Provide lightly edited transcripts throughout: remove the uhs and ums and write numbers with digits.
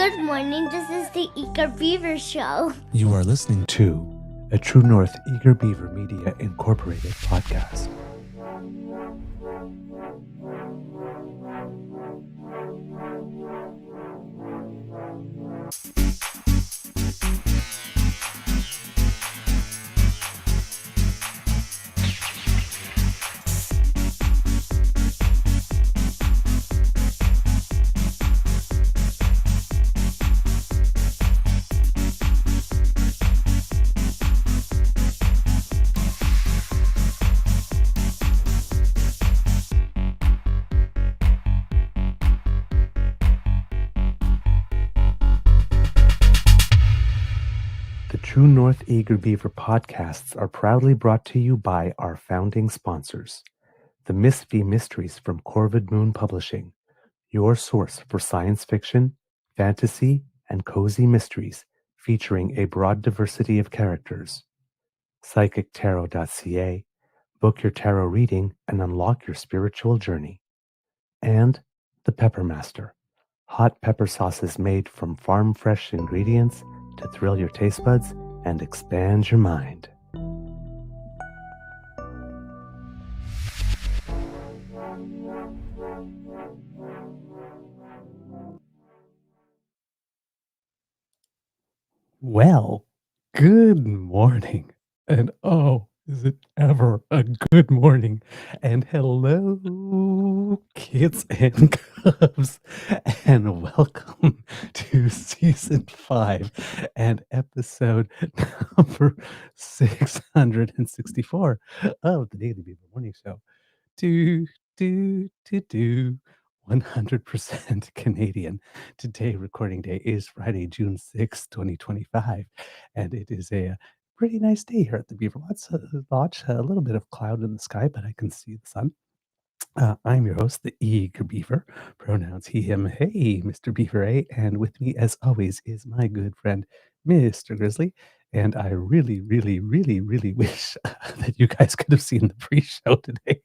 Good morning. This is the Eager Beaver Show. You are listening to a True North Eager Beaver Media Incorporated podcast. The True North Eager Beaver podcasts are proudly brought to you by our founding sponsors, the Miss V Mysteries from Corvid Moon Publishing, your source for science fiction, fantasy, and cozy mysteries featuring a broad diversity of characters. PsychicTarot.ca, book your tarot reading and unlock your spiritual journey. And the Pepper Master, hot pepper sauces made from farm-fresh ingredients to thrill your taste buds and expand your mind. Well, good morning. And oh, is it ever a good morning? And hello, kids and cubs, and welcome to season 5 and episode number 664 of the Daily Beaver Morning Show. 100% Canadian. Today, recording day is Friday, June 6th, 2025, and it is a pretty nice day here at the Beaver Lodge. A little bit of cloud in the sky, but I can see the sun. I'm your host, the Eager Beaver, pronouns he, him, hey, Mr. Beaver A, and with me, as always, is my good friend, Mr. Grizzly. And I really, really, really, really wish that you guys could have seen the pre-show today.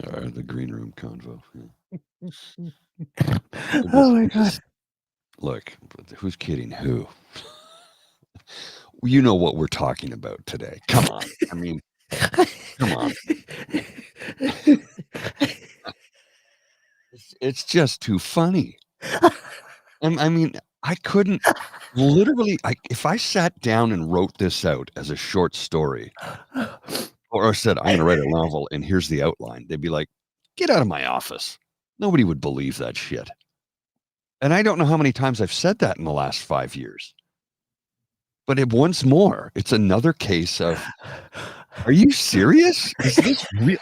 The green room convo. Yeah. Oh my God. Look, who's kidding who? You know what we're talking about today. Come on. I mean, come on. It's just too funny. I mean, I couldn't literally, if I sat down and wrote this out as a short story, or said, I'm going to write a novel and here's the outline, they'd be like, get out of my office. Nobody would believe that shit. And I don't know how many times I've said that in the last 5 years. But once more, it's another case of, are you serious? Is this real?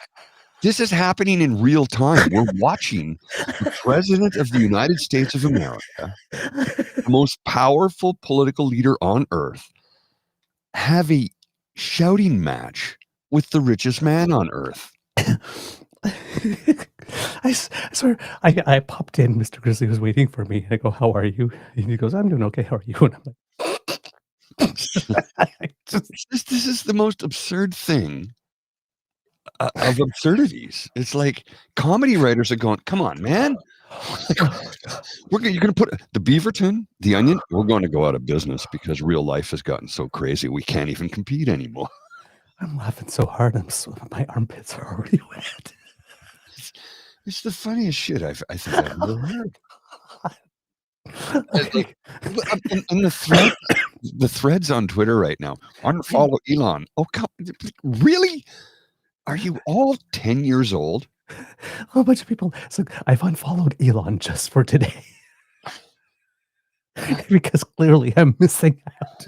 This is happening in real time. We're watching the President of the United States of America, the most powerful political leader on earth, have a shouting match with the richest man on earth. I swear, I popped in. Mr. Grizzly was waiting for me. I go, how are you? And he goes, I'm doing okay. How are you? And I'm like, this is the most absurd thing of absurdities. It's like comedy writers are going, come on, man. You're going to put the Beaverton, the Onion, we're going to go out of business because real life has gotten so crazy we can't even compete anymore. I'm laughing so hard. My armpits are already wet. It's the funniest shit I think I've ever heard. Okay. And the threads on Twitter right now, unfollow Elon. Oh, really? Are you all 10 years old? A whole bunch of people. So I've unfollowed Elon just for today. Because clearly I'm missing out.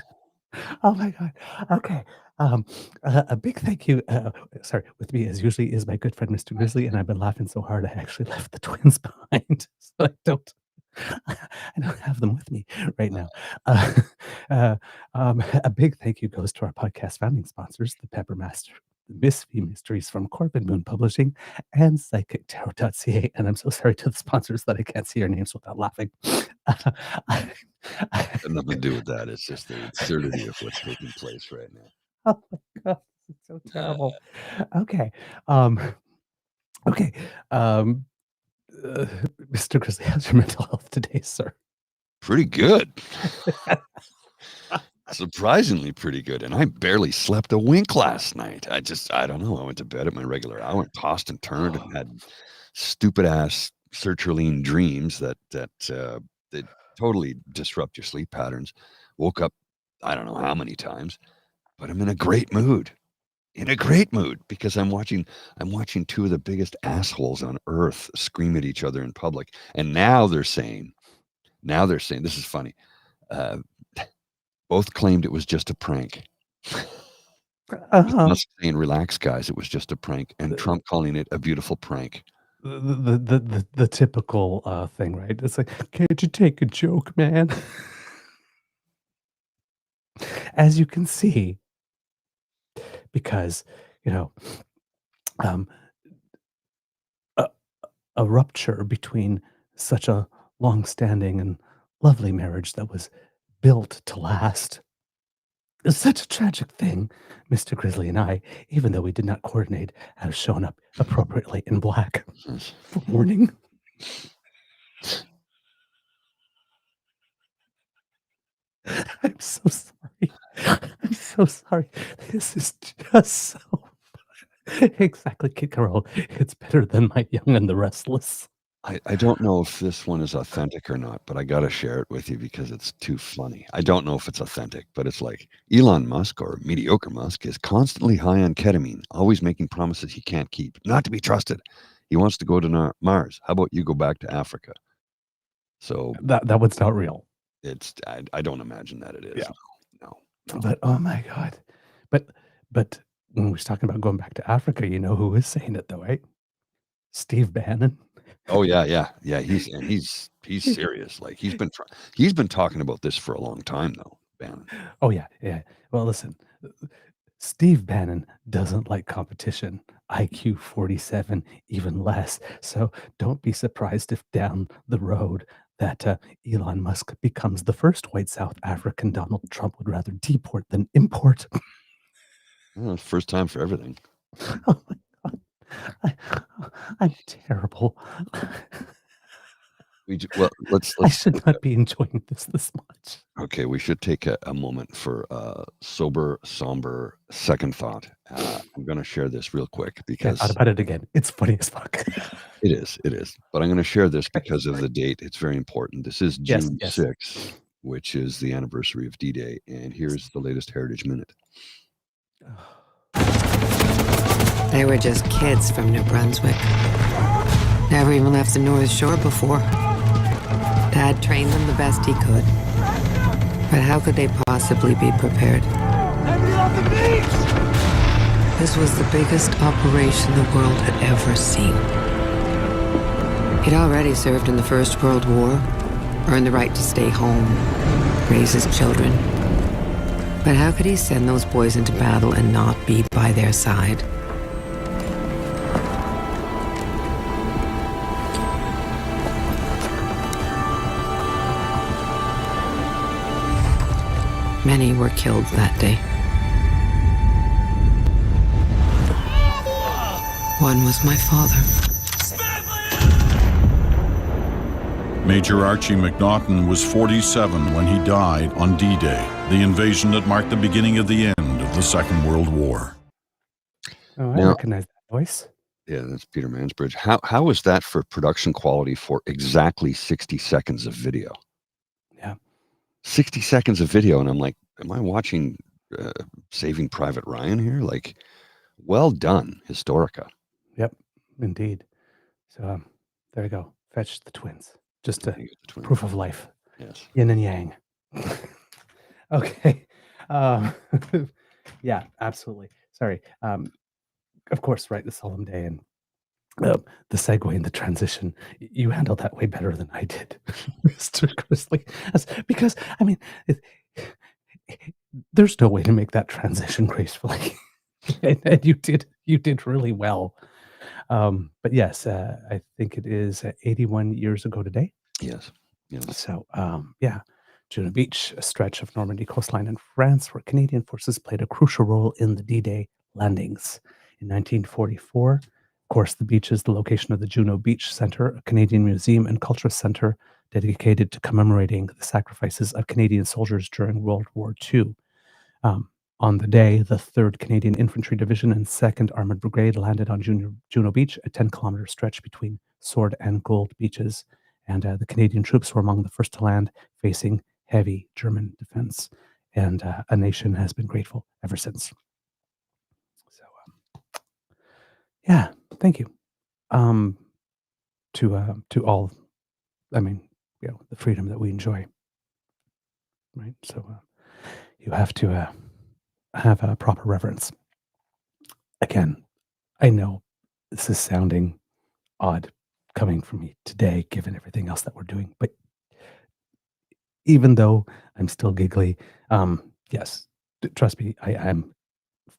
Oh my God. Okay. A big thank you. With me as usually is my good friend Mr. Grizzly, and I've been laughing so hard I actually left the twins behind, so I don't have them with me right now. A big thank you goes to our podcast founding sponsors, the Pepper Master, the Miss V Mysteries from Corvid Moon Publishing, and PsychicTarot.ca. And I'm so sorry to the sponsors that I can't see your names without laughing. Has nothing to do with that. It's just the absurdity of what's taking place right now. Oh my God, it's so terrible. Okay. Uh, Mr. Grizzly, how's your mental health today, sir? Pretty good. Surprisingly pretty good. And I barely slept a wink last night. I don't know. I went to bed at my regular hour and tossed and turned and had stupid ass sertraline dreams that totally disrupt your sleep patterns. Woke up, I don't know how many times, but I'm in a great mood. In a great mood because I'm watching two of the biggest assholes on earth scream at each other in public. And now they're saying, this is funny. Both claimed it was just a prank. Musk saying, "Relax, guys, it was just a prank," and Trump calling it a beautiful prank. The typical thing, right? It's like, can't you take a joke, man? As you can see, because um, a rupture between such a long-standing and lovely marriage that was built to last is such a tragic thing. Mr. Grizzly and I, even though we did not coordinate, have shown up appropriately in black for mourning. I'm so sorry. I'm so sorry. This is just so exactly, Kid Carol. It's better than My Young and the Restless. I don't know if this one is authentic or not, but I gotta share it with you because it's too funny. I don't know if it's authentic, but it's like Elon Musk, or mediocre Musk, is constantly high on ketamine, always making promises he can't keep, not to be trusted. He wants to go to Mars. How about you go back to Africa? So that one's not real. It's I don't imagine that it is. Yeah. No. But oh my god. But when we was talking about going back to Africa, you know who is saying it though, right? Steve Bannon. Oh yeah. He's serious. Like he's been talking about this for a long time though, Bannon. Oh yeah. Well, listen, Steve Bannon doesn't like competition. IQ 47, even less. So don't be surprised if down the road that Elon Musk becomes the first white South African Donald Trump would rather deport than import. Well, first time for everything. Oh my god. I'm terrible. I should not be enjoying this much. Okay, we should take a moment for sober, somber second thought. I'm going to share this real quick because I thought about it again. It's funny as fuck. It is. But I'm going to share this because of the date. It's very important. This is June 6th, which is the anniversary of D-Day, and here's the latest Heritage Minute. They were just kids from New Brunswick. Never even left the North Shore before. Dad trained them the best he could. But how could they possibly be prepared? This was the biggest operation the world had ever seen. He'd already served in the First World War, earned the right to stay home, raise his children. But how could he send those boys into battle and not be by their side? Many were killed that day. One was my father. Major Archie McNaughton was 47 when he died on D-Day, the invasion that marked the beginning of the end of the Second World War. Oh, I recognize that voice. Yeah, that's Peter Mansbridge. How is that for production quality for exactly 60 seconds of video? Yeah. 60 seconds of video, and I'm like, am I watching Saving Private Ryan here? Like, well done, Historica. Yep, indeed. So there you go. Fetch the twins. Just a proof of life. Yes. Yin and yang. Okay. Yeah, absolutely. Sorry. Of course, right, the solemn day and the segue and the transition. You handled that way better than I did, Mr. Grizzly. Because, I mean, there's no way to make that transition gracefully. and you did really well. But yes, I think it is 81 years ago today. Yes. So, yeah, Juno Beach, a stretch of Normandy coastline in France, where Canadian forces played a crucial role in the D-Day landings. In 1944, course, the beach is the location of the Juno Beach Centre, a Canadian museum and culture centre dedicated to commemorating the sacrifices of Canadian soldiers during World War II. On the day, the 3rd Canadian Infantry Division and 2nd Armoured Brigade landed on Juno Beach, a 10-kilometer stretch between Sword and Gold beaches, and the Canadian troops were among the first to land, facing heavy German defense, and a nation has been grateful ever since. So, yeah, thank you to all. I mean, the freedom that we enjoy, right? So you have to have a proper reverence. Again, I know this is sounding odd coming from me today, given everything else that we're doing, but even though I'm still giggly, yes, trust me, I am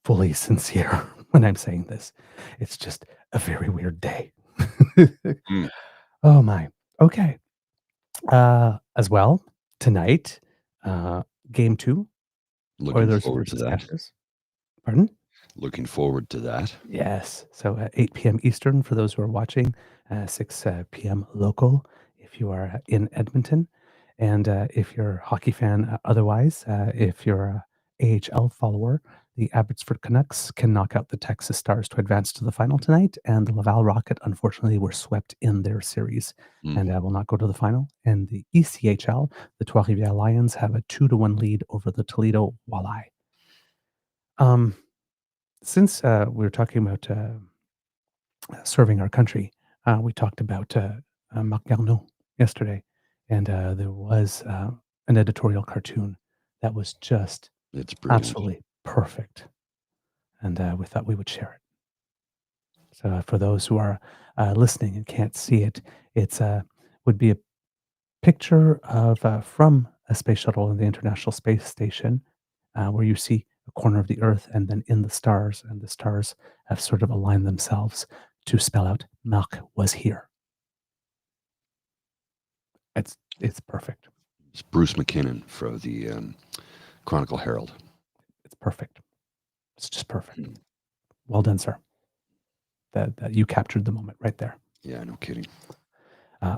fully sincere when I'm saying this. It's just a very weird day. Oh my. Okay. As well, tonight, game 2, Looking Oilers forward to versus that. Ashes. Pardon? Looking forward to that. Yes. So at 8 p.m. Eastern for those who are watching, 6 p.m. local if you are in Edmonton. And if you're a hockey fan otherwise, if you're a AHL follower, the Abbotsford Canucks can knock out the Texas Stars to advance to the final tonight. And the Laval Rocket, unfortunately, were swept in their series and will not go to the final. And the ECHL, the Trois-Rivières Lions, have a 2-1 lead over the Toledo Walleye. Since we were talking about serving our country, we talked about Marc Garneau yesterday, and there was an editorial cartoon that was just It's brilliant. absolutely perfect, and we thought we would share it. So for those who are listening and can't see it, it's would be a picture of from a space shuttle in the International Space Station, where you see a corner of the Earth and then in the stars, and the stars have sort of aligned themselves to spell out Marc was here. It's perfect. It's Bruce McKinnon for the Chronicle Herald. It's perfect. It's just perfect. Well done, sir. That you captured the moment right there. Yeah, no kidding.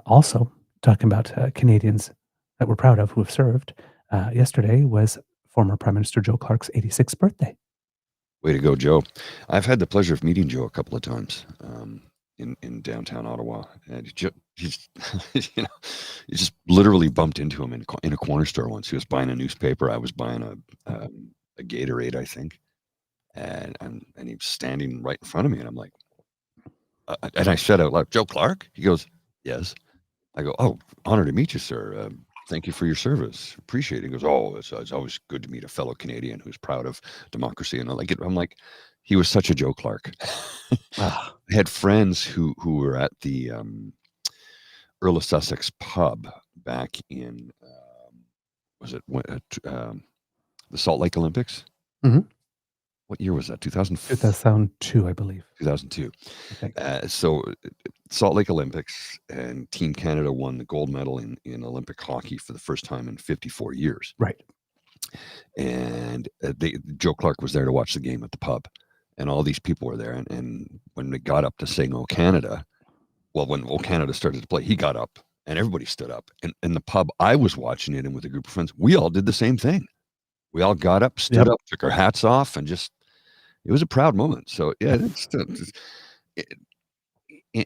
Also, talking about Canadians that we're proud of who have served, yesterday was former Prime Minister Joe Clark's 86th birthday. Way to go, Joe. I've had the pleasure of meeting Joe a couple of times in downtown Ottawa. And he's you just literally bumped into him in a corner store once. He was buying a newspaper. I was buying a Gatorade, I think. And he was standing right in front of me. And I'm like, and I said out loud, Joe Clark? He goes, yes. I go, oh, honor to meet you, sir. Thank you for your service. Appreciate it. He goes, oh, it's always good to meet a fellow Canadian who's proud of democracy. And I'm like, he was such a Joe Clark. I had friends who were at the Earl of Sussex pub back in, the Salt Lake Olympics? Mm-hmm. What year was that? 2004? 2002, I believe. 2002. I think. So Salt Lake Olympics, and Team Canada won the gold medal in Olympic hockey for the first time in 54 years. Right. And Joe Clark was there to watch the game at the pub, and all these people were there. And when they got up to sing "O Canada," well, when "O Canada" started to play, he got up, and everybody stood up. And in the pub, I was watching it, and with a group of friends, we all did the same thing. We all got up, stood up, took our hats off, and just. It was a proud moment. So, yeah,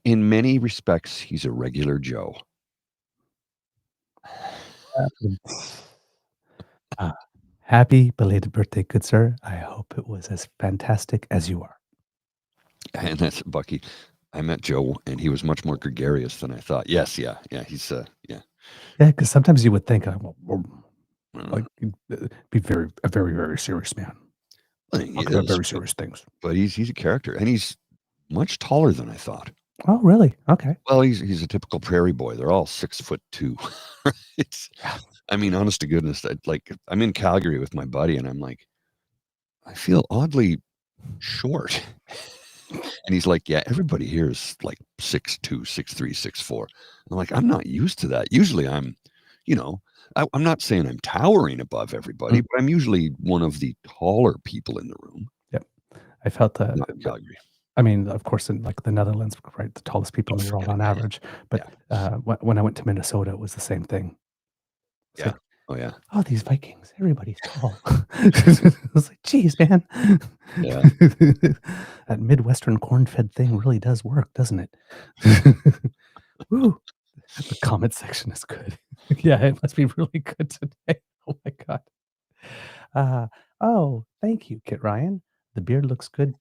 in many respects, he's a regular Joe. Happy belated birthday, good sir. I hope it was as fantastic as you are. And that's Bucky. I met Joe, and he was much more gregarious than I thought. Yes, yeah, he's yeah. Yeah, because sometimes you would think, like, be a very, very serious man. Talk about very serious things. But he's a character, and he's much taller than I thought. Oh, really? Okay. Well, he's a typical prairie boy. They're all 6'2". I mean, honest to goodness, I'm in Calgary with my buddy, and I'm like, I feel oddly short. And he's like, yeah, everybody here is like 6'2", 6'3", 6'4". I'm like, I'm not used to that. Usually I'm not saying I'm towering above everybody, but I'm usually one of the taller people in the room. Yep. I felt not in Calgary. I mean, of course, in like the Netherlands, right, the tallest people in the world forget on it. average. But when I went to Minnesota, it was the same thing. It's Yeah. like, Oh yeah. oh, these Vikings, everybody's tall. I was like, geez, man. Yeah. That Midwestern corn-fed thing really does work, doesn't it? Woo. The comment section is good. Yeah, it must be really good today. Oh my God. Oh, thank you, Kit Ryan. The beard looks good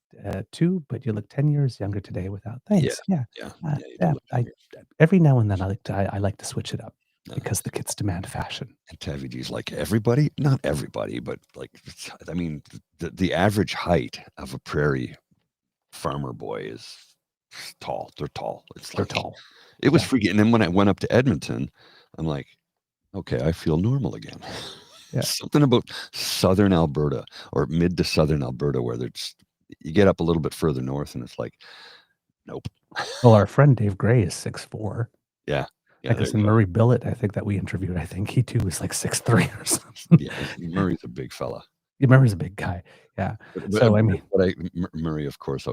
too, but you look 10 years younger today without. Yeah. Thanks. Yeah. Yeah. Uh, Yeah. You do yeah. look younger. Every now and then I like to switch it up No. because the kids demand fashion. And TVG's like everybody, not everybody, but like, I mean, the average height of a prairie farmer boy is tall. They're tall. It's They're like, tall. it was Yeah. freaking. And then when I went up to Edmonton, I'm like, okay, I feel normal again. Yeah. Something about southern Alberta or mid to southern Alberta where there's, you get up a little bit further north and it's like, nope. Well, our friend Dave Gray is 6'4". Yeah. Yeah. I There guess you in go. Murray Billett, I think that we interviewed, I think he too was like 6'3" or something. Yeah. Murray's a big fella. Yeah, Murray's a big guy. Yeah. So I mean, Murray, of course,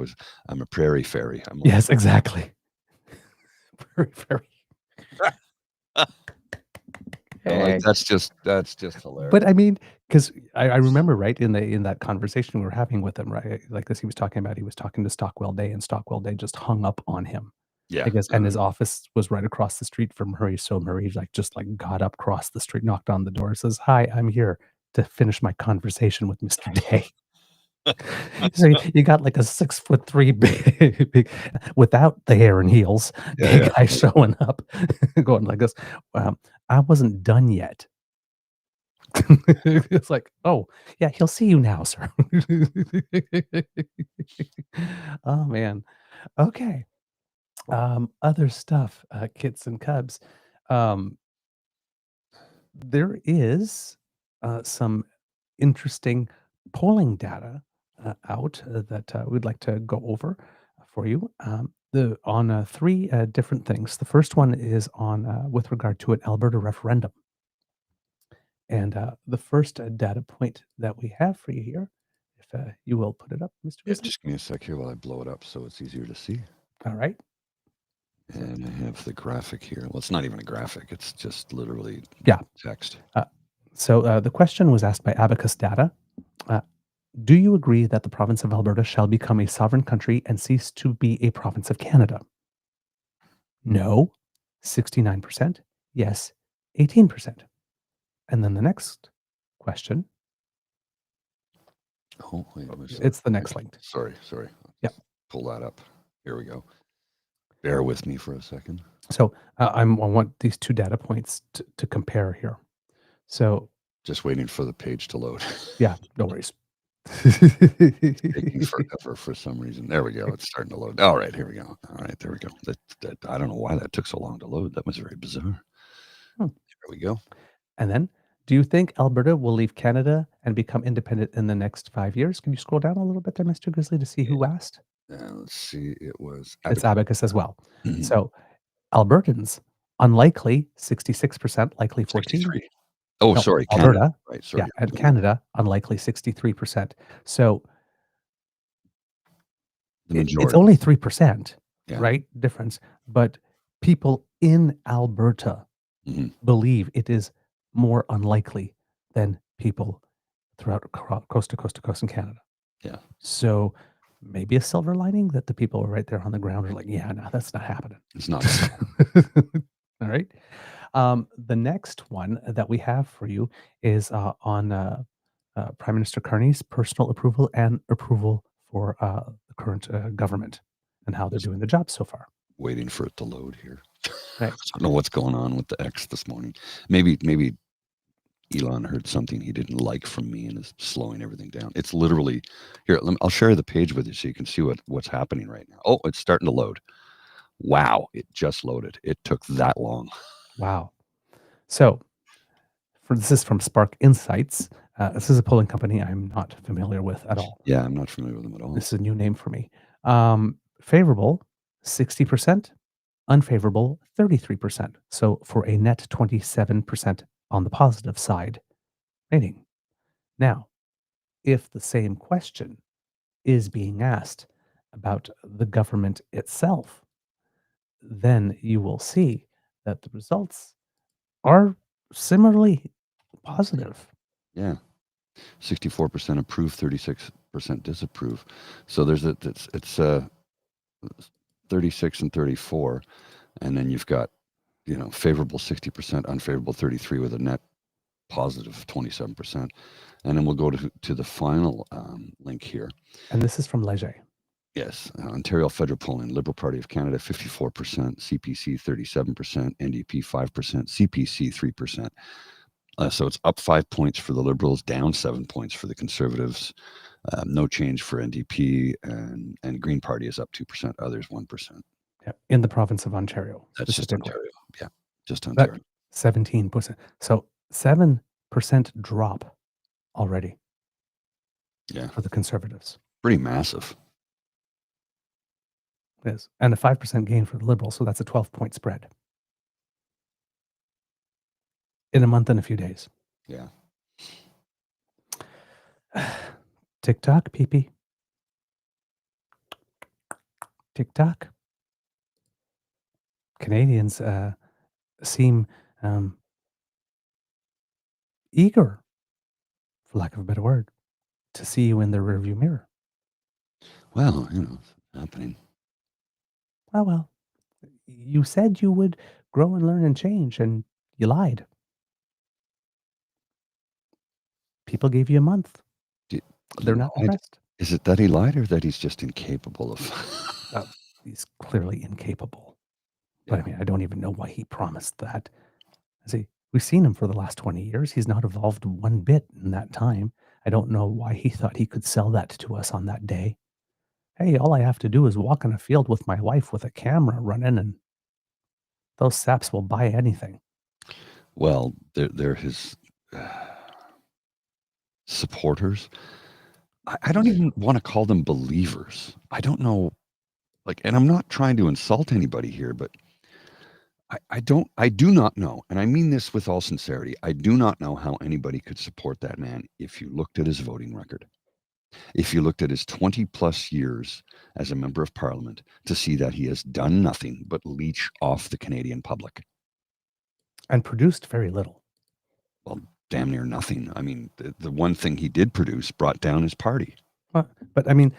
I'm a prairie fairy. I'm yes, exactly. Very, very. like, that's just hilarious. But I mean, because I remember, right, in that conversation we were having with him, right, like this, he was talking to Stockwell Day, and Stockwell Day just hung up on him. Yeah. I guess, and his office was right across the street from Murray, so Murray just got up, crossed the street, knocked on the door, says, "Hi, I'm here to finish my conversation with Mr. Day." So you got like a 6'3" big, without the hair and heels, Yeah. guy showing up, going like this. I wasn't done yet. It's like, oh yeah, he'll see you now, sir. Oh man. Okay. Other stuff, kits and cubs. There is some interesting polling data out that we'd like to go over for you. On three different things. The first one is on with regard to an Alberta referendum. And the first data point that we have for you here, if you will put it up, Mr. Yeah, Grizzly. just give me a sec here while I blow it up so it's easier to see. All right. And I have the graphic here. Well, it's not even a graphic. It's just literally text. So the question was asked by Abacus Data. Do you agree that the province of Alberta shall become a sovereign country and cease to be a province of Canada? No, 69%. Yes, 18%. And then the next question. Oh, wait, it's the next link. Sorry. Yeah. Pull that up. Here we go. Bear with me for a second. So I want these two data points to compare here. So just waiting for the page to load. Yeah, no worries. It's taking forever for some reason. There we go. It's starting to load. All right, here we go. All right, there we go. That I don't know why that took so long to load. That was very bizarre. There we go. And then, do you think Alberta will leave Canada and become independent in the next 5 years? Can you scroll down a little bit there, Mr. Grizzly, to see who asked? Let's see. It was It's Abacus as well. So Albertans, unlikely 66%, likely 14%. 63. Oh, No, sorry, Alberta. Canada. Right, sorry. Yeah, and Canada, unlikely 63%. So it's only 3%, right? Difference. But people in Alberta believe it is more unlikely than people throughout coast to coast to coast in Canada. Yeah. So maybe a silver lining that the people right there on the ground are like, yeah, no, that's not happening. It's not. All right. The next one that we have for you is on Prime Minister Carney's personal approval and approval for the current government and how they're doing the job so far. Waiting for it to load here. Right. I don't know what's going on with the X this morning. Maybe Elon heard something he didn't like from me and is slowing everything down. It's literally here. I'll share the page with you so you can see what's happening right now. Oh, it's starting to load. Wow, it just loaded. It took that long. Wow. So this is from Spark Insights. This is a polling company I'm not familiar with at all. Yeah, I'm not familiar with them at all. This is a new name for me. Favorable, 60%. Unfavorable, 33%. So for a net 27% on the positive side rating. Now, if the same question is being asked about the government itself, then you will see that the results are similarly positive. Yeah. 64% approve, 36% disapprove. So there's it's 36 and 34, and then you've got favorable 60%, unfavorable 33, with a net positive 27%. And then we'll go to the final link here. And this is from Leger. Yes, Ontario Federal Polling, Liberal Party of Canada 54%, CPC 37%, NDP 5%, CPC 3%. So it's up 5 points for the Liberals, down 7 points for the Conservatives. No change for NDP, and Green Party is up 2%, others 1%. Yeah, in the province of Ontario. That's just Ontario. Yeah, just Ontario. 17%. So 7% drop already. Yeah, for the Conservatives. Pretty massive. It is. And a 5% gain for the Liberals. So that's a 12-point spread in a month and a few days. Yeah. TikTok, pee-pee. TikTok. Canadians seem eager, for lack of a better word, to see you in the rearview mirror. Well, it's happening. Well, you said you would grow and learn and change, and you lied. People gave you a month. They're not impressed. Is it that he lied, or that he's just incapable of? He's clearly incapable. But I mean, I don't even know why he promised that. See, we've seen him for the last 20 years. He's not evolved one bit in that time. I don't know why he thought he could sell that to us on that day. Hey, all I have to do is walk in a field with my wife with a camera running, and those saps will buy anything. Well, they're his supporters. I don't even want to call them believers. I don't know, and I'm not trying to insult anybody here, but I do not know, and I mean this with all sincerity, I do not know how anybody could support that man if you looked at his voting record. If you looked at his 20 plus years as a member of parliament, to see that he has done nothing but leech off the Canadian public. And produced very little. Well, damn near nothing. I mean, the one thing he did produce brought down his party. But I mean,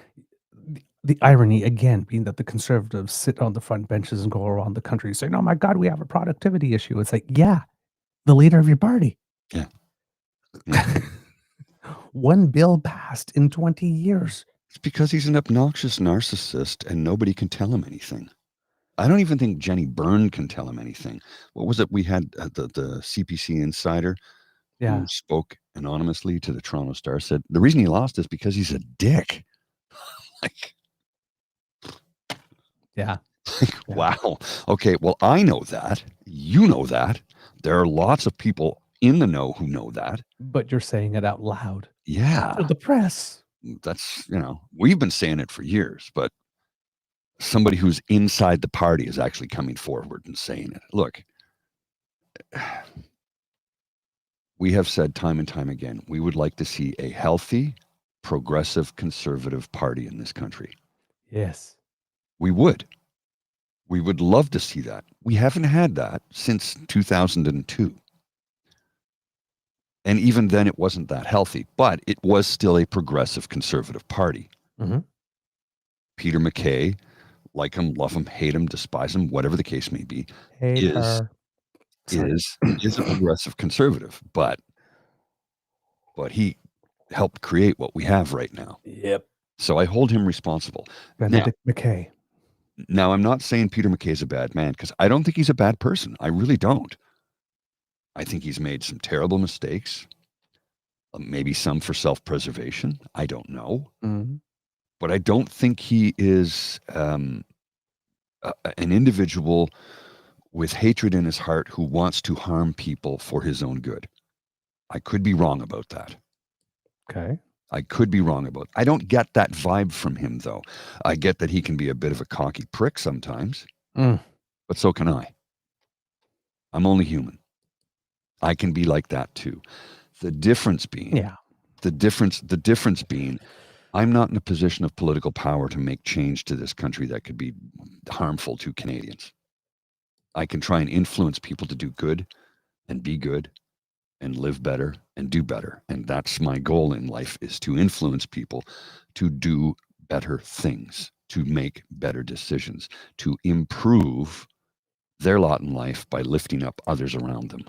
the irony, again, being that the Conservatives sit on the front benches and go around the country saying, oh my God, we have a productivity issue. It's like, yeah, the leader of your party. Yeah. One bill passed in 20 years. It's because he's an obnoxious narcissist and nobody can tell him anything. I don't even think Jenny Byrne can tell him anything. What was it? We had the CPC insider who spoke anonymously to the Toronto Star, said the reason he lost is because he's a dick. Wow. Okay, well, I know that. You know that. There are lots of people in the know who know that. But you're saying it out loud. Yeah. To the press. That's, we've been saying it for years, but somebody who's inside the party is actually coming forward and saying it. Look, we have said time and time again, we would like to see a healthy, progressive, conservative party in this country. Yes. We would. We would love to see that. We haven't had that since 2002. And even then, it wasn't that healthy, but it was still a progressive conservative party. Mm-hmm. Peter MacKay, like him, love him, hate him, despise him, whatever the case may be, is a progressive conservative. But he helped create what we have right now. Yep. So I hold him responsible. Benedict MacKay. Now, I'm not saying Peter MacKay is a bad man, because I don't think he's a bad person. I really don't. I think he's made some terrible mistakes, maybe some for self-preservation. I don't know. Mm-hmm. But I don't think he is an individual with hatred in his heart who wants to harm people for his own good. I could be wrong about that. Okay. I could be wrong about it. I don't get that vibe from him, though. I get that he can be a bit of a cocky prick sometimes, but so can I. I'm only human. I can be like that too. The difference being, I'm not in a position of political power to make change to this country that could be harmful to Canadians. I can try and influence people to do good and be good and live better and do better. And that's my goal in life, is to influence people to do better things, to make better decisions, to improve their lot in life by lifting up others around them.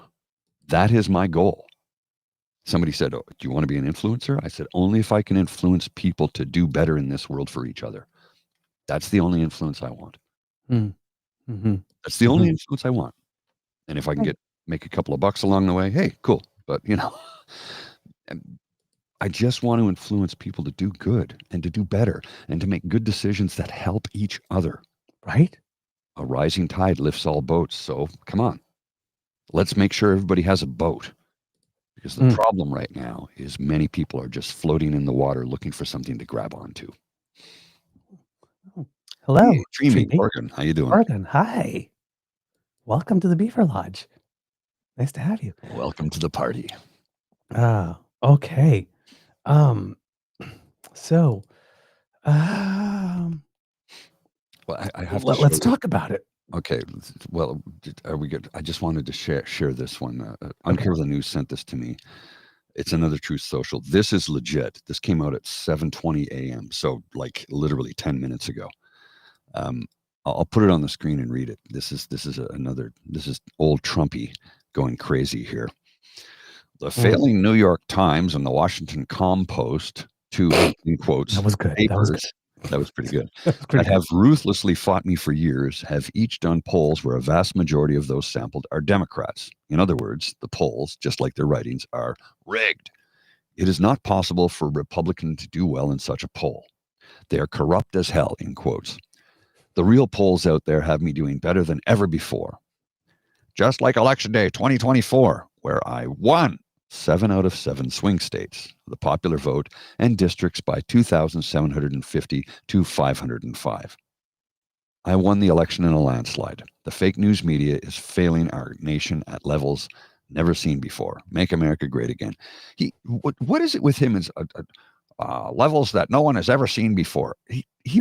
That is my goal. Somebody said, "Oh, do you want to be an influencer?" I said, only if I can influence people to do better in this world for each other. That's the only influence I want. Mm-hmm. That's the only influence I want. And if I can make a couple of bucks along the way, hey, cool. But, I just want to influence people to do good and to do better and to make good decisions that help each other. Right? A rising tide lifts all boats. So come on, let's make sure everybody has a boat. Because the problem right now is many people are just floating in the water looking for something to grab onto. Hello. Hey, Dreamy, Oregon. How you doing? Oregon, hi. Welcome to the Beaver Lodge. Nice to have you. Welcome to the party. Okay. So, well, I have let's talk about it. Okay. Well, are we good? I just wanted to share this one. Uncover the News sent this to me. It's another Truth Social. This is legit. This came out at 7:20 a.m. So like literally 10 minutes ago. I'll put it on the screen and read it. This is old Trumpy going crazy here. The failing New York Times and the Washington Compost, two in quotes. That was good. Papers, that was pretty good. That have ruthlessly fought me for years have each done polls where a vast majority of those sampled are Democrats. In other words, the polls, just like their writings, are rigged. It is not possible for a Republican to do well in such a poll. They are corrupt as hell, in quotes. The real polls out there have me doing better than ever before. Just like Election Day 2024, where I won 7 out of 7 swing states, the popular vote, and districts by 2,750 to 505. I won the election in a landslide. The fake news media is failing our nation at levels never seen before. Make America great again. What is it with him? Is levels that no one has ever seen before.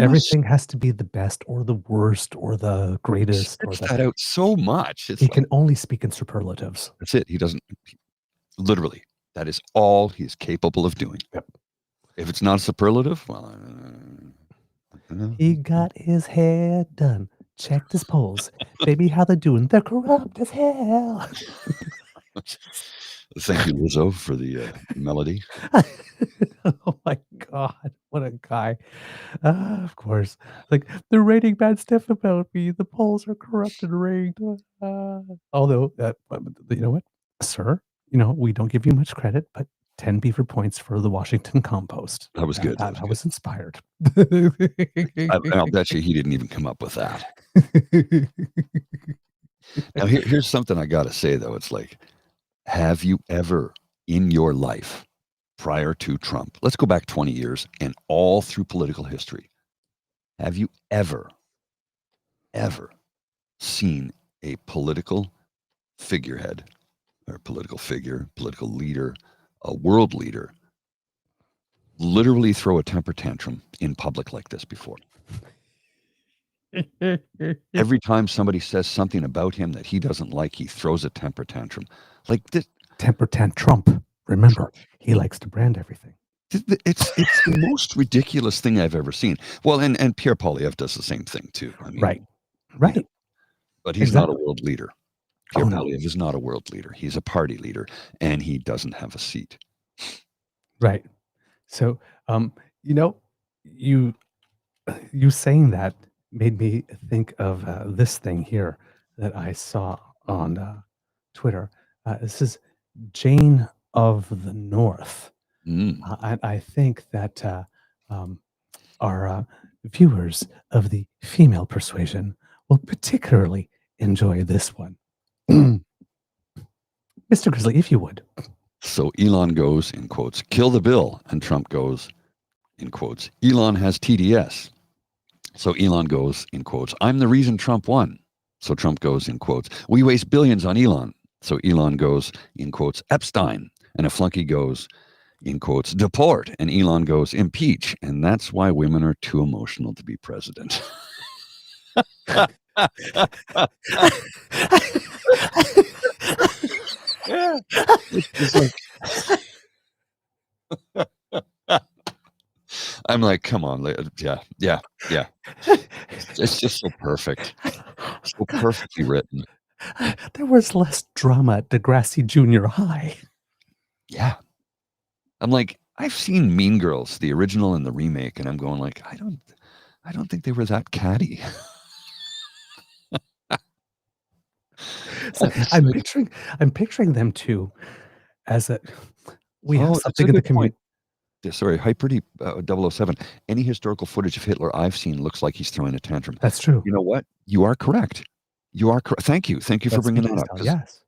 Everything has to be the best or the worst or the greatest. Or that out so much. He can only speak in superlatives. That's it. He doesn't. Literally, that is all he's capable of doing. Yep. If it's not a superlative, well, he got his hair done. Checked his polls. Baby, how they doing? They're corrupt as hell. Thank you, Lizzo, for the melody. Oh my God, what a guy. Of course. Like, they're writing bad stuff about me. The polls are corrupt and rigged. Although, you know what, sir? We don't give you much credit, but 10 beaver points for the Washington Compost. That was good. I was inspired. I'll bet you he didn't even come up with that. Now, here's something I got to say, though. It's like, have you ever in your life prior to Trump, let's go back 20 years and all through political history, have you ever seen a political figurehead or political figure, political leader, a world leader, literally throw a temper tantrum in public like this before? Every time somebody says something about him that he doesn't like, he throws a temper tantrum. Like this temper tantrum. Remember, he likes to brand everything. It's the most ridiculous thing I've ever seen. Well, and Pierre Poilievre does the same thing too. I mean, right. But he's not a world leader. Pierre Poilievre is not a world leader. He's a party leader, and he doesn't have a seat. Right. So, you saying that made me think of this thing here that I saw on Twitter. This is Jane of the North. I think that our viewers of the female persuasion will particularly enjoy this one. Mr. Grizzly, if you would. So Elon goes, in quotes, kill the bill. And Trump goes, in quotes, Elon has TDS. So Elon goes, in quotes, I'm the reason Trump won. So Trump goes, in quotes, we waste billions on Elon. So Elon goes, in quotes, Epstein. And a flunky goes, in quotes, deport. And Elon goes, impeach. And that's why women are too emotional to be president. Yeah. It's like, I'm like, come on. Yeah. It's just so perfect. So perfectly written. There was less drama at Degrassi Junior High. Yeah. I'm like, I've seen Mean Girls, the original and the remake, and I'm going like, I don't think they were that catty. So I'm picturing them too as we have that's a something in the good point. community. Sorry, Hyperdy 007. Any historical footage of Hitler I've seen looks like he's throwing a tantrum. That's true. You know what? You are correct. You are correct. Thank you for That's bringing that Speaking up. style, yes.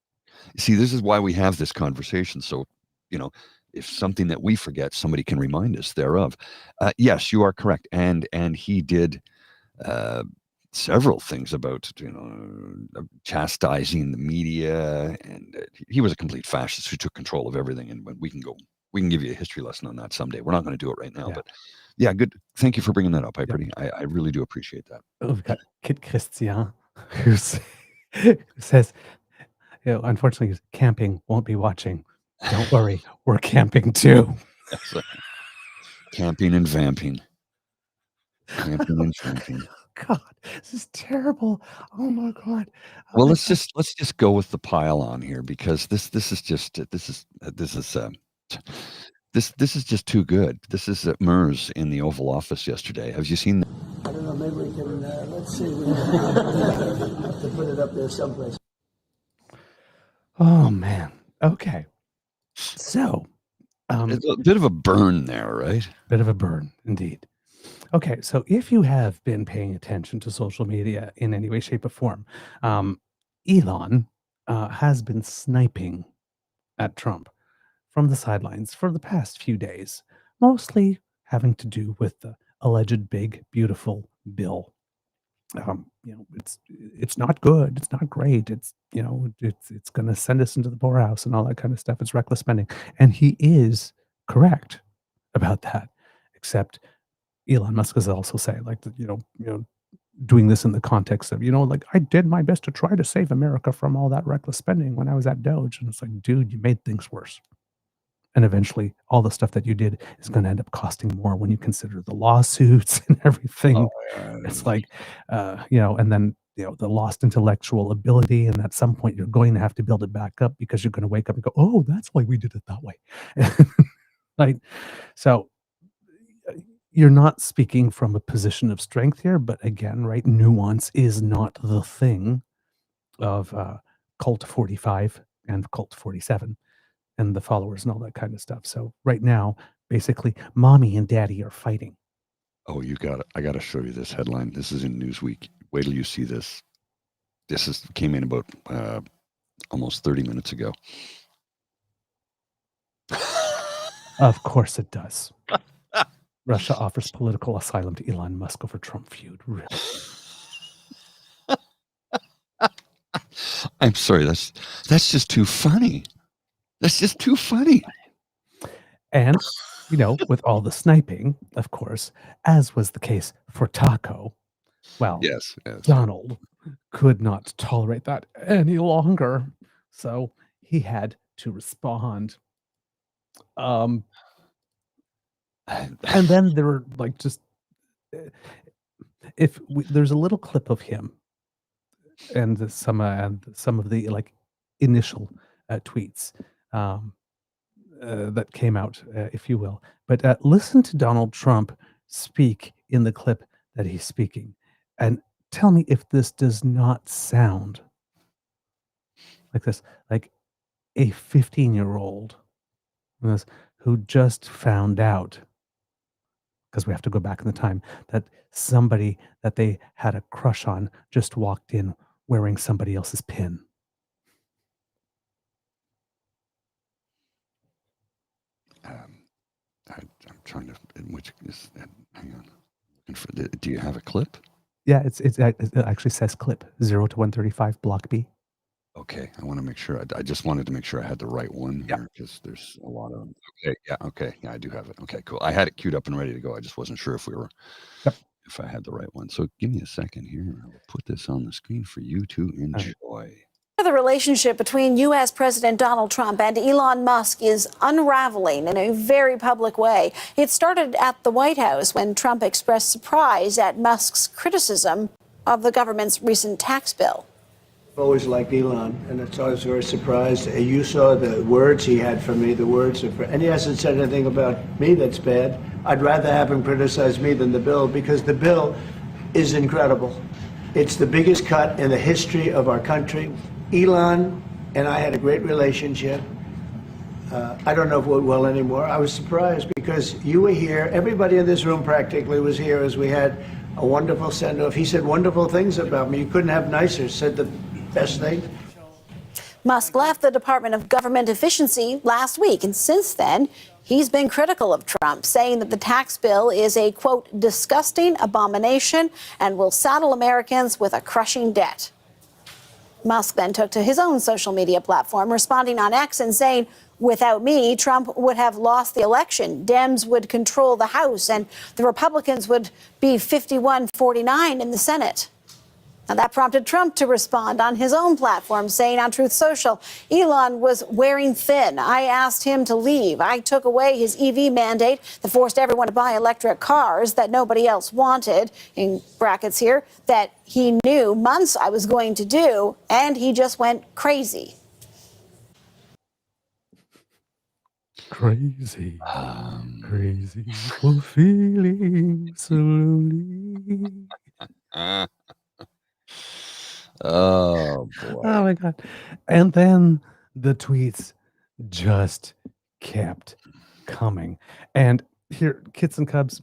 See, this is why we have this conversation. So, if something that we forget, somebody can remind us thereof. Yes, you are correct. And he did several things about, chastising the media, and he was a complete fascist who took control of everything. And we can give you a history lesson on that someday. We're not going to do it right now, but yeah, good. Thank you for bringing that up, Hyperdy. I really do appreciate that. We've got Kid Christian who says, unfortunately, camping won't be watching. Don't worry, we're camping too. Camping and vamping. Camping and vamping. God, this is terrible. Oh my God. Well, let's just go with the pile on here, because this is just too good. This is at Mers in the Oval Office yesterday. Have you seen that? I don't know. Maybe we can. Let's see. We have to put it up there someplace. Oh man. Okay. So, it's a bit of a burn there, right? Bit of a burn, indeed. Okay, so if you have been paying attention to social media in any way, shape, or form, Elon has been sniping at Trump from the sidelines for the past few days, mostly having to do with the alleged big, beautiful bill. It's not good. It's not great. It's going to send us into the poorhouse and all that kind of stuff. It's reckless spending, and he is correct about that. Except Elon Musk has also said, like, doing this in the context of, like, I did my best to try to save America from all that reckless spending when I was at Doge, and it's like, dude, you made things worse. And eventually, all the stuff that you did is going to end up costing more when you consider the lawsuits and everything. Oh, yeah. It's like, and then, the lost intellectual ability. And at some point, you're going to have to build it back up, because you're going to wake up and go, oh, that's why we did it that way. Right? So you're not speaking from a position of strength here. But again, right, nuance is not the thing of Cult 45 and Cult 47. And the followers and all that kind of stuff. So right now, basically, mommy and daddy are fighting. Oh, I got to show you this headline. This is in Newsweek. Wait till you see this. This came in about almost 30 minutes ago. Of course it does. Russia offers political asylum to Elon Musk over Trump feud. Really? I'm sorry. That's just too funny. That's just too funny. And, with all the sniping, of course, as was the case for Taco, well, yes. Donald could not tolerate that any longer. So he had to respond. And then there were like just, there's a little clip of him and some of the like initial tweets that came out, if you will. But listen to Donald Trump speak in the clip that he's speaking, and tell me if this does not sound like this, like a 15-year-old who just found out, because we have to go back in the time, that somebody that they had a crush on just walked in wearing somebody else's pin. I'm trying to. Which is? Hang on. Do you have a clip? Yeah, it actually says clip 0 to 135 block B. Okay, I want to make sure. I just wanted to make sure I had the right one Yeah. here because there's a lot of them. Okay, yeah, okay, yeah, I do have it. Okay, cool. I had it queued up and ready to go. I just wasn't sure if Yep. if I had the right one. So give me a second here. I will put this on the screen for you to enjoy. The relationship between U.S. President Donald Trump and Elon Musk is unraveling in a very public way. It started at the White House when Trump expressed surprise at Musk's criticism of the government's recent tax bill. I've always liked Elon, and it's always very surprised. You saw the words he had for me, the words of, and he hasn't said anything about me that's bad. I'd rather have him criticize me than the bill, because the bill is incredible. It's the biggest cut in the history of our country. Elon and I had a great relationship. I don't know if it went well anymore. I was surprised because you were here. Everybody in this room practically was here as we had a wonderful send-off. He said wonderful things about me. You couldn't have nicer. Said the best thing. Musk left the Department of Government Efficiency last week, and since then, he's been critical of Trump, saying that the tax bill is a, quote, disgusting abomination and will saddle Americans with a crushing debt. Musk then took to his own social media platform, responding on X and saying, without me, Trump would have lost the election. Dems would control the House and the Republicans would be 51-49 in the Senate. Now, that prompted Trump to respond on his own platform, saying on Truth Social, Elon was wearing thin. I asked him to leave. I took away his EV mandate that forced everyone to buy electric cars that nobody else wanted, in brackets here, that he knew months I was going to do, and he just went crazy. Crazy. Crazy for feeling so lonely. Oh boy. Oh my God. And then the tweets just kept coming. And here, Kits and Cubs.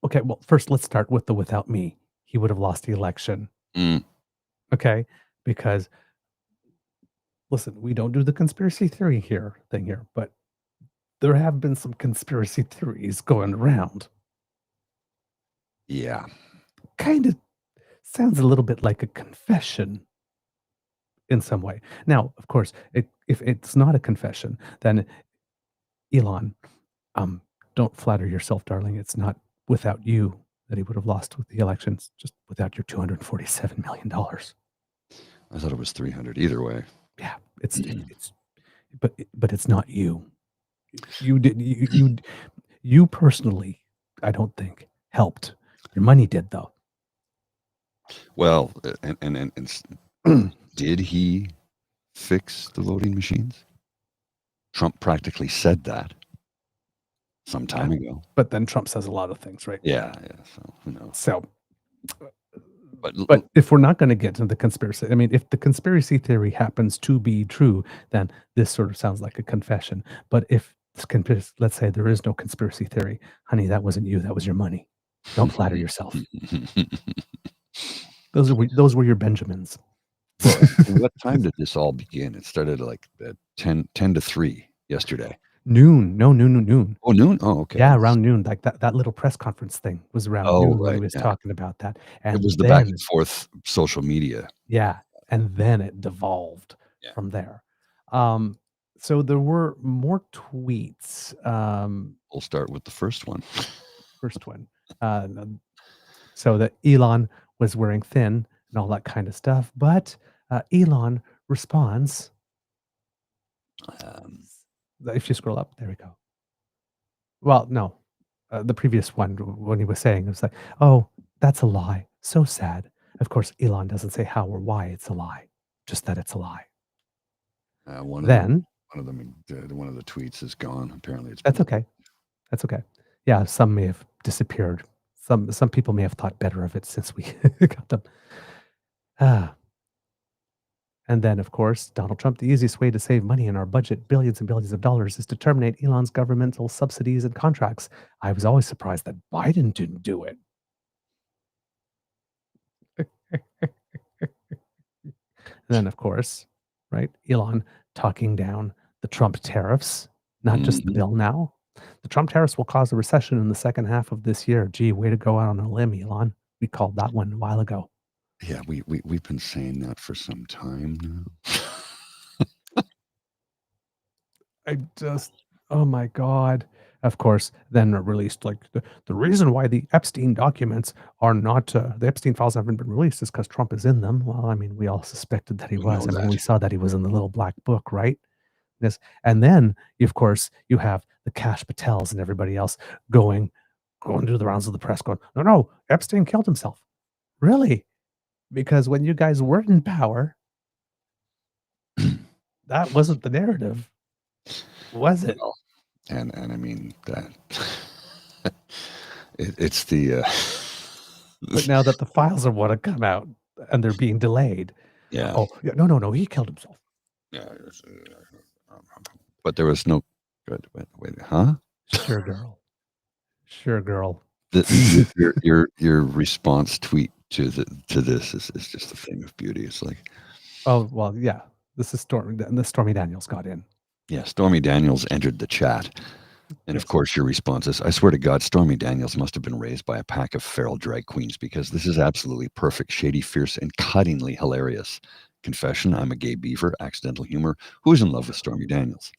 Okay, well, first let's start with the without me. He would have lost the election. Mm. Okay? Because listen, we don't do the conspiracy theory thing here, but there have been some conspiracy theories going around. Yeah. Kind of sounds a little bit like a confession in some way. Now, of course, if it's not a confession, then Elon, don't flatter yourself, darling. It's not without you that he would have lost with the elections, just without your $247 million. I thought it was 300 either way. Yeah, but it's not you. You personally, I don't think helped. Your money did though. Well, and did he fix the voting machines? Trump practically said that some time ago. But then Trump says a lot of things, right? Yeah. So who knows? So, But if we're not going to get into the conspiracy, I mean, if the conspiracy theory happens to be true, then this sort of sounds like a confession. But if let's say there is no conspiracy theory, honey, that wasn't you, that was your money. Don't flatter yourself. Those were your Benjamins. What time did this all begin? It started like at 10 to 3 yesterday. Noon. Noon. Oh, noon? Oh, okay. Yeah, around noon. Like that little press conference thing was around noon when he was talking about that. And it was the back and forth social media. Yeah. And then it devolved from there. So there were more tweets. We'll start with the first one. So that Elon was wearing thin and all that kind of stuff. But Elon responds. If you scroll up, there we go. Well, no, the previous one when he was saying, it was like, oh, that's a lie. So sad. Of course, Elon doesn't say how or why it's a lie, just that it's a lie. One of the tweets is gone. Apparently, That's okay. Yeah, some may have disappeared. Some people may have thought better of it since we got them. And then, of course, Donald Trump, the easiest way to save money in our budget, billions and billions of dollars, is to terminate Elon's governmental subsidies and contracts. I was always surprised that Biden didn't do it. And then, of course, right, Elon talking down the Trump tariffs, not just the bill now. The Trump tariffs will cause a recession in the second half of this year. Gee, way to go out on a limb, Elon. We called that one a while ago. Yeah, we've been saying that for some time now. I just, oh my God. Of course, then it released like the reason why the Epstein documents are not, the Epstein files haven't been released is because Trump is in them. Well, I mean, we all suspected that he We know was. I mean, that. we saw that he was in the little black book, right? Yes. And then, of course, you have the Kash Patels and everybody else going to the rounds of the press going, no, Epstein killed himself. Really? Because when you guys were in power, that wasn't the narrative, was it? Well, and I mean that it's the But now that the files are what have come out and they're being delayed. yeah. Oh, yeah, no, he killed himself. Yeah, but there was no good. Wait, huh? Sure, girl. Sure, girl. Your response tweet to this is just a thing of beauty. It's like, Oh, well, yeah. This is Stormy Daniels got in. yeah, Stormy Daniels entered the chat. And Yes. of course, your response is, I swear to God, Stormy Daniels must have been raised by a pack of feral drag queens because this is absolutely perfect, shady, fierce, and cuttingly hilarious. Confession, I'm a gay beaver, accidental humor. Who is in love with Stormy Daniels?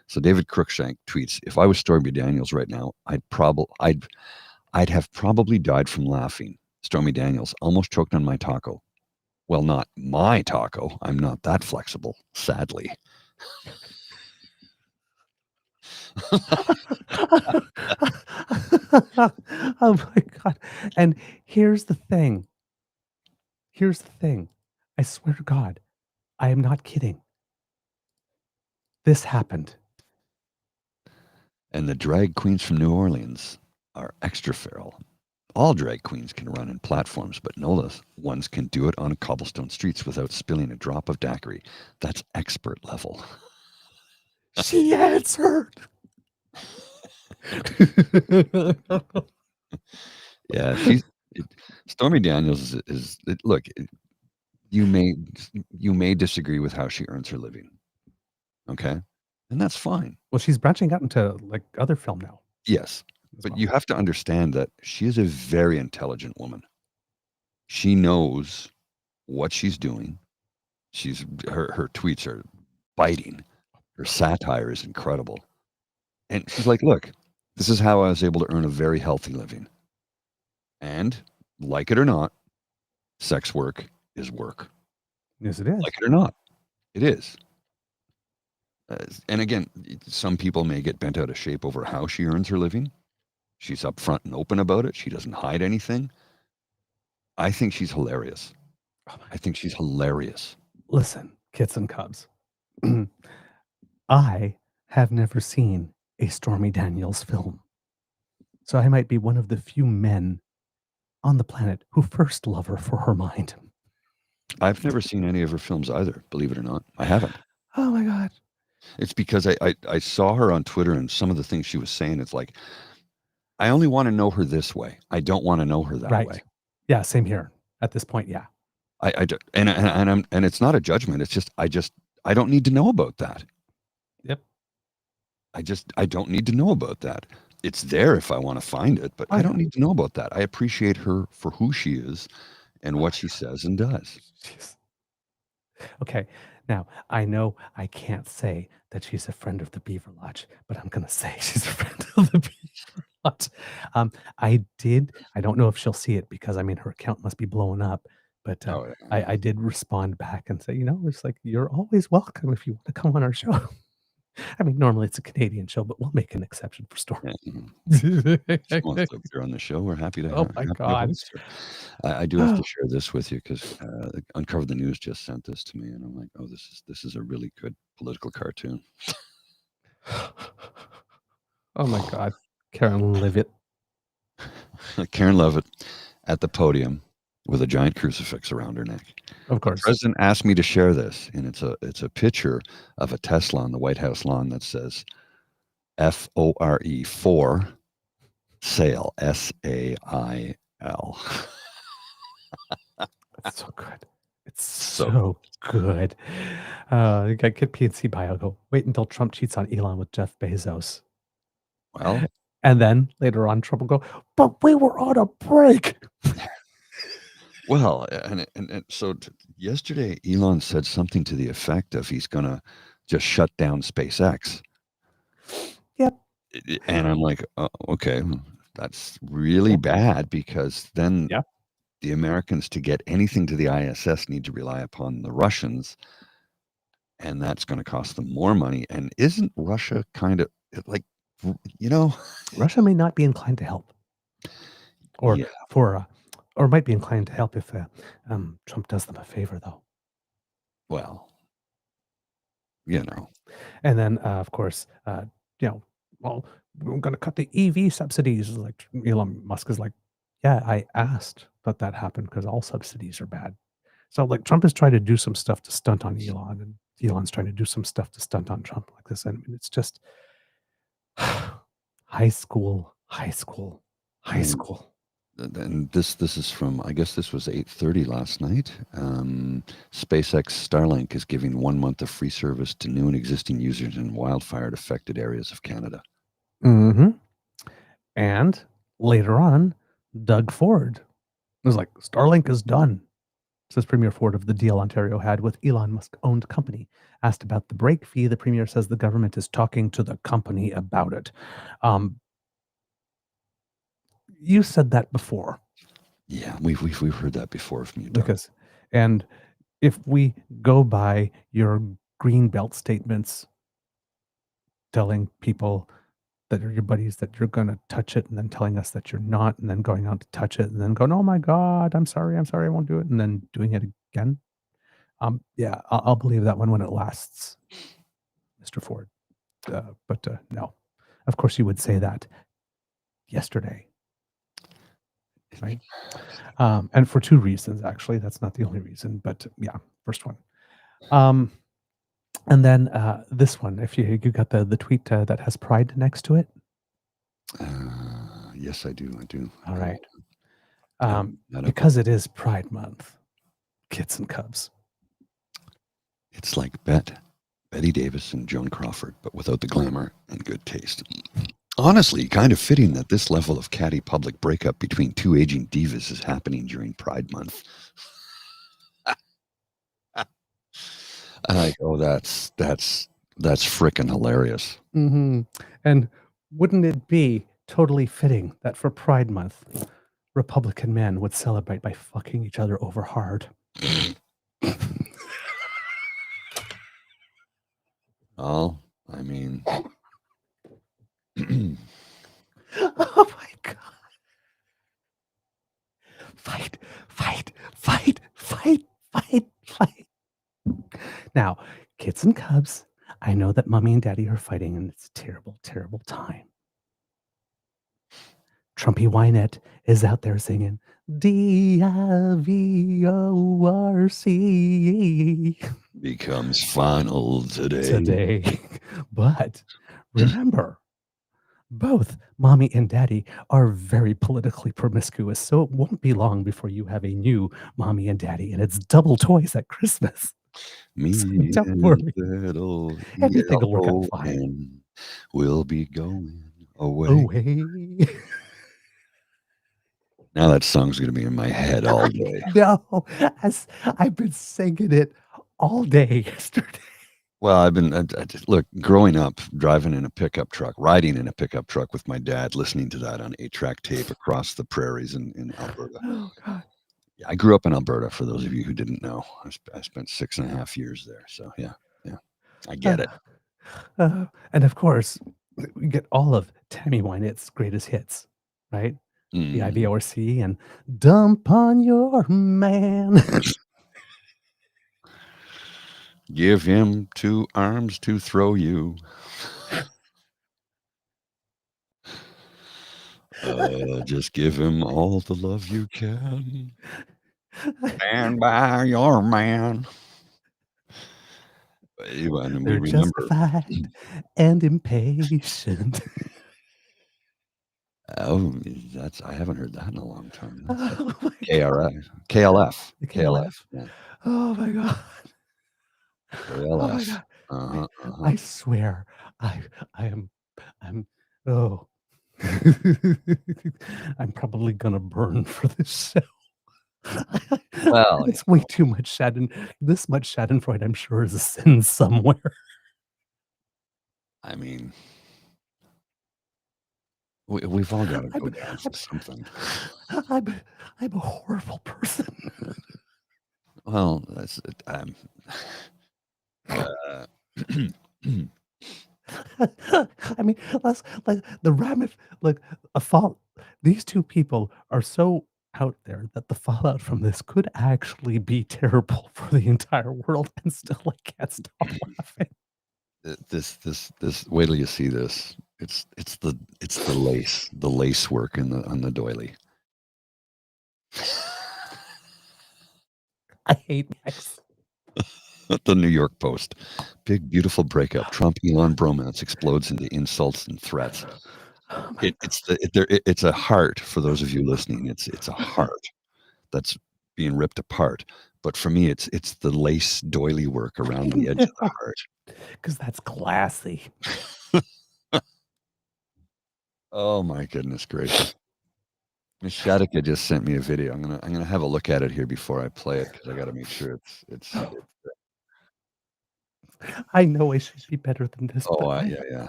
So David Crookshank tweets, if I was Stormy Daniels right now, I'd have probably died from laughing. Stormy Daniels almost choked on my taco. Well, not my taco. I'm not that flexible, sadly. Oh my God. And here's the thing. I swear to God, I am not kidding. This happened. And the drag queens from New Orleans are extra feral. All drag queens can run in platforms, but Nola's ones can do it on cobblestone streets without spilling a drop of daiquiri. That's expert level. She answered. Yeah, Stormy Daniels is look. You may disagree with how she earns her living, okay, and that's fine. Well, she's branching out into like other film now. Yes, as but well. you have to understand that she is a very intelligent woman. She knows what she's doing. Her tweets are biting. Her satire is incredible. And she's like, look, this is how I was able to earn a very healthy living. And like it or not, sex work is work. Yes, it is. Like it or not, it is. And again, some people may get bent out of shape over how she earns her living. She's upfront and open about it. She doesn't hide anything. I think she's hilarious. I think she's hilarious. Listen, kits and cubs. I have never seen a Stormy Daniels film. So I might be one of the few men on the planet who first love her for her mind. I've never seen any of her films either, believe it or not. I haven't. Oh my God. It's because I saw her on Twitter and some of the things she was saying, it's like, I only want to know her this way. I don't want to know her that way. Yeah, same here. At this point, yeah. And it's not a judgment. It's just I don't need to know about that. Yep. I don't need to know about that. It's there if I want to find it, but I don't need to know about that. I appreciate her for who she is and what she says and does. Jeez. Okay. Now, I know I can't say that she's a friend of the Beaver Lodge, but I'm going to say she's a friend of the Beaver Lodge. I don't know if she'll see it because, I mean, her account must be blowing up, but I did respond back and say, it's like, you're always welcome if you want to come on our show. I mean, normally it's a Canadian show, but we'll make an exception for Stormy. She wants to appear on the show. We're happy to. Oh my God! Host her. I do have to share this with you because Uncover the News just sent this to me, and I'm like, oh, this is a really good political cartoon. Oh my God, Karen Levitt. Karen Levitt at the podium with a giant crucifix around her neck. Of course. The president asked me to share this, and it's a picture of a Tesla on the White House lawn that says FORE for sale, SAIL. That's so good. It's so good. You got good PNC bio. Go wait until Trump cheats on Elon with Jeff Bezos. Well, and then later on, Trump will go, but we were on a break. Well, and so yesterday, Elon said something to the effect of he's going to just shut down SpaceX. Yep. And I'm like, okay, that's really bad because then Yeah. the Americans, to get anything to the ISS, need to rely upon the Russians, and that's going to cost them more money. And isn't Russia kind of like, Russia may not be inclined to help, or Yeah. or might be inclined to help if Trump does them a favor, though. Well, And then, of course, well, we're going to cut the EV subsidies. Like Elon Musk is like, yeah, I asked that that happened because all subsidies are bad. So like Trump is trying to do some stuff to stunt on Elon, and Elon's trying to do some stuff to stunt on Trump like this. I mean, it's just high school. And this is from, I guess this was 8:30 last night. SpaceX Starlink is giving 1 month of free service to new and existing users in wildfire-affected areas of Canada. Mm-hmm. And later on, Doug Ford was like, Starlink is done. Says Premier Ford of the deal Ontario had with Elon Musk-owned company. Asked about the break fee, the Premier says the government is talking to the company about it. You said that before. Yeah, we've heard that before from you, Doug. And if we go by your green belt statements, telling people that are your buddies that you're going to touch it, and then telling us that you're not, and then going out to touch it, and then going, oh my God, I'm sorry, I won't do it, and then doing it again. Yeah, I'll believe that one when it lasts, Mr. Ford. But no, of course you would say that yesterday. Right. And for two reasons, actually. That's not the only reason, but yeah, first one. And then this one, if you got the tweet that has pride next to it. Yes, I do. All right. Because it is Pride Month, kits and cubs. It's like Betty Davis and Joan Crawford, but without the glamour and good taste. Honestly, kind of fitting that this level of catty public breakup between two aging divas is happening during Pride Month. And I go, that's frickin' hilarious. Mm-hmm. And wouldn't it be totally fitting that for Pride Month, Republican men would celebrate by fucking each other over hard? Well, I mean... Oh my God. Fight. Now, kids and cubs, I know that mommy and daddy are fighting, and it's a terrible, terrible time. Trumpy Wynette is out there singing DIVORC. Becomes final today. But remember, both mommy and daddy are very politically promiscuous, so it won't be long before you have a new mommy and daddy, and it's double toys at Christmas. Me So don't worry. little Everything will work out fine. and we'll be going away. Now that song's going to be in my head all day. No, as I've been singing it all day yesterday. Well, I've been, look, growing up, riding in a pickup truck with my dad, listening to that on 8-track tape across the prairies in Alberta. Oh, God. Yeah, I grew up in Alberta, for those of you who didn't know. I spent 6.5 years there. So, yeah, I get it. And of course, we get all of Tammy Wynette's greatest hits, right? The IVORC and Dump on Your Man. Give him 2 arms to throw you. Just give him all the love you can. Stand by your man. And we They're justified and impatient. Oh, I haven't heard that in a long time. KLF. Yeah. Oh my God. KLF. Oh my God. I swear, I'm I'm probably gonna burn for this show. Well, It's way too much this much Schadenfreude, I'm sure, is a sin somewhere. I mean, we've all got to I'm go down for something. I'm a horrible person. Well, that's I mean, like the ramif like a fall. These two people are so out there that the fallout from this could actually be terrible for the entire world, and still I can't stop laughing. this. Wait till you see this. It's the lace work on the doily. I hate Max. The New York Post. Big beautiful breakup. Trump Elon bromance explodes into insults and threats. It's a heart for those of you listening. It's a heart that's being ripped apart. But for me, it's the lace doily work around the edge of the heart. Because that's classy. Oh my goodness gracious! Miss Shadika just sent me a video. I'm gonna have a look at it here before I play it because I got to make sure it's. I know I should be better than this, Oh, but yeah.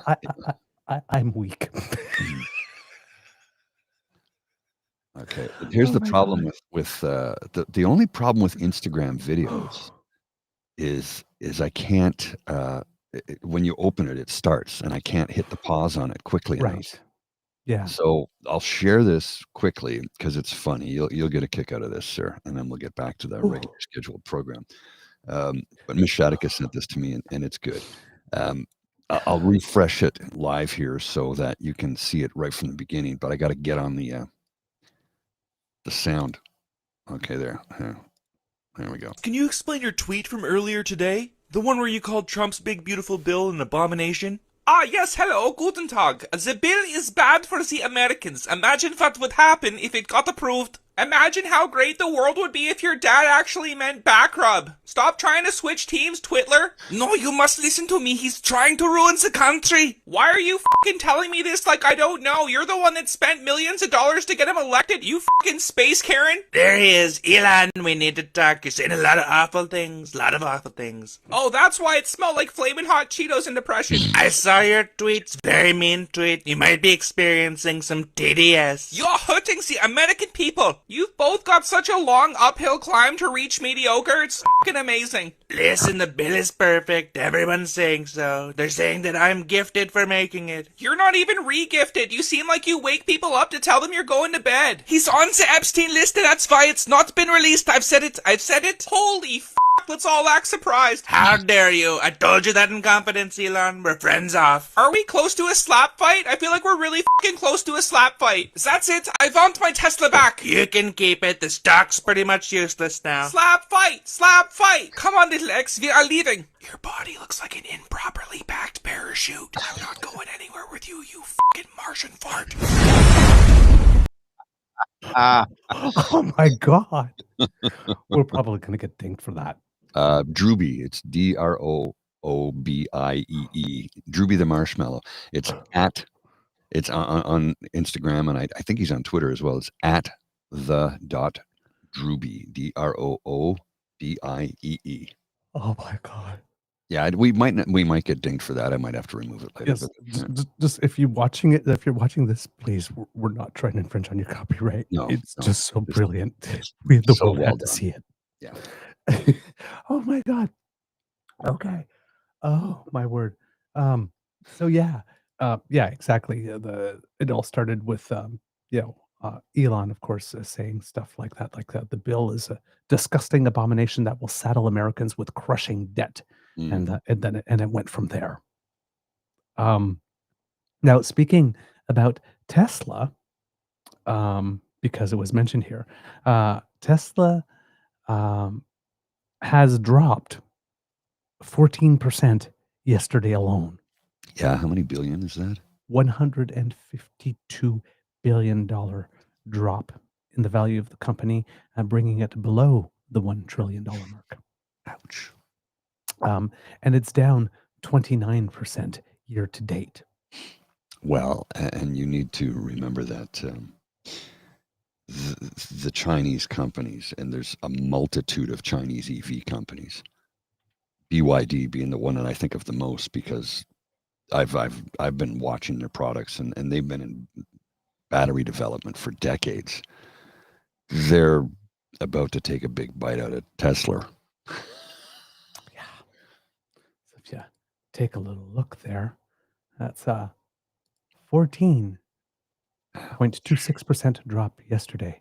I'm weak. Okay, here's Oh the my problem God. with the only problem with Instagram videos is I can't when you open it, it starts and I can't hit the pause on it quickly enough. Right. Yeah. So I'll share this quickly because it's funny. You'll get a kick out of this, sir, and then we'll get back to the regular scheduled program. But Miss Shadika sent this to me, and it's good. I'll refresh it live here so that you can see it right from the beginning. But I got to get on the sound. Okay, there we go. Can you explain your tweet from earlier today? The one where you called Trump's big beautiful bill an abomination? Ah, yes, hello, guten Tag. The bill is bad for the Americans. Imagine what would happen if it got approved. Imagine how great the world would be if your dad actually meant back rub. Stop trying to switch teams, Twitler. No, you must listen to me. He's trying to ruin the country. Why are you fucking telling me this like I don't know? You're the one that spent millions of dollars to get him elected, you fucking space Karen. There he is. Elon, we need to talk. You're saying a lot of awful things. Oh, that's why it smelled like flaming hot Cheetos in depression. I saw your tweets. Very mean tweet. You might be experiencing some TDS. You're hurting the American people. You've both got such a long uphill climb to reach mediocre. It's fucking amazing. Listen, the bill is perfect. Everyone's saying so. They're saying that I'm gifted for making it. You're not even re-gifted. You seem like you wake people up to tell them you're going to bed. He's on the Epstein list and that's why it's not been released. I've said it. Holy f***. Let's all act surprised. How dare you? I told you that in confidence, Elon. We're friends off. Are we close to a slap fight? I feel like we're really fucking close to a slap fight. That's it. I want my Tesla back. You can keep it. The stock's pretty much useless now. Slap fight! Slap fight! Come on, little X. We are leaving. Your body looks like an improperly packed parachute. I'm not going anywhere with you, you fucking Martian fart. Oh my God. We're probably going to get dinged for that. Drooby, it's DROOBIEE. Drooby the Marshmallow. It's on Instagram, and I think he's on Twitter as well. It's at the.drooby, DROOBIEE. Oh my God. Yeah, we might get dinged for that. I might have to remove it later. Yes, But, just if you're watching this, please, we're not trying to infringe on your copyright. No, It's no. just so brilliant. We the So world well had to done. see it. Yeah. Oh my God. Okay. Oh my word. So yeah, exactly. It all started with Elon, of course, saying stuff like that. The bill is a disgusting abomination that will saddle Americans with crushing debt, and then it went from there. Now speaking about Tesla, because it was mentioned here, Tesla has dropped 14% yesterday alone. Yeah, how many billion is that? $152 billion drop in the value of the company, bringing it below the $1 trillion mark. Ouch. And it's down 29% year to date. Well, and you need to remember that the Chinese companies, and there's a multitude of Chinese EV companies. BYD being the one that I think of the most because I've been watching their products and they've been in battery development for decades. They're about to take a big bite out of Tesla. Yeah. So if you take a little look there, that's 14.26% drop yesterday.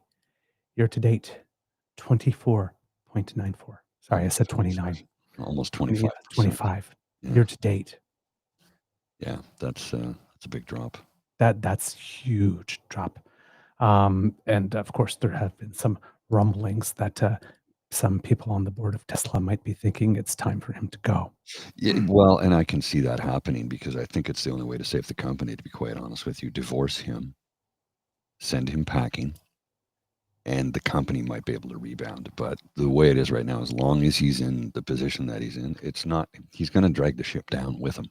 Year to date, 24.94. Sorry, I said 29. Almost 20, 25%. 25 Yeah. year to date. Yeah, that's a big drop. That's huge drop. And of course, there have been some rumblings that some people on the board of Tesla might be thinking it's time for him to go. Yeah, well, and I can see that happening because I think it's the only way to save the company, to be quite honest with you. Divorce him, send him packing, and the company might be able to rebound. But the way it is right now, as long as he's in the position that he's in, he's going to drag the ship down with him.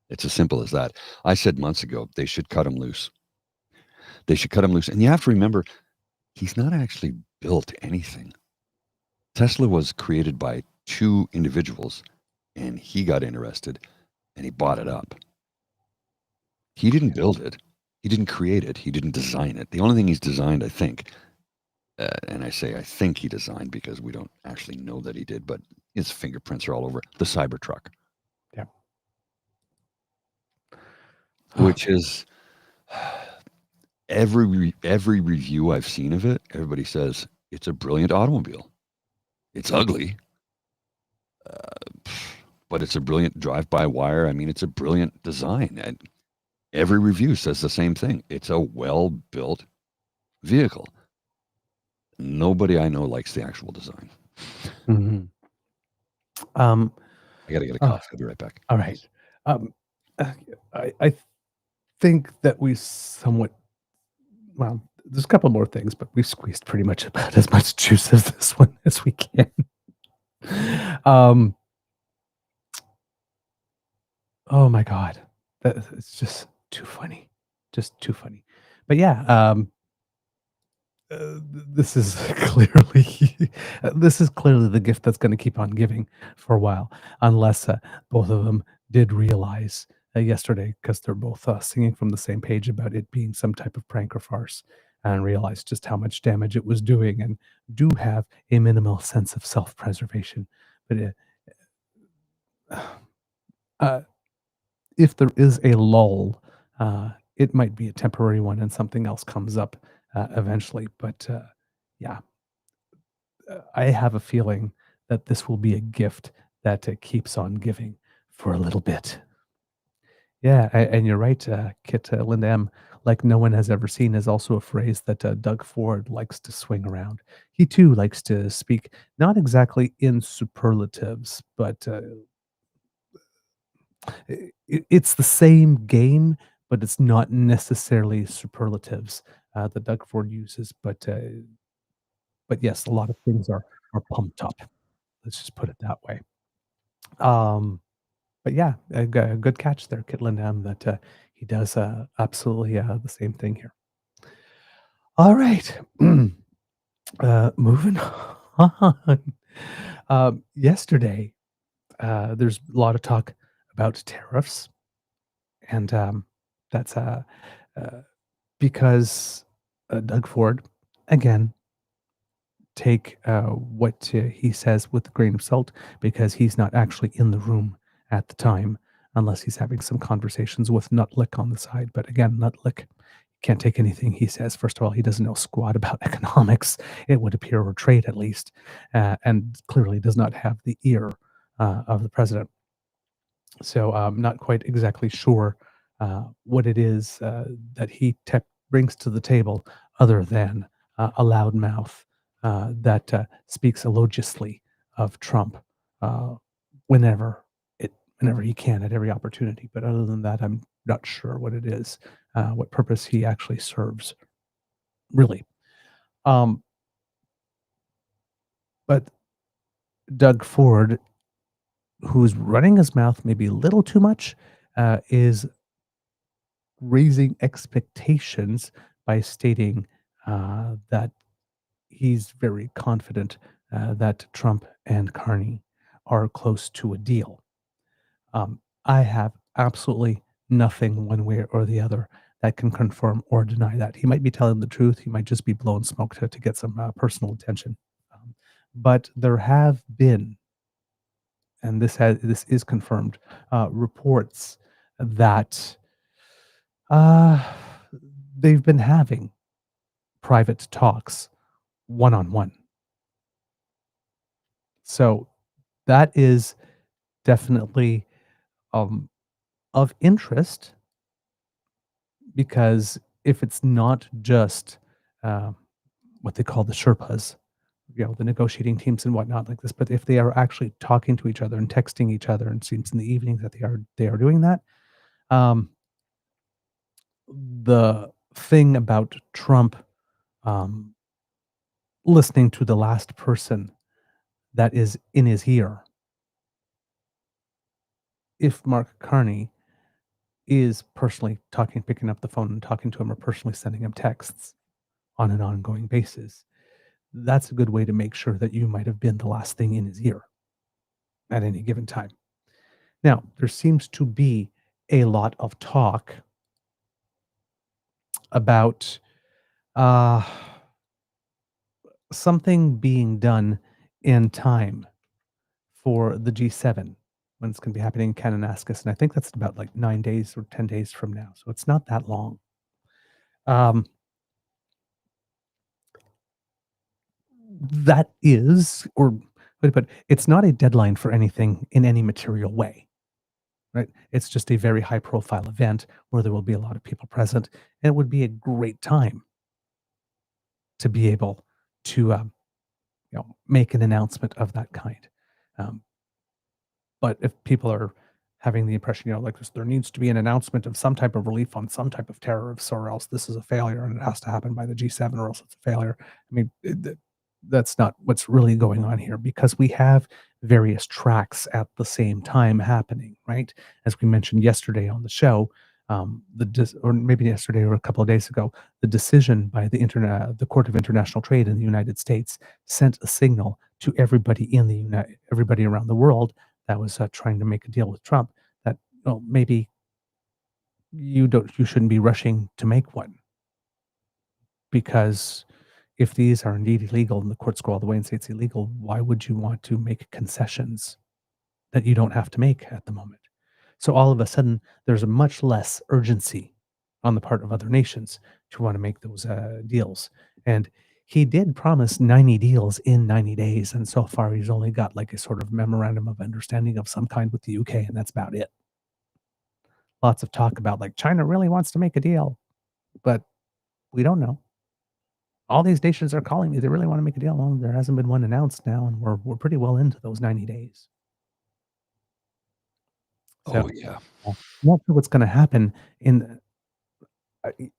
It's as simple as that. I said months ago, they should cut him loose. They should cut him loose. And you have to remember, he's not actually built anything. Tesla was created by two individuals, and he got interested, and he bought it up. He didn't build it. He didn't create it. He didn't design it. The only thing he's designed, I think, and I say I think he designed because we don't actually know that he did, but his fingerprints are all over the Cybertruck. Yeah. Which is every review I've seen of it, everybody says it's a brilliant automobile. It's ugly, but it's a brilliant drive-by-wire. I mean, it's a brilliant design. And every review says the same thing. It's a well-built vehicle. Nobody I know likes the actual design. Mm-hmm. I got to get a coffee. I'll be right back. All right. I think that we somewhat, well, there's a couple more things, but we've squeezed pretty much about as much juice as this one as we can. Oh my God. It's just too funny. Just too funny. But yeah, this is clearly the gift that's going to keep on giving for a while, unless both of them did realize yesterday, because they're both singing from the same page about it being some type of prank or farce, and realized just how much damage it was doing, and do have a minimal sense of self-preservation. But if there is a lull, it might be a temporary one, and something else comes up eventually. But yeah, I have a feeling that this will be a gift that keeps on giving for a little bit. Yeah, and you're right, Kit. Linda M. Like no one has ever seen is also a phrase that Doug Ford likes to swing around. He too likes to speak not exactly in superlatives, but it's the same game, but it's not necessarily superlatives that Doug Ford uses. But yes, a lot of things are pumped up. Let's just put it that way. But yeah, a good catch there, Kit Lindham, that he does absolutely the same thing here. All right. Moving on. Yesterday, there's a lot of talk about tariffs. And that's because Doug Ford, again, take what he says with a grain of salt, because he's not actually in the room at the time, unless he's having some conversations with Nutlick on the side. But again, Nutlick can't take anything he says. First of all, he doesn't know squat about economics, it would appear, or trade at least, and clearly does not have the ear of the president. So I'm not quite exactly sure what it is that he brings to the table, other than a loud mouth that speaks elogiously of Trump whenever he can, at every opportunity. But other than that, I'm not sure what it is, what purpose he actually serves, really. But Doug Ford, who's running his mouth maybe a little too much, is raising expectations by stating that he's very confident that Trump and Carney are close to a deal. I have absolutely nothing one way or the other that can confirm or deny that. He might be telling the truth. He might just be blowing smoke to get some personal attention. But there have been, and this is confirmed, reports that uh, they've been having private talks one on one. So that is definitely um, of interest, because if it's not just uh, what they call the Sherpas, the negotiating teams and whatnot like this, but if they are actually talking to each other and texting each other, and it seems in the evenings that they are doing that, um, the thing about Trump um, listening to the last person that is in his ear, if Mark Carney is personally talking, picking up the phone and talking to him, or personally sending him texts on an ongoing basis, that's a good way to make sure that you might have been the last thing in his ear at any given time. Now, there seems to be a lot of talk about uh, something being done in time for the G7, when it's going to be happening in Kananaskis. And I think that's about like 9 days or 10 days from now. So it's not that long. That is, or but it's not a deadline for anything in any material way, right? It's just a very high profile event where there will be a lot of people present, and it would be a great time to be able to, make an announcement of that kind. Um, but if people are having the impression, like this, there needs to be an announcement of some type of relief on some type of tariffs, or else this is a failure and it has to happen by the G7, or else it's a failure. I mean, that's not what's really going on here, because we have various tracks at the same time happening, right? As we mentioned yesterday on the show, or maybe yesterday or a couple of days ago, the decision by the Court of International Trade in the United States sent a signal to everybody everybody around the world that was trying to make a deal with Trump, that maybe you shouldn't be rushing to make one, because if these are indeed illegal and the courts go all the way and say it's illegal, why would you want to make concessions that you don't have to make at the moment? So all of a sudden, there's a much less urgency on the part of other nations to want to make those deals. And he did promise 90 deals in 90 days. And so far, he's only got like a sort of memorandum of understanding of some kind with the UK, and that's about it. Lots of talk about like China really wants to make a deal, but we don't know. All these nations are calling me. They really want to make a deal. Well, there hasn't been one announced now, and we're pretty well into those 90 days. So, Oh, yeah. I'm not sure what's going to happen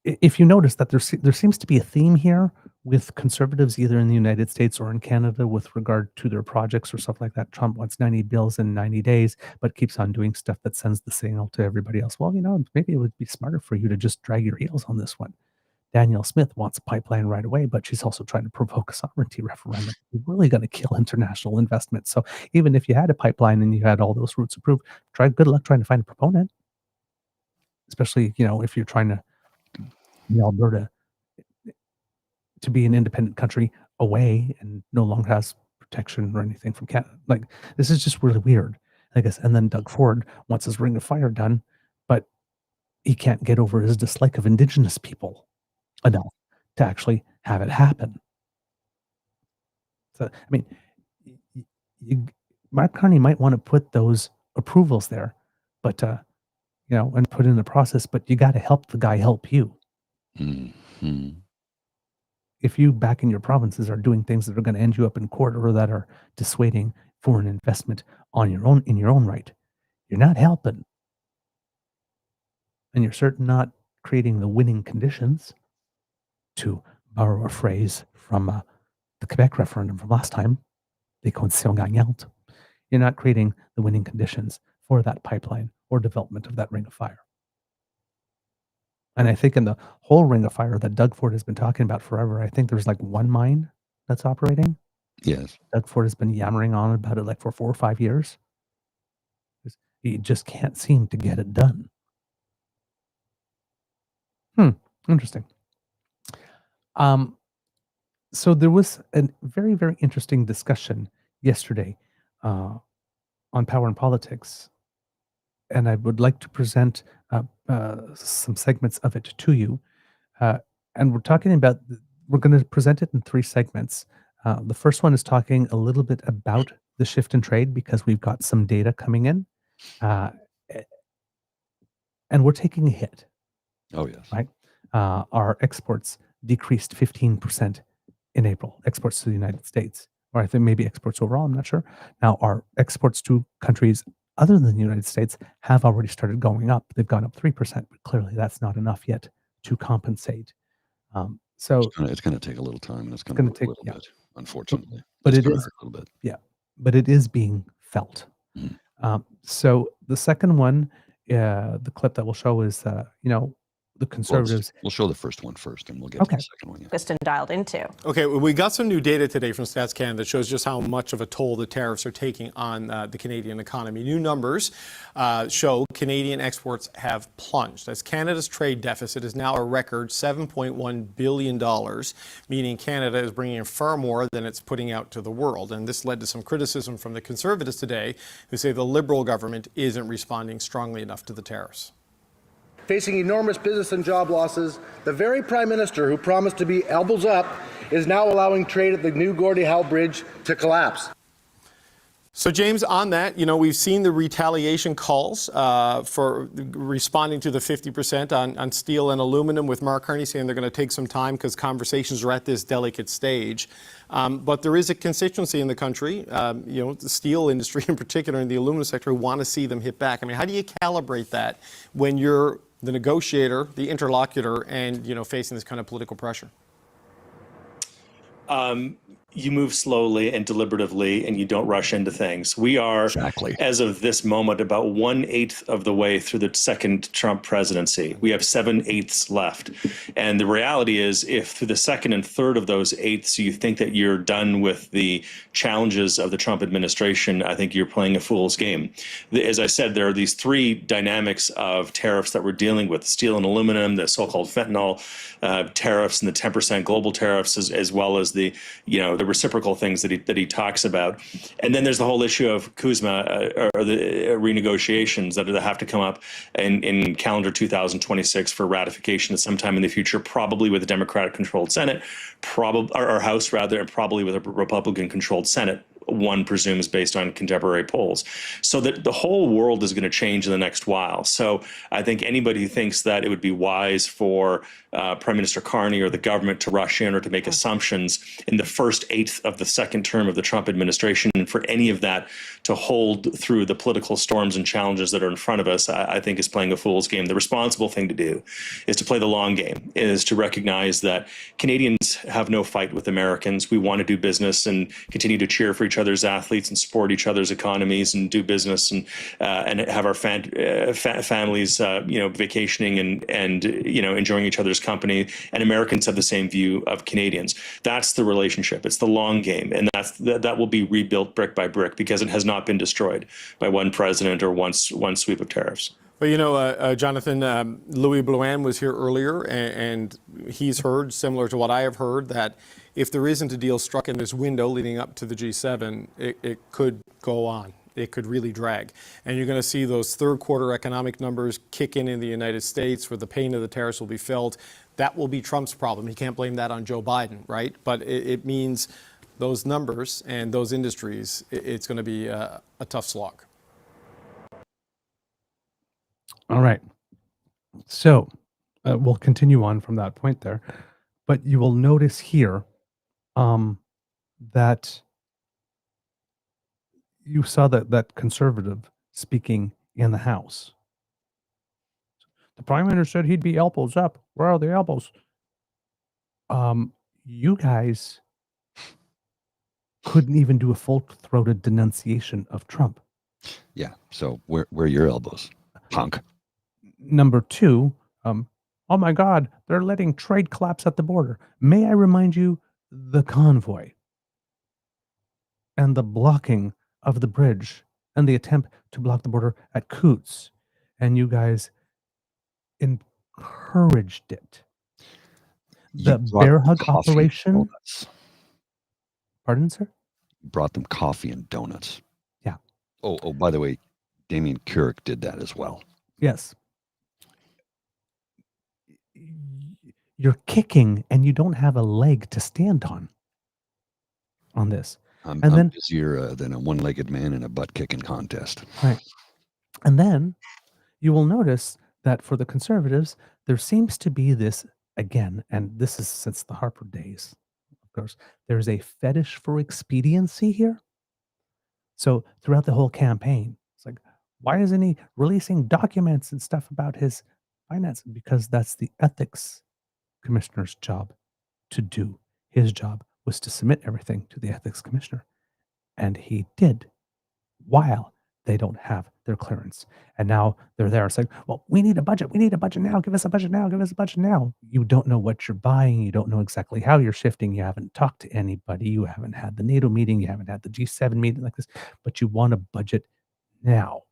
if you notice that there seems to be a theme here with conservatives, either in the United States or in Canada, with regard to their projects or stuff like that. Trump wants 90 bills in 90 days, but keeps on doing stuff that sends the signal to everybody else. Well, maybe it would be smarter for you to just drag your heels on this one. Danielle Smith wants a pipeline right away, but she's also trying to provoke a sovereignty referendum. You're really going to kill international investment. So even if you had a pipeline and you had all those routes approved, good luck trying to find a proponent, especially, if you're trying to Alberta to be an independent country away and no longer has protection or anything from Canada. Like, this is just really weird, I guess. And then Doug Ford wants his Ring of Fire done, but he can't get over his dislike of Indigenous people enough to actually have it happen. So, I mean, Mark Carney might want to put those approvals there, but, and put in the process, but you got to help the guy help you. Mm-hmm. If you back in your provinces are doing things that are going to end you up in court, or that are dissuading foreign investment in your own right, you're not helping. And you're certainly not creating the winning conditions, to borrow a phrase from the Quebec referendum from last time, les conditions gagnantes. You're not creating the winning conditions for that pipeline or development of that Ring of Fire. And I think in the whole Ring of Fire that Doug Ford has been talking about forever, I think there's like one mine that's operating. Yes. Doug Ford has been yammering on about it like for 4 or 5 years. He just can't seem to get it done. Interesting. So there was a very, very interesting discussion yesterday on Power and Politics, and I would like to present some segments of it to you. And we're talking about, we're going to present it in 3 segments. The first one is talking a little bit about the shift in trade because we've got some data coming in, and we're taking a hit. Oh, yes. Right? Our exports decreased 15% in April, exports to the United States, or I think maybe exports overall, I'm not sure. Now, our exports to countries other than the United States have already started going up. They've gone up 3%, but clearly that's not enough yet to compensate. So it's going to take a little time, and it's going to take a little bit, unfortunately. But it's it going is to hurt a little bit. Yeah, but it is being felt. So the second one, the clip that we'll show is, the Conservatives. We'll show the first one first, and we'll get to the second one. Focused and dialed into. Okay, well, we got some new data today from Stats Canada that shows just how much of a toll the tariffs are taking on the Canadian economy. New numbers show Canadian exports have plunged as Canada's trade deficit is now a record $7.1 billion, meaning Canada is bringing in far more than it's putting out to the world. And this led to some criticism from the Conservatives today, who say the Liberal government isn't responding strongly enough to the tariffs. Facing enormous business and job losses, the very Prime Minister who promised to be elbows up is now allowing trade at the new Gordie Howe Bridge to collapse. So, James, on that, we've seen the retaliation calls for responding to the 50% on steel and aluminum, with Mark Carney saying they're going to take some time because conversations are at this delicate stage. But there is a constituency in the country, the steel industry in particular and the aluminum sector, who want to see them hit back. I mean, how do you calibrate that when you're the negotiator, the interlocutor, and, facing this kind of political pressure? You move slowly and deliberatively, and you don't rush into things. We are, as of this moment, about 1/8 of the way through the second Trump presidency. We have 7/8 left. And the reality is, if through the second and third of those eighths you think that you're done with the challenges of the Trump administration, I think you're playing a fool's game. As I said, there are these 3 dynamics of tariffs that we're dealing with: steel and aluminum, the so-called fentanyl tariffs, and the 10% global tariffs, as well as the reciprocal things that he talks about. And then there's the whole issue of CUSMA, or the renegotiations that have to come up in calendar 2026 for ratification at some time in the future, probably with a Democratic-controlled Senate, or House rather, and probably with a Republican-controlled Senate, one presumes, based on contemporary polls. So that the whole world is going to change in the next while. So I think anybody who thinks that it would be wise for Prime Minister Carney or the government to rush in or to make assumptions in the first eighth of the second term of the Trump administration, and for any of that to hold through the political storms and challenges that are in front of us, I think is playing a fool's game. The responsible thing to do is to play the long game, is to recognize that Canadians have no fight with Americans. We want to do business and continue to cheer for each other's athletes and support each other's economies and do business and have our families, vacationing and enjoying each other's company. And Americans have the same view of Canadians. That's the relationship. It's the long game, and that will be rebuilt brick by brick because it has not been destroyed by one president or one sweep of tariffs. Well, Jonathan, Louis Blouin was here earlier, and he's heard, similar to what I have heard, that if there isn't a deal struck in this window leading up to the G7, it could go on. It could really drag. And you're going to see those third quarter economic numbers kick in the United States, where the pain of the tariffs will be felt. That will be Trump's problem. He can't blame that on Joe Biden, right? But it means those numbers and those industries, it's going to be a tough slog. All right. So we'll continue on from that point there. But you will notice here that you saw that conservative speaking in the House. The Prime Minister said he'd be elbows up. Where are the elbows? You guys couldn't even do a full-throated denunciation of Trump. Yeah. So where are your elbows, punk? Number 2, oh my God, they're letting trade collapse at the border. May I remind you, the convoy and the blocking of the bridge and the attempt to block the border at Coots. And you guys encouraged it. You The brought bear them hug coffee and operation. donuts. Pardon, sir? Brought them coffee and donuts. Yeah. Oh, by the way, Damien Keurig did that as well. Yes. You're kicking and you don't have a leg to stand on this. I'm And then busier than a one-legged man in a butt-kicking contest. right. And then you will notice that for the Conservatives, there seems to be this again, and this is since the Harper days, of course, there's a fetish for expediency here. So throughout the whole campaign, it's like, why isn't he releasing documents and stuff about his finances? Because that's the ethics commissioner's job to do. His job was to submit everything to the ethics commissioner. And he did while they don't have their clearance. And now they're there. It's like, well, we need a budget. We need a budget now. Give us a budget now. Give us a budget now. You don't know what you're buying. You don't know exactly how you're shifting. You haven't talked to anybody. You haven't had the NATO meeting. You haven't had the G7 meeting like this, but you want a budget now.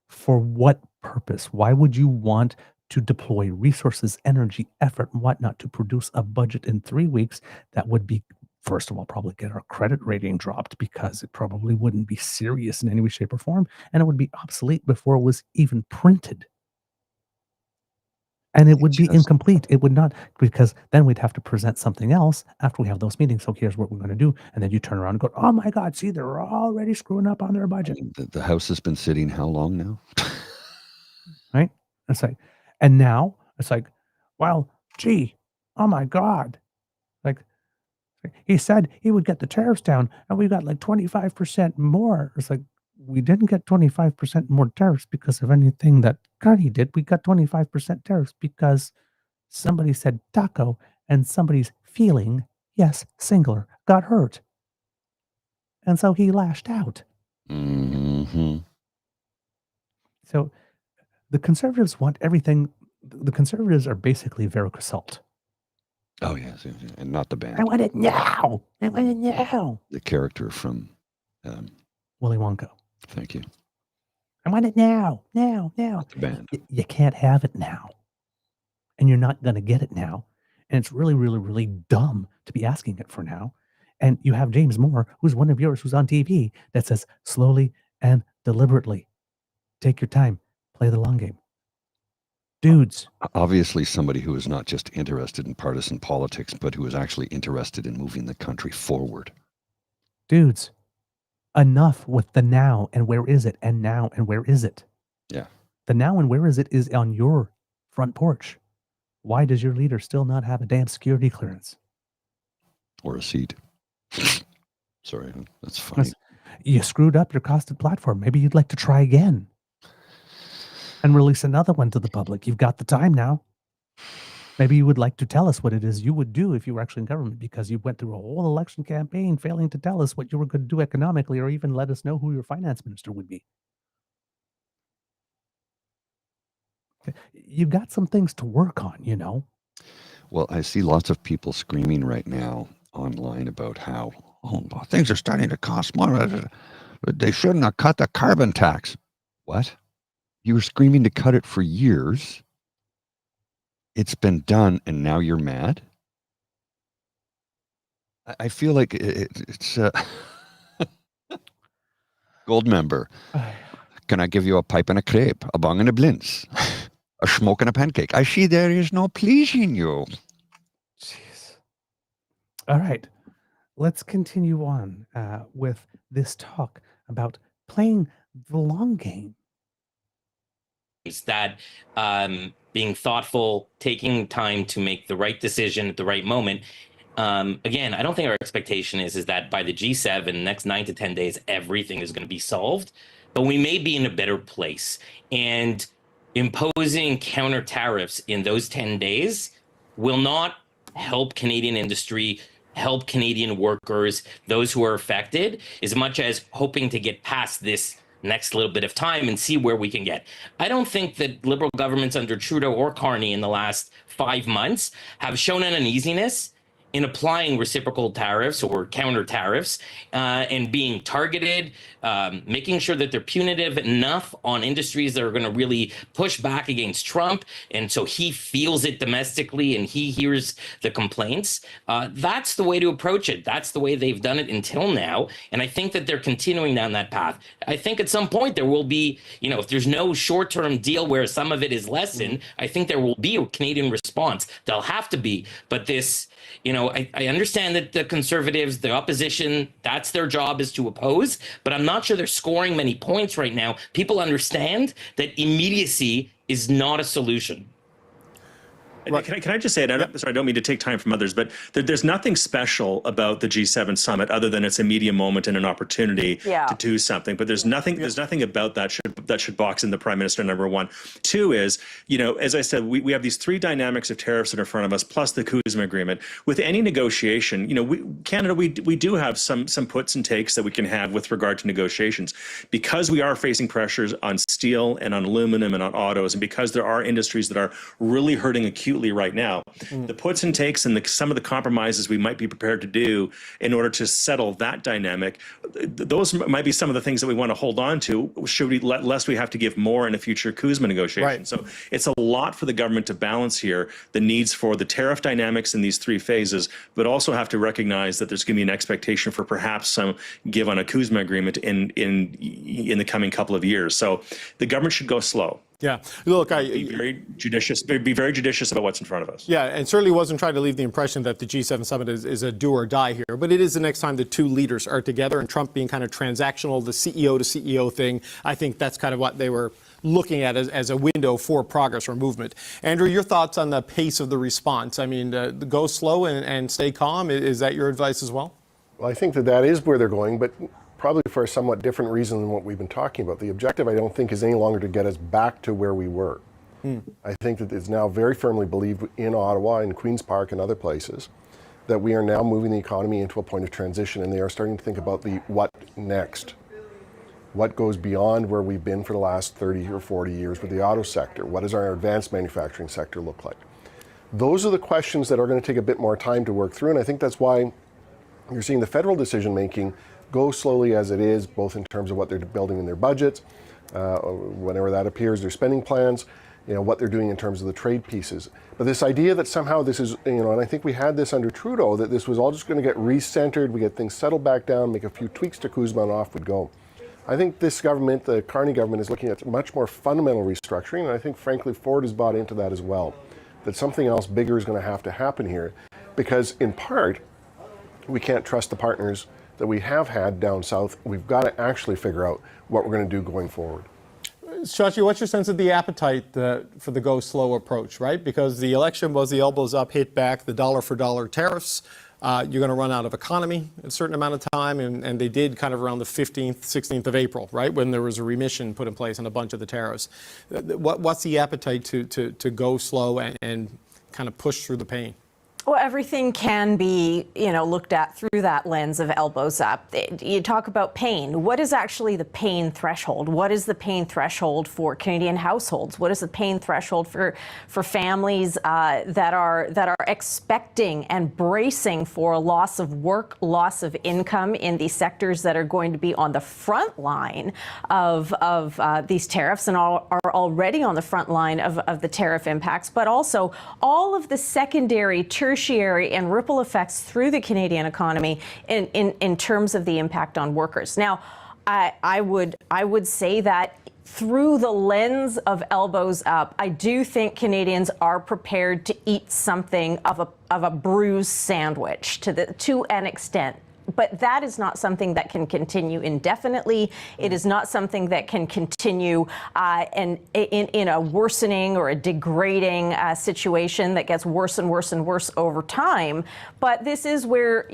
For what purpose? Why would you want to deploy resources, energy, effort, and whatnot to produce a budget in 3 weeks that would be, first of all, probably get our credit rating dropped because it probably wouldn't be serious in any way, shape, or form, and it would be obsolete before it was even printed. And it would be incomplete. It would not, because then we'd have to present something else after we have those meetings. So here's what we're going to do. And then you turn around and go, oh my God, see, they're already screwing up on their budget. The House has been sitting how long now? Right? It's like, and now it's like, well, gee, oh my God. Like, he said he would get the tariffs down, and we got like 25% more. It's like, we didn't get 25% more tariffs because of anything that Carney did. We got 25% tariffs because somebody said taco and somebody's feeling, yes, singular, got hurt. And so he lashed out. Mm-hmm. So the Conservatives want everything. The Conservatives are basically Verica Salt. Oh, yes, and not the band. I want it now. I want it now. The character from Willy Wonka. Thank you. I want it now. Now. Not the band. You can't have it now. And you're not going to get it now. And it's really, really, really dumb to be asking it for now. And you have James Moore, who's one of yours, who's on TV, that says slowly and deliberately. Take your time. Play the long game. Dudes. Obviously somebody who is not just interested in partisan politics, but who is actually interested in moving the country forward. Dudes. Enough with the now and where is it, and now and where is it? Yeah. The now and where is it is on your front porch. Why does your leader still not have a damn security clearance? Or a seat. Sorry, that's funny. You screwed up your costed platform. Maybe you'd like to try again. And release another one to the public. You've got the time now. Maybe you would like to tell us what it is you would do if you were actually in government, because you went through a whole election campaign failing to tell us what you were going to do economically, or even let us know who your finance minister would be. You got some things to work on, you know. Well, I see lots of people screaming right now online about how things are starting to cost more. They shouldn't have cut the carbon tax. What? You were screaming to cut it for years. It's been done, and now you're mad? I feel like it's gold member. Can I give you a pipe and a crepe, a bong and a blintz, a smoke and a pancake? I see there is no pleasing you. Jeez. All right. Let's continue on with this talk about playing the long game. That being thoughtful, taking time to make the right decision at the right moment. Again, I don't think our expectation is that by the G7, next 9 to 10 days, everything is going to be solved, but we may be in a better place. And imposing counter tariffs in those 10 days will not help Canadian industry, help Canadian workers, those who are affected, as much as hoping to get past this next little bit of time and see where we can get. I don't think that Liberal governments under Trudeau or Carney in the last 5 months have shown an uneasiness in applying reciprocal tariffs or counter tariffs and being targeted, making sure that they're punitive enough on industries that are going to really push back against Trump. And so he feels it domestically and he hears the complaints. That's the way to approach it. That's the way they've done it until now. And I think that they're continuing down that path. I think at some point there will be, if there's no short-term deal where some of it is lessened, I think there will be a Canadian response. There'll have to be. But this, I understand that the Conservatives, the opposition, that's their job, is to oppose, but I'm not sure they're scoring many points right now. People understand that immediacy is not a solution. Can I just say, and I don't mean to take time from others, but there's nothing special about the G7 summit other than it's a media moment and an opportunity to do something. But there's nothing about that should box in the Prime Minister, number one. Two is, as I said, we have these three dynamics of tariffs that are in front of us, plus the CUSMA agreement. With any negotiation, Canada, we do have some puts and takes that we can have with regard to negotiations, because we are facing pressures on steel and on aluminum and on autos, and because there are industries that are really hurting acutely right now. The puts and takes and some of the compromises we might be prepared to do in order to settle that dynamic, those might be some of the things that we want to hold on to, lest we have to give more in a future CUSMA negotiation. Right. So it's a lot for the government to balance here, the needs for the tariff dynamics in these three phases, but also have to recognize that there's going to be an expectation for perhaps some give on a CUSMA agreement in the coming couple of years. So the government should go slow. Yeah, look, be very judicious about what's in front of us. Yeah, and certainly wasn't trying to leave the impression that the G7 summit is a do or die here, but it is the next time the two leaders are together, and Trump being kind of transactional, the CEO to CEO thing, I think that's kind of what they were looking at as a window for progress or movement. Andrew, your thoughts on the pace of the response? I mean, go slow and stay calm. Is that your advice as well? Well, I think that is where they're going, but probably for a somewhat different reason than what we've been talking about. The objective, I don't think, is any longer to get us back to where we were. I think that it's now very firmly believed in Ottawa and Queen's Park and other places that we are now moving the economy into a point of transition, and they are starting to think about the what next. What goes beyond where we've been for the last 30 or 40 years with the auto sector? What does our advanced manufacturing sector look like? Those are the questions that are going to take a bit more time to work through, and I think that's why you're seeing the federal decision making go slowly as it is, both in terms of what they're building in their budgets, whenever that appears, their spending plans, what they're doing in terms of the trade pieces. But this idea that somehow this is, and I think we had this under Trudeau, that this was all just going to get recentered, we get things settled back down, make a few tweaks to CUSMA and off we'd go. I think this government, the Carney government, is looking at much more fundamental restructuring, and I think frankly Ford has bought into that as well, that something else bigger is going to happen here, because in part, we can't trust the partners that we have had down south. We've got to actually figure out what we're going to do going forward. Shashi, what's your sense of the appetite for the go slow approach, right? Because the election was the elbows up, hit back, the dollar for dollar tariffs. You're going to run out of economy in a certain amount of time, and they did kind of around the 15th, 16th of April, right, when there was a remission put in place on a bunch of the tariffs. What's the appetite to go slow and kind of push through the pain? Well, everything can be, looked at through that lens of elbows up. You talk about pain. What is actually the pain threshold? What is the pain threshold for Canadian households? What is the pain threshold for families that are expecting and bracing for a loss of work, loss of income in the sectors that are going to be on the front line of these tariffs and are already on the front line of the tariff impacts, but also all of the secondary, tertiary, and ripple effects through the Canadian economy in terms of the impact on workers. Now, I would say that through the lens of elbows up, I do think Canadians are prepared to eat something of a bruised sandwich to an extent. But that is not something that can continue indefinitely. It is not something that can continue in a worsening or a degrading situation that gets worse and worse and worse over time. But this is where,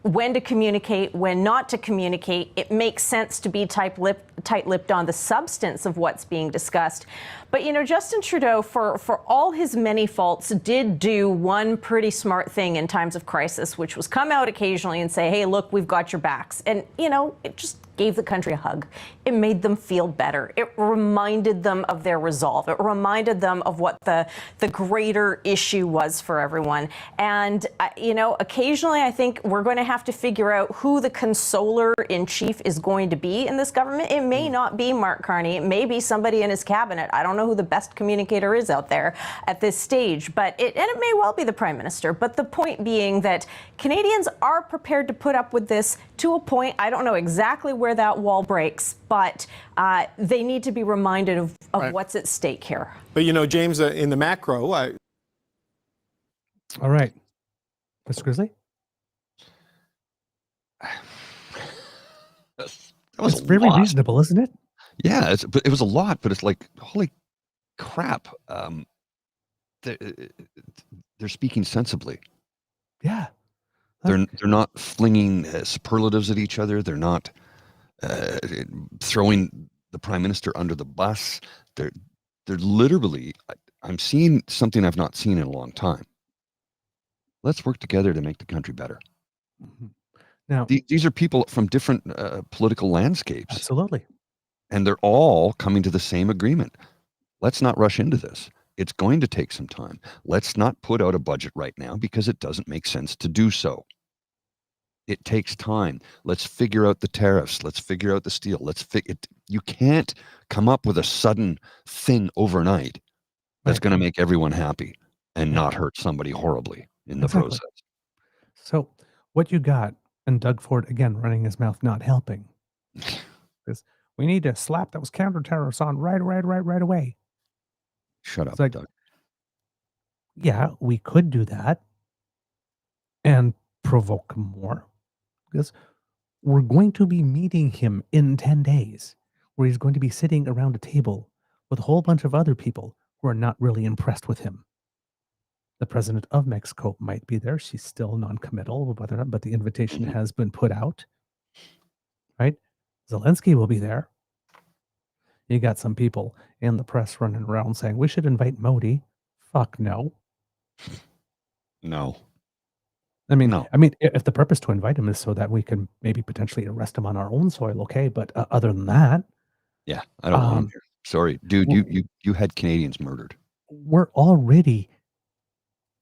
when to communicate, when not to communicate. It makes sense to be tight-lipped on the substance of what's being discussed. But, Justin Trudeau, for all his many faults, did do one pretty smart thing in times of crisis, which was come out occasionally and say, hey, look, we've got your backs. And, it just gave the country a hug. It made them feel better. It reminded them of their resolve. It reminded them of what the greater issue was for everyone. And, occasionally I think we're going to have to figure out who the consoler in chief is going to be in this government. It may not be Mark Carney. It may be somebody in his cabinet. I don't know who the best communicator is out there at this stage, but it may well be the Prime Minister. But the point being that Canadians are prepared to put up with this to a point. I don't know exactly where that wall breaks, but they need to be reminded of what's at stake here. But, James, in the macro... All right. Mr. Grizzly? It's very reasonable, isn't it? Yeah, but it was a lot, but it's like, holy crap. They're speaking sensibly. Yeah. They're not flinging superlatives at each other. They're not throwing the Prime Minister under the bus. They're literally, I'm seeing something I've not seen in a long time. Let's work together to make the country better. Mm-hmm. Now, these are people from different political landscapes. Absolutely. And they're all coming to the same agreement. Let's not rush into this. It's going to take some time. Let's not put out a budget right now because it doesn't make sense to do so. It takes time. Let's figure out the tariffs. Let's figure out the steel. You can't come up with a sudden thing overnight that's going to make everyone happy and not hurt somebody horribly in the process. So what you got, and Doug Ford, again, running his mouth, not helping, is we need to slap those counter tariffs on right away. Shut up, like, Doug. Yeah, we could do that and provoke him more, because we're going to be meeting him in 10 days, where he's going to be sitting around a table with a whole bunch of other people who are not really impressed with him. The president of Mexico might be there. She's still non-committal, but the invitation has been put out. Right? Zelensky will be there. You got some people in the press running around saying we should invite Modi. Fuck no. No. I mean, no. If the purpose to invite him is so that we can maybe potentially arrest him on our own soil, okay. But other than that, yeah, I don't want him here. Sorry, dude. You had Canadians murdered. We're already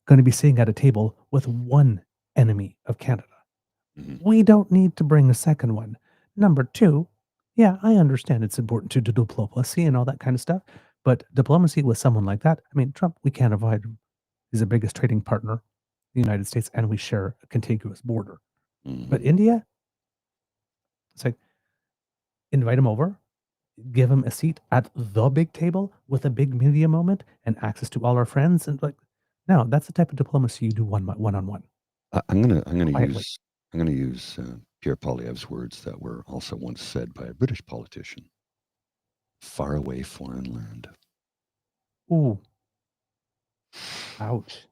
going to be sitting at a table with one enemy of Canada. Mm-hmm. We don't need to bring a second one. Number two, yeah, I understand it's important to do diplomacy and all that kind of stuff, but diplomacy with someone like that, Trump, we can't avoid him. He's the biggest trading partner, the United States, and we share a contiguous border. Mm-hmm. But India, it's like, invite him over, give him a seat at the big table with a big media moment and access to all our friends, and like, no, that's the type of diplomacy you do one-on-one. I'm gonna use Pierre Poilievre's words that were also once said by a British politician. Far away foreign land. Ooh. Ouch.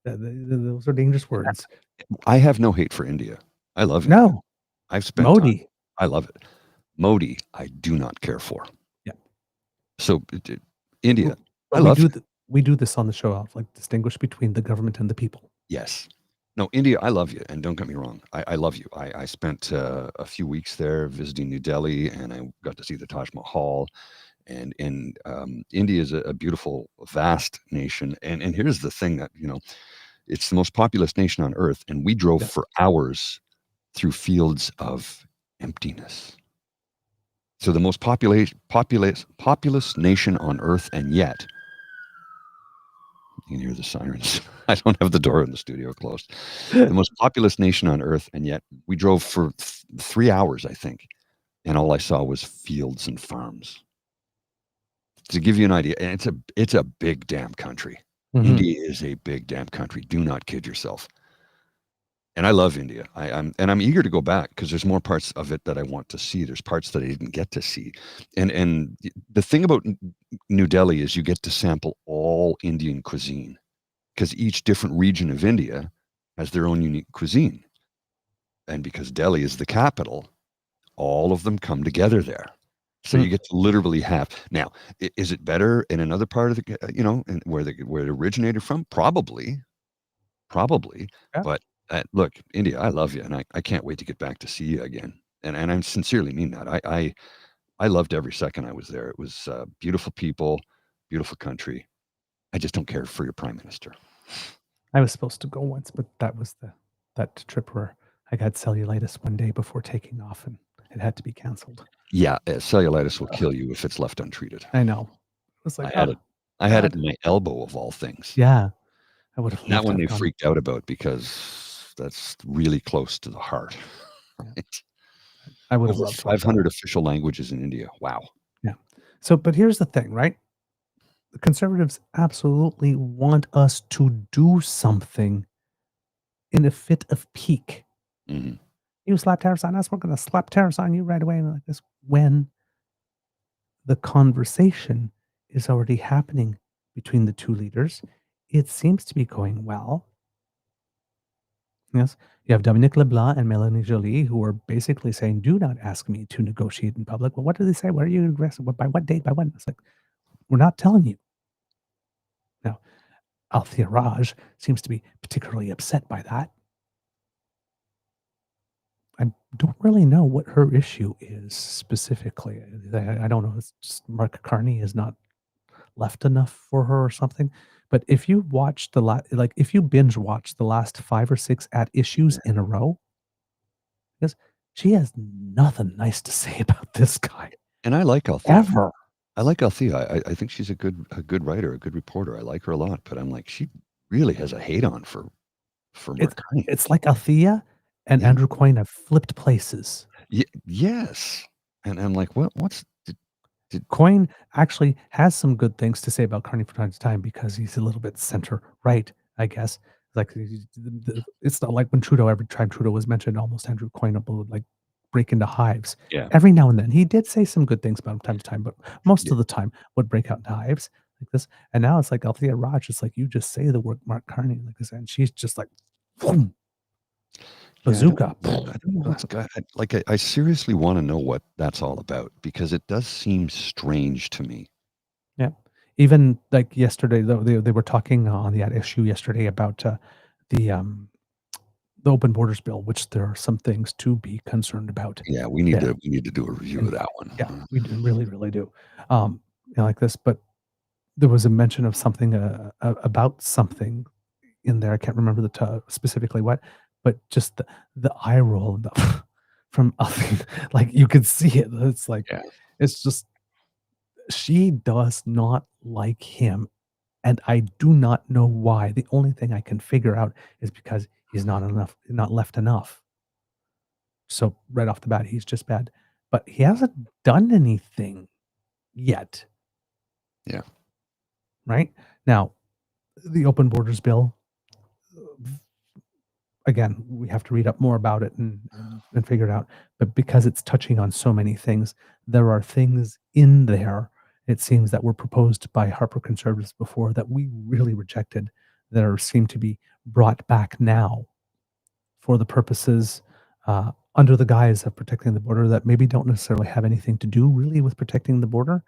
Those are dangerous words. I have no hate for India. I love it. No. I've spent Modi. time. I love it. Modi, I do not care for. Yeah. So, India, I love it. We do this on the show of like distinguish between the government and the people. Yes. No, India, I love you. And don't get me wrong. I love you. I spent a few weeks there visiting New Delhi, and I got to see the Taj Mahal. And India is a beautiful, vast nation. And here's the thing that, it's the most populous nation on earth. And we drove for hours through fields of emptiness. So the most populous nation on earth, and yet, you can hear the sirens. I don't have the door in the studio closed. The most populous nation on earth, and yet we drove for 3 hours, I think, and all I saw was fields and farms. To give you an idea, and it's a big damn country. Mm-hmm. India is a big damn country. Do not kid yourself. And I love India. I'm eager to go back because there's more parts of it that I want to see. There's parts that I didn't get to see. And the thing about New Delhi is you get to sample all Indian cuisine because each different region of India has their own unique cuisine. And because Delhi is the capital, all of them come together there. So you get to literally have. Now, is it better in another part of the, where it originated from? Probably. probably. Yeah. But look, India, I love you, and I can't wait to get back to see you again. And I sincerely mean that. I loved every second I was there. It was beautiful people, beautiful country. I just don't care for your prime minister. I was supposed to go once, but that was that trip where I got cellulitis one day before taking off, and it had to be canceled. Yeah, cellulitis will kill you if it's left untreated. I know. It was like, I had it in my elbow of all things. Yeah, I would have. That one they freaked out about because that's really close to the heart. Right? I would have Over loved 500 official languages in India. Wow. Yeah. So, but here's the thing, right? The Conservatives absolutely want us to do something in a fit of pique. Mm-hmm. You slap tariffs on us, we're going to slap tariffs on you right away. And like this, when the conversation is already happening between the two leaders, it seems to be going well. Yes, you have Dominique Leblanc and Melanie Joly, who are basically saying, "Do not ask me to negotiate in public." Well, what do they say? What are you aggressive? By what date? By when? It's like, we're not telling you. Now, Althea Raj seems to be particularly upset by that. I don't really know what her issue is specifically. I don't know. It's just Mark Carney is not left enough for her or something. But if you watch if you binge watch the last 5 or 6 at issues in a row, because she has nothing nice to say about this guy. And I like Althea. Ever. I like Althea. I think she's a good writer, a good reporter. I like her a lot. But I'm like, she really has a hate on for Mark Carney. It's like Althea and Andrew Coyne have flipped places. Yes. And I'm like, what's Coyne actually has some good things to say about Carney from time to time because he's a little bit center right, I guess. Like it's not like when every time Trudeau was mentioned, almost Andrew Coyne would like break into hives. Yeah. Every now and then he did say some good things about him from time to time, but most of the time would break out into hives like this. And now it's like Althea Raj. It's like you just say the word Mark Carney like this, and she's just like boom, bazooka. I don't know this guy. I seriously want to know what that's all about because it does seem strange to me. Yeah. Even like yesterday, though, they were talking on the issue yesterday about the open borders bill, which there are some things to be concerned about. Yeah, we need to do a review of that one. Yeah, we really do. Like this, but there was a mention of something about something in there. I can't remember specifically what, but just the eye roll from like you could see it. It's like it's just she does not like him, and I do not know why. The only thing I can figure out is because he's not left enough. So right off the bat, he's just bad. But he hasn't done anything yet. Yeah. Right? Now, the open borders bill, again, we have to read up more about it and figure it out. But because it's touching on so many things, there are things in there, it seems, that were proposed by Harper Conservatives before that we really rejected, that seem to be brought back now for the purposes under the guise of protecting the border that maybe don't necessarily have anything to do really with protecting the border.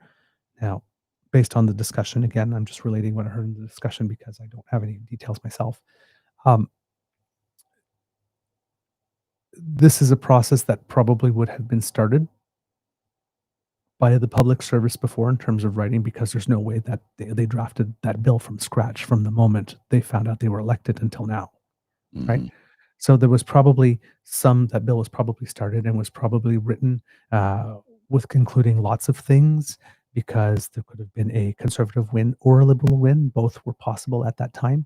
Now, based on the discussion, again, I'm just relating what I heard in the discussion because I don't have any details myself. This is a process that probably would have been started by the public service before in terms of writing, because there's no way that they drafted that bill from scratch from the moment they found out they were elected until now, right? So there was probably that bill was probably started and was probably written with concluding lots of things, because there could have been a conservative win or a liberal win. Both were possible at that time.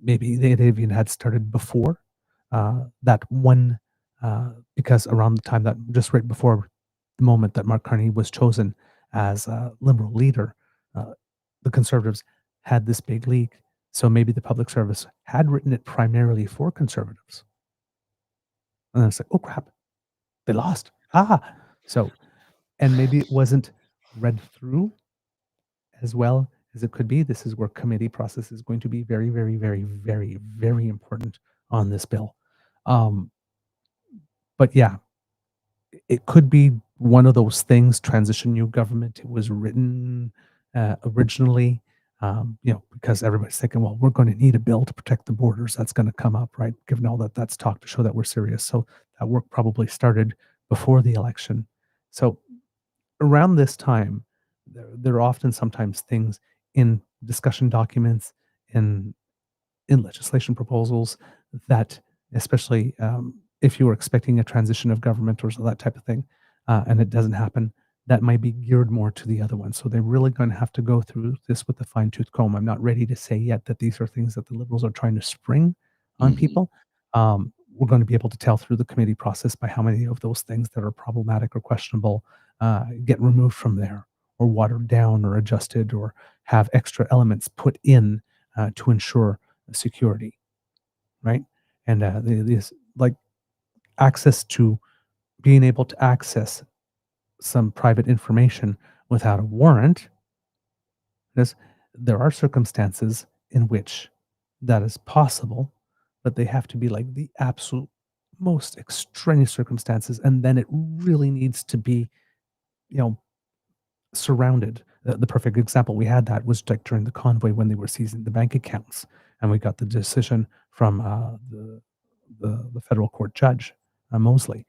Maybe they even had started before that one, because around the time that just right before the moment that Mark Carney was chosen as a Liberal leader, the Conservatives had this big leak. So maybe the public service had written it primarily for Conservatives. And then it's like, oh crap, they lost. So, and maybe it wasn't read through as well as it could be. This is where committee process is going to be very, very, very, very, very important on this bill. But yeah, it could be one of those things, transition new government. It was written originally because everybody's thinking, well, we're going to need a bill to protect the borders. That's going to come up, right? Given all that's talk to show that we're serious. So that work probably started before the election. So around this time, there are often sometimes things in discussion documents, in legislation proposals that, especially if you were expecting a transition of government or that type of thing, and it doesn't happen, that might be geared more to the other one. So they're really going to have to go through this with a fine-tooth comb. I'm not ready to say yet that these are things that the Liberals are trying to spring on people. We're going to be able to tell through the committee process by how many of those things that are problematic or questionable get removed from there, or watered down, or adjusted, or have extra elements put in to ensure security, right? And these, like, access to being able to access some private information without a warrant, because there are circumstances in which that is possible, but they have to be like the absolute most extraneous circumstances, and then it really needs to be, surrounded. The perfect example we had that was like during the convoy when they were seizing the bank accounts, and we got the decision from the federal court judge, Mosley.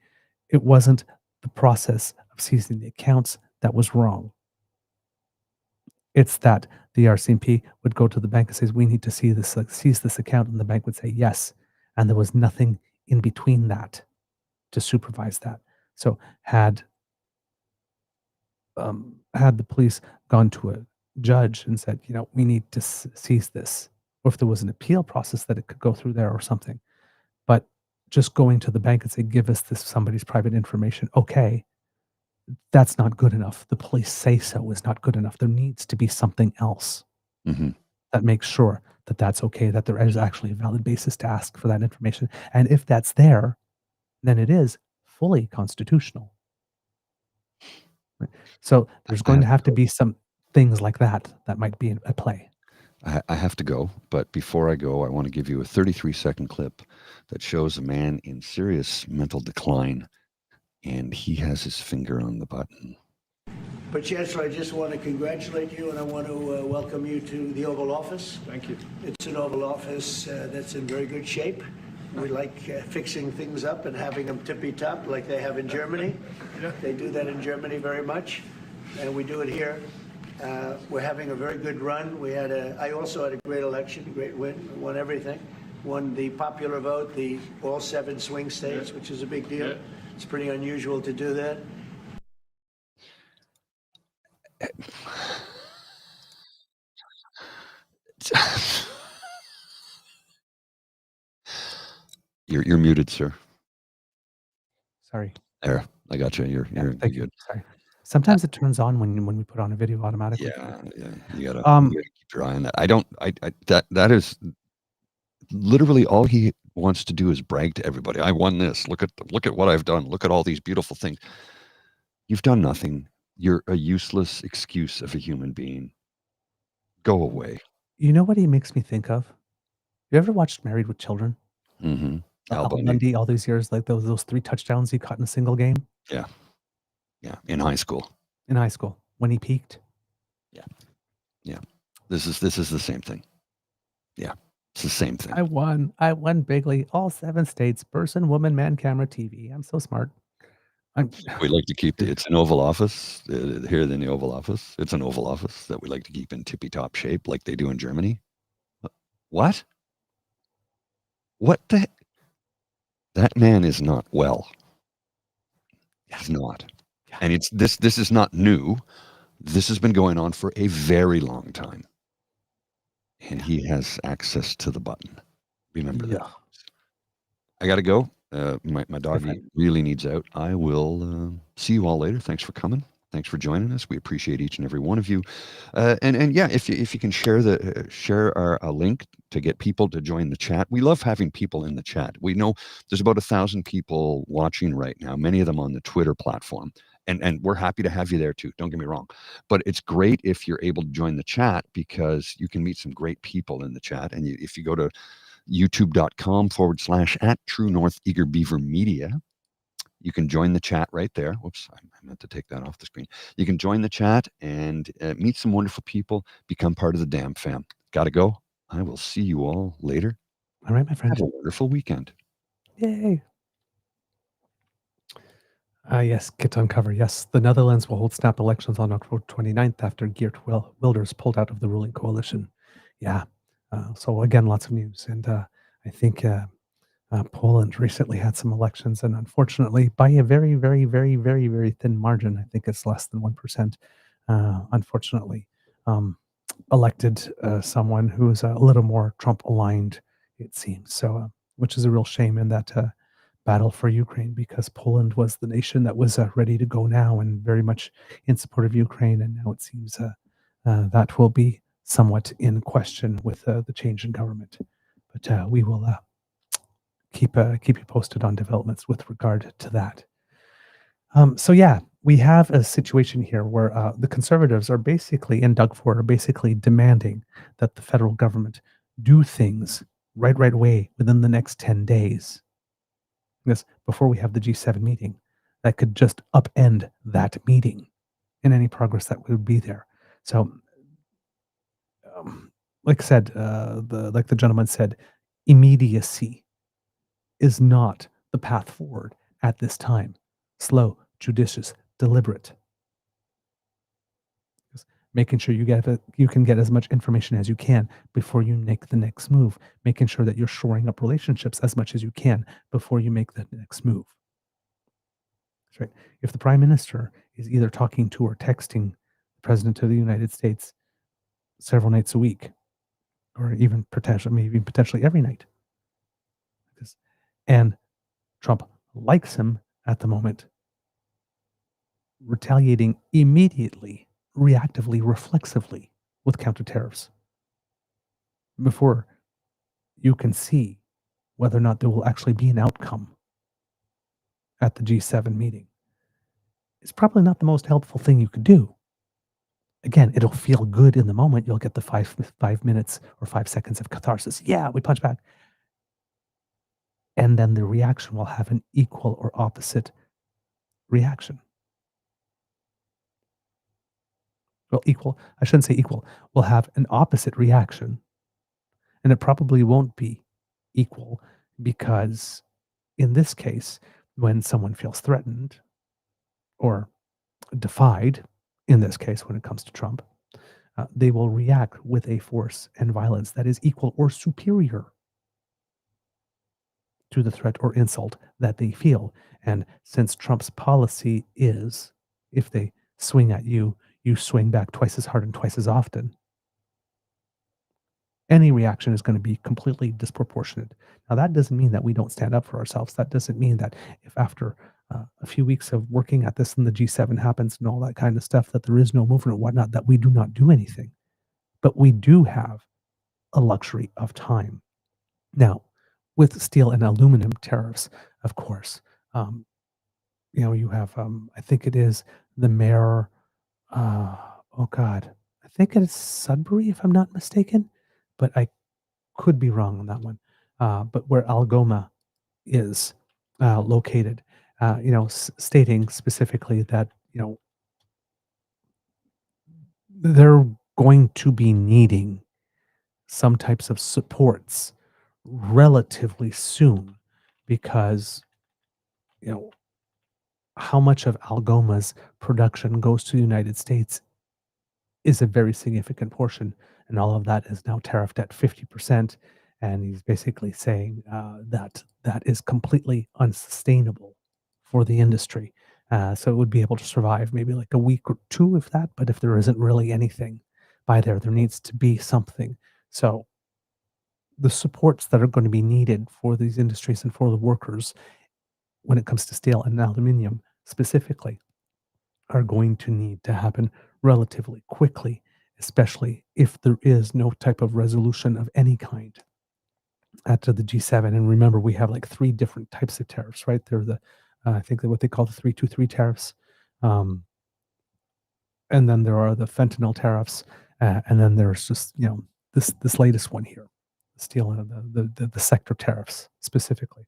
It wasn't the process of seizing the accounts that was wrong. It's that the RCMP would go to the bank and says, we need to seize this account, and the bank would say yes, and there was nothing in between that to supervise that. So had the police gone to a judge and said, we need to seize this, or if there was an appeal process that it could go through there or something, but just going to the bank and say, give us somebody's private information, okay, that's not good enough. The police say so is not good enough. There needs to be something else that makes sure that that's okay, that there is actually a valid basis to ask for that information. And if that's there, then it is fully constitutional. Right? So there's going to have to be some things like that might be at play. I have to go, but before I go, I want to give you a 33-second clip that shows a man in serious mental decline, and he has his finger on the button. But Chancellor, I just want to congratulate you, and I want to welcome you to the Oval Office. Thank you. It's an Oval Office that's in very good shape. We like fixing things up and having them tippy-top like they have in Germany. They do that in Germany very much, and we do it here. We're having a very good run. I also had a great election, a great win, won everything. Won the popular vote, all 7 swing states, which is a big deal. It's pretty unusual to do that. You're muted, sir. Sorry. There, I got you. You're good. Sorry. Sometimes it turns on when we put on a video automatically. Yeah. You gotta keep your eye on that. That is literally all he wants to do is brag to everybody. I won this. Look at what I've done. Look at all these beautiful things. You've done nothing. You're a useless excuse of a human being. Go away. You know what he makes me think of? You ever watched Married with Children? Mm-hmm. Al Bundy, all these years, like those 3 touchdowns he caught in a single game. Yeah. In high school. When he peaked. Yeah. This is the same thing. Yeah. It's the same thing. I won bigly. All 7 states. Person, woman, man, camera, TV. I'm so smart. We like to keep it's an Oval Office here in the Oval Office. It's an Oval Office that we like to keep in tippy-top shape like they do in Germany. What? What the? That man is not well. He's not. And this is not new. This has been going on for a very long time. And he has access to the button. Remember that. I got to go. My doggy really needs out. I will see you all later. Thanks for coming. Thanks for joining us. We appreciate each and every one of you. And yeah, if you can share our link to get people to join the chat. We love having people in the chat. We know there's about 1,000 people watching right now, many of them on the Twitter platform. And we're happy to have you there too. Don't get me wrong. But it's great if you're able to join the chat because you can meet some great people in the chat. And if you go to youtube.com/@truenortheagerbeaver media, You can join the chat right there. Whoops, I meant to take that off the screen. You can join the chat and meet some wonderful people, become part of the damn fam. Gotta go. I will see you all later. All right, my friend. Have a wonderful weekend. Yay. Yes, get on cover. Yes, the Netherlands will hold snap elections on October 29th after Geert Wilders pulled out of the ruling coalition. Yeah. So again, lots of news. And I think Poland recently had some elections, and unfortunately, by a very, very, very, very, very thin margin, I think it's less than 1%, unfortunately, elected someone who is a little more Trump aligned, it seems. So, which is a real shame in that battle for Ukraine, because Poland was the nation that was ready to go now and very much in support of Ukraine. And now it seems that will be somewhat in question with the change in government. But we will keep you posted on developments with regard to that. So yeah, we have a situation here where the Conservatives are basically, and Doug Ford are basically demanding that the federal government do things right away within the next 10 days. Because before we have the G7 meeting, that could just upend that meeting and any progress that would be there. So, like I said, like the gentleman said, immediacy is not the path forward at this time. Slow, judicious, deliberate. Just making sure you can get as much information as you can before you make the next move. Making sure that you're shoring up relationships as much as you can before you make the next move. That's right. If the prime minister is either talking to or texting the president of the United States several nights a week, or even potentially every night, and Trump likes him at the moment, retaliating immediately, reactively, reflexively with counter tariffs before you can see whether or not there will actually be an outcome at the G7 meeting. It's probably not the most helpful thing you could do. Again, it'll feel good in the moment. You'll get the 5 minutes or 5 seconds of catharsis. Yeah, we punch back. And then the reaction will have an equal or opposite reaction. Well, I shouldn't say equal. We'll have an opposite reaction. And it probably won't be equal because in this case, when someone feels threatened or defied, in this case, when it comes to Trump, they will react with a force and violence that is equal or superior to the threat or insult that they feel. And since Trump's policy is, if they swing at you, you swing back twice as hard and twice as often, any reaction is going to be completely disproportionate. Now, that doesn't mean that we don't stand up for ourselves. That doesn't mean that if after a few weeks of working at this and the G7 happens and all that kind of stuff, that there is no movement or whatnot, that we do not do anything. But we do have a luxury of time. Now, with steel and aluminum tariffs, of course, you have, I think it is the mayor, oh God, I think it is Sudbury, if I'm not mistaken, but I could be wrong on that one. But where Algoma is located, stating specifically that, they're going to be needing some types of supports relatively soon because, how much of Algoma's production goes to the United States is a very significant portion. And all of that is now tariffed at 50%. And he's basically saying that is completely unsustainable for the industry. So it would be able to survive maybe like a week or two, if that. But if there isn't really anything by there needs to be something. So the supports that are going to be needed for these industries and for the workers when it comes to steel and aluminum specifically are going to need to happen relatively quickly, especially if there is no type of resolution of any kind after the G7. And remember, we have like 3 different types of tariffs, right? They're the, I think that what they call the 323 tariffs. And then there are the fentanyl tariffs. And then there's just, this latest one here, the steel and the sector tariffs specifically.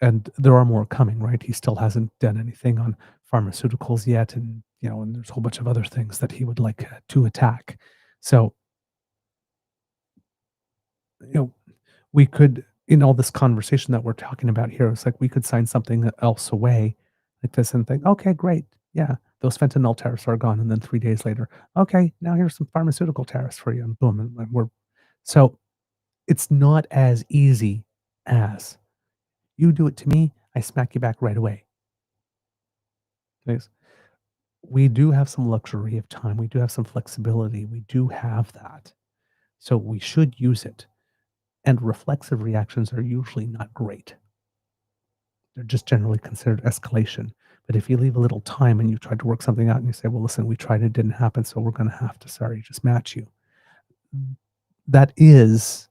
and there are more coming, right? He still hasn't done anything on pharmaceuticals yet, and and there's a whole bunch of other things that he would like to attack. So, we could, in all this conversation that we're talking about here, it's like we could sign something else away like this and think, okay, great. Yeah, those fentanyl tariffs are gone. And then 3 days later, okay, now here's some pharmaceutical tariffs for you. And boom. And so it's not as easy as you do it to me, I smack you back right away. Thanks. We do have some luxury of time. We do have some flexibility. We do have that. So we should use it. And reflexive reactions are usually not great. They're just generally considered escalation. But if you leave a little time and you try to work something out and you say, well, listen, we tried, it didn't happen, so we're going to have to, just match you. That is,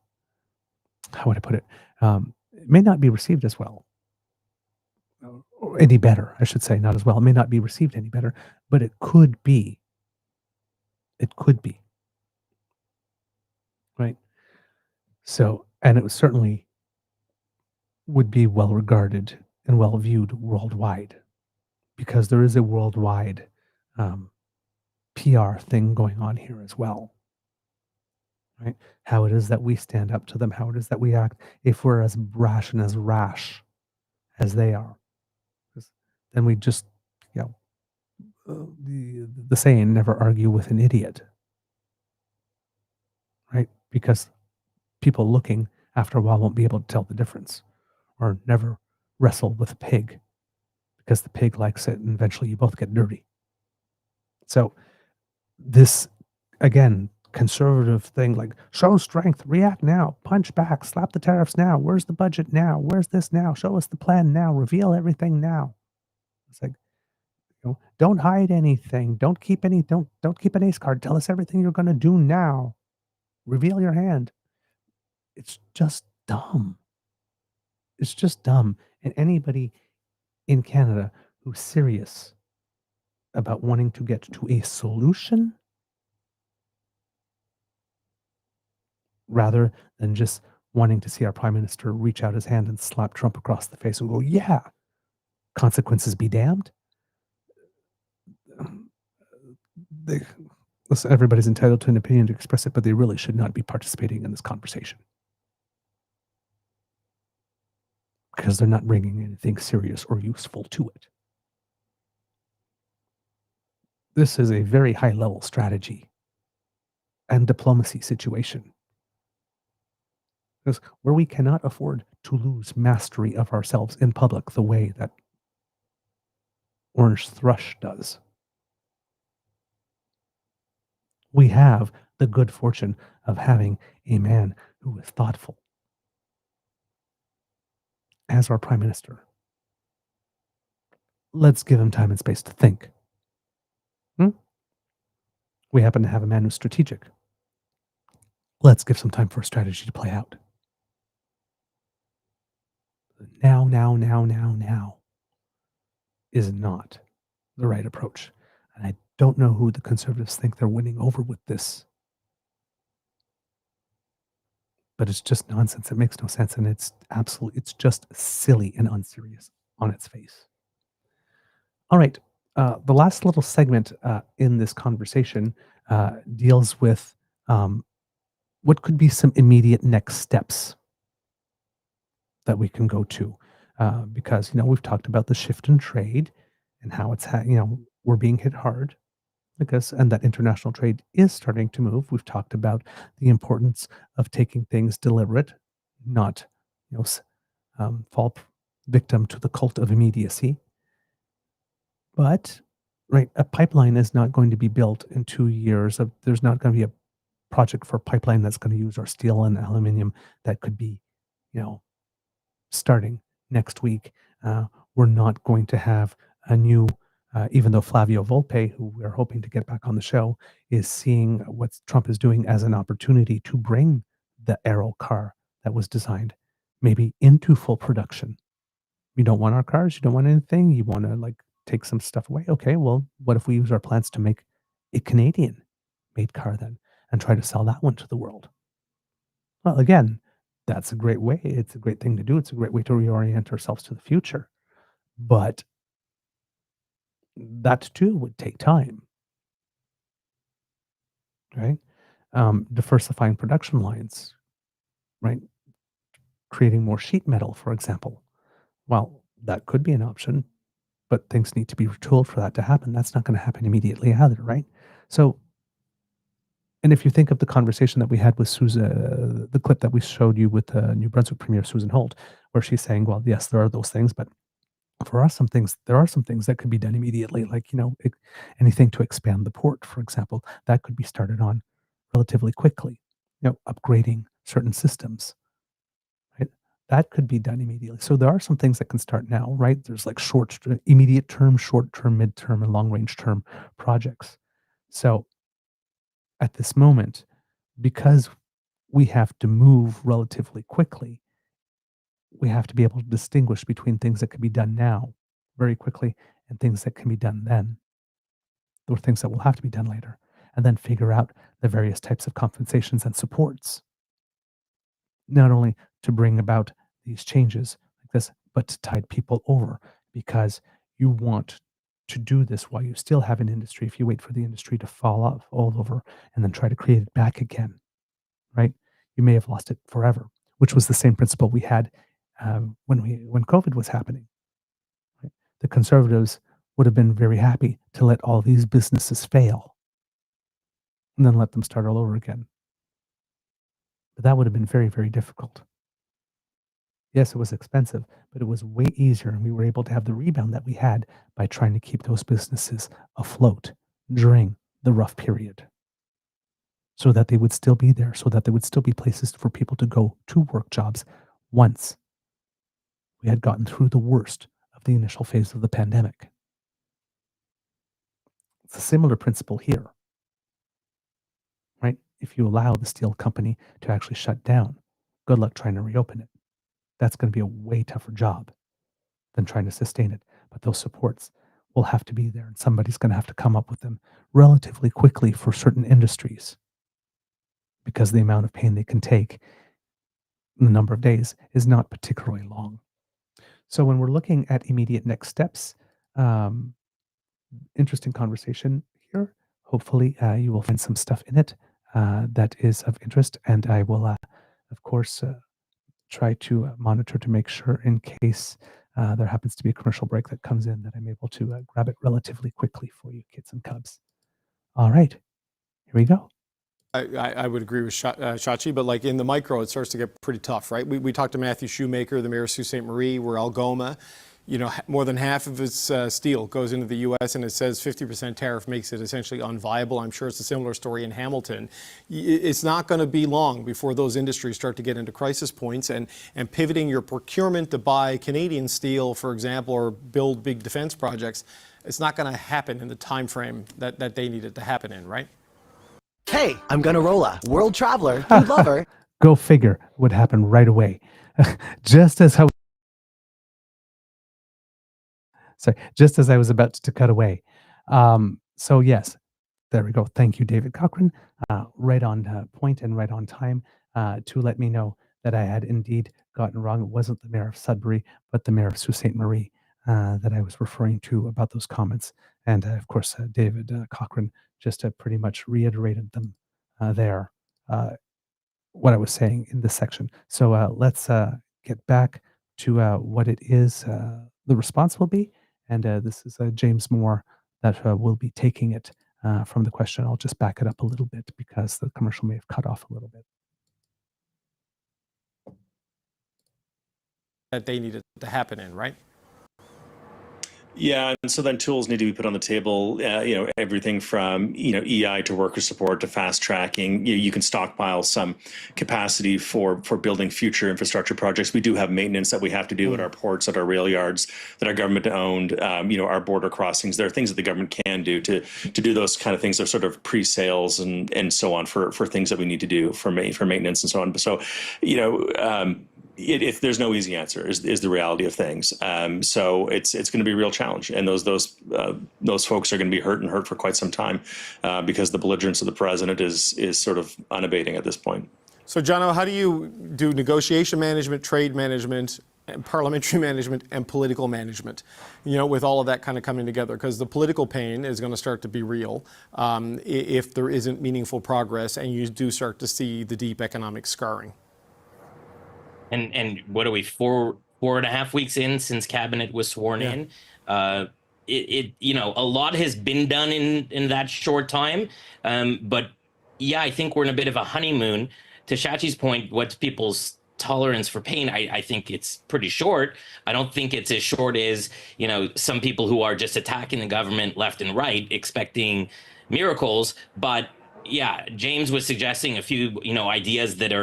how would I put it? It may not be received as well. Or any better, I should say, not as well. It may not be received any better, but it could be. It could be. Right? So, and it was certainly would be well regarded and well viewed worldwide, because there is a worldwide PR thing going on here as well. Right? How it is that we stand up to them, how it is that we act, if we're as brash and as rash as they are, then we just, the saying, never argue with an idiot. Right? Because people looking after a while won't be able to tell the difference, or never wrestle with a pig because the pig likes it and eventually you both get dirty. So this, again, conservative thing like show strength, react now, punch back, slap the tariffs now, where's the budget now, where's this now, show us the plan now, reveal everything now. It's like, don't hide anything, don't keep an ace card, tell us everything you're going to do now, reveal your hand. It's just dumb. It's just dumb. And anybody in Canada who's serious about wanting to get to a solution rather than just wanting to see our prime minister reach out his hand and slap Trump across the face and go, yeah, consequences be damned. Listen, everybody's entitled to an opinion to express it, but they really should not be participating in this conversation, because they're not bringing anything serious or useful to it. This is a very high-level strategy and diplomacy situation, because where we cannot afford to lose mastery of ourselves in public the way that Orange Thrush does. We have the good fortune of having a man who is thoughtful as our prime minister. Let's give him time and space to think. We happen to have a man who's strategic. Let's give some time for a strategy to play out. Now is not the right approach. And I don't know who the Conservatives think they're winning over with this. But it's just nonsense. It makes no sense. And it's just silly and unserious on its face. All right. The last little segment in this conversation deals with what could be some immediate next steps that we can go to. Because, we've talked about the shift in trade and how it's, we're being hit hard and that international trade is starting to move. We've talked about the importance of taking things deliberate, not, fall victim to the cult of immediacy. But, right, a pipeline is not going to be built in 2 years. There's not going to be a project for a pipeline that's going to use our steel and aluminum that could be, starting next week. We're not going to have a new, even though Flavio Volpe, who we're hoping to get back on the show, is seeing what Trump is doing as an opportunity to bring the Aero car that was designed maybe into full production. You don't want our cars, you don't want anything, you want to take some stuff away. Okay, well, what if we use our plants to make a Canadian made car then and try to sell that one to the world? Well, again, that's a great way. It's a great thing to do. It's a great way to reorient ourselves to the future. But that too would take time, right? Diversifying production lines, right? Creating more sheet metal, for example. Well, that could be an option, but things need to be retooled for that to happen. That's not going to happen immediately either, right? So, and if you think of the conversation that we had with Susan, the clip that we showed you with New Brunswick Premier Susan Holt, where she's saying, well, yes, there are those things, but for us, there are some things that could be done immediately, like, anything to expand the port, for example, that could be started on relatively quickly, upgrading certain systems, right? That could be done immediately. So there are some things that can start now, right? There's like immediate term, short term, midterm, and long range term projects. So at this moment, because we have to move relatively quickly, we have to be able to distinguish between things that can be done now very quickly and things that can be done then, or things that will have to be done later, and then figure out the various types of compensations and supports, not only to bring about these changes like this, but to tide people over, because you want to do this while you still have an industry. If you wait for the industry to fall off all over and then try to create it back again, right? You may have lost it forever, which was the same principle we had when COVID was happening. Right? The Conservatives would have been very happy to let all these businesses fail and then let them start all over again. But that would have been very, very difficult. Yes, it was expensive, but it was way easier, and we were able to have the rebound that we had by trying to keep those businesses afloat during the rough period, so that they would still be there, so that there would still be places for people to go to work jobs once we had gotten through the worst of the initial phase of the pandemic. It's a similar principle here, right? If you allow the steel company to actually shut down, good luck trying to reopen it. That's going to be a way tougher job than trying to sustain it. But those supports will have to be there, and somebody's going to have to come up with them relatively quickly for certain industries, because the amount of pain they can take in the number of days is not particularly long. So when we're looking at immediate next steps, interesting conversation here. Hopefully you will find some stuff in it that is of interest, and I will, of course, try to monitor to make sure, in case there happens to be a commercial break that comes in, that I'm able to grab it relatively quickly for you, kids and cubs. All right, here we go. I would agree with Shachi, but like in the micro, it starts to get pretty tough, right? We talked to Matthew Shoemaker, the mayor of Sault Ste. Marie, where Algoma, more than half of its steel goes into the U.S., and it says 50% tariff makes it essentially unviable. I'm sure it's a similar story in Hamilton. It's not going to be long before those industries start to get into crisis points, and pivoting your procurement to buy Canadian steel, for example, or build big defense projects, it's not going to happen in the time frame that they need it to happen in, right? Hey, I'm Gunnarola, world traveler, food lover. Go figure, would happen right away. just as I was about to cut away. So yes, there we go. Thank you, David Cochran. Right on point and right on time to let me know that I had indeed gotten wrong. It wasn't the mayor of Sudbury, but the mayor of Sault Ste. Marie that I was referring to about those comments. And of course, David Cochran just pretty much reiterated them there, what I was saying in this section. So let's get back to what it is the response will be. And this is James Moore that will be taking it from the question. I'll just back it up a little bit because the commercial may have cut off a little bit. That they need it to happen in, right? Yeah, and so then tools need to be put on the table, everything from, EI to worker support to fast tracking. You can stockpile some capacity for building future infrastructure projects. We do have maintenance that we have to do at our ports, at our rail yards that are government owned, our border crossings. There are things that the government can do to do those kind of things. They're sort of pre-sales and so on for things that we need to do for maintenance and so on. So, if there's no easy answer is the reality of things. So it's going to be a real challenge, and those folks are going to be hurt for quite some time because the belligerence of the president is sort of unabating at this point. So, Jono, how do you do negotiation management, trade management, and parliamentary management, and political management, with all of that kind of coming together? Because the political pain is going to start to be real if there isn't meaningful progress and you do start to see the deep economic scarring. And what are we, 4.5 weeks in since cabinet was sworn in? A lot has been done in that short time. But yeah, I think we're in a bit of a honeymoon. To Shachi's point, what's people's tolerance for pain? I think it's pretty short. I don't think it's as short as, some people who are just attacking the government left and right, expecting miracles. But yeah, James was suggesting a few, ideas that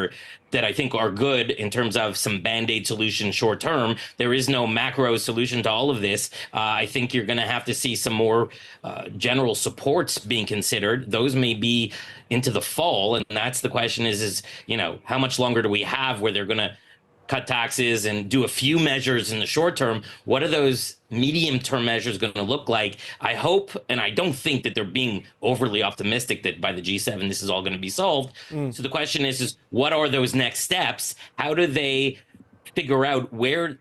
I think are good in terms of some Band-Aid solution short term. There is no macro solution to all of this. I think you're going to have to see some more general supports being considered. Those may be into the fall, and that's the question is how much longer do we have where they're going to cut taxes and do a few measures in the short term? What are those medium-term measures going to look like? I hope, and I don't think that they're being overly optimistic that by the G7 this is all going to be solved. So the question is what are those next steps? How do they figure out where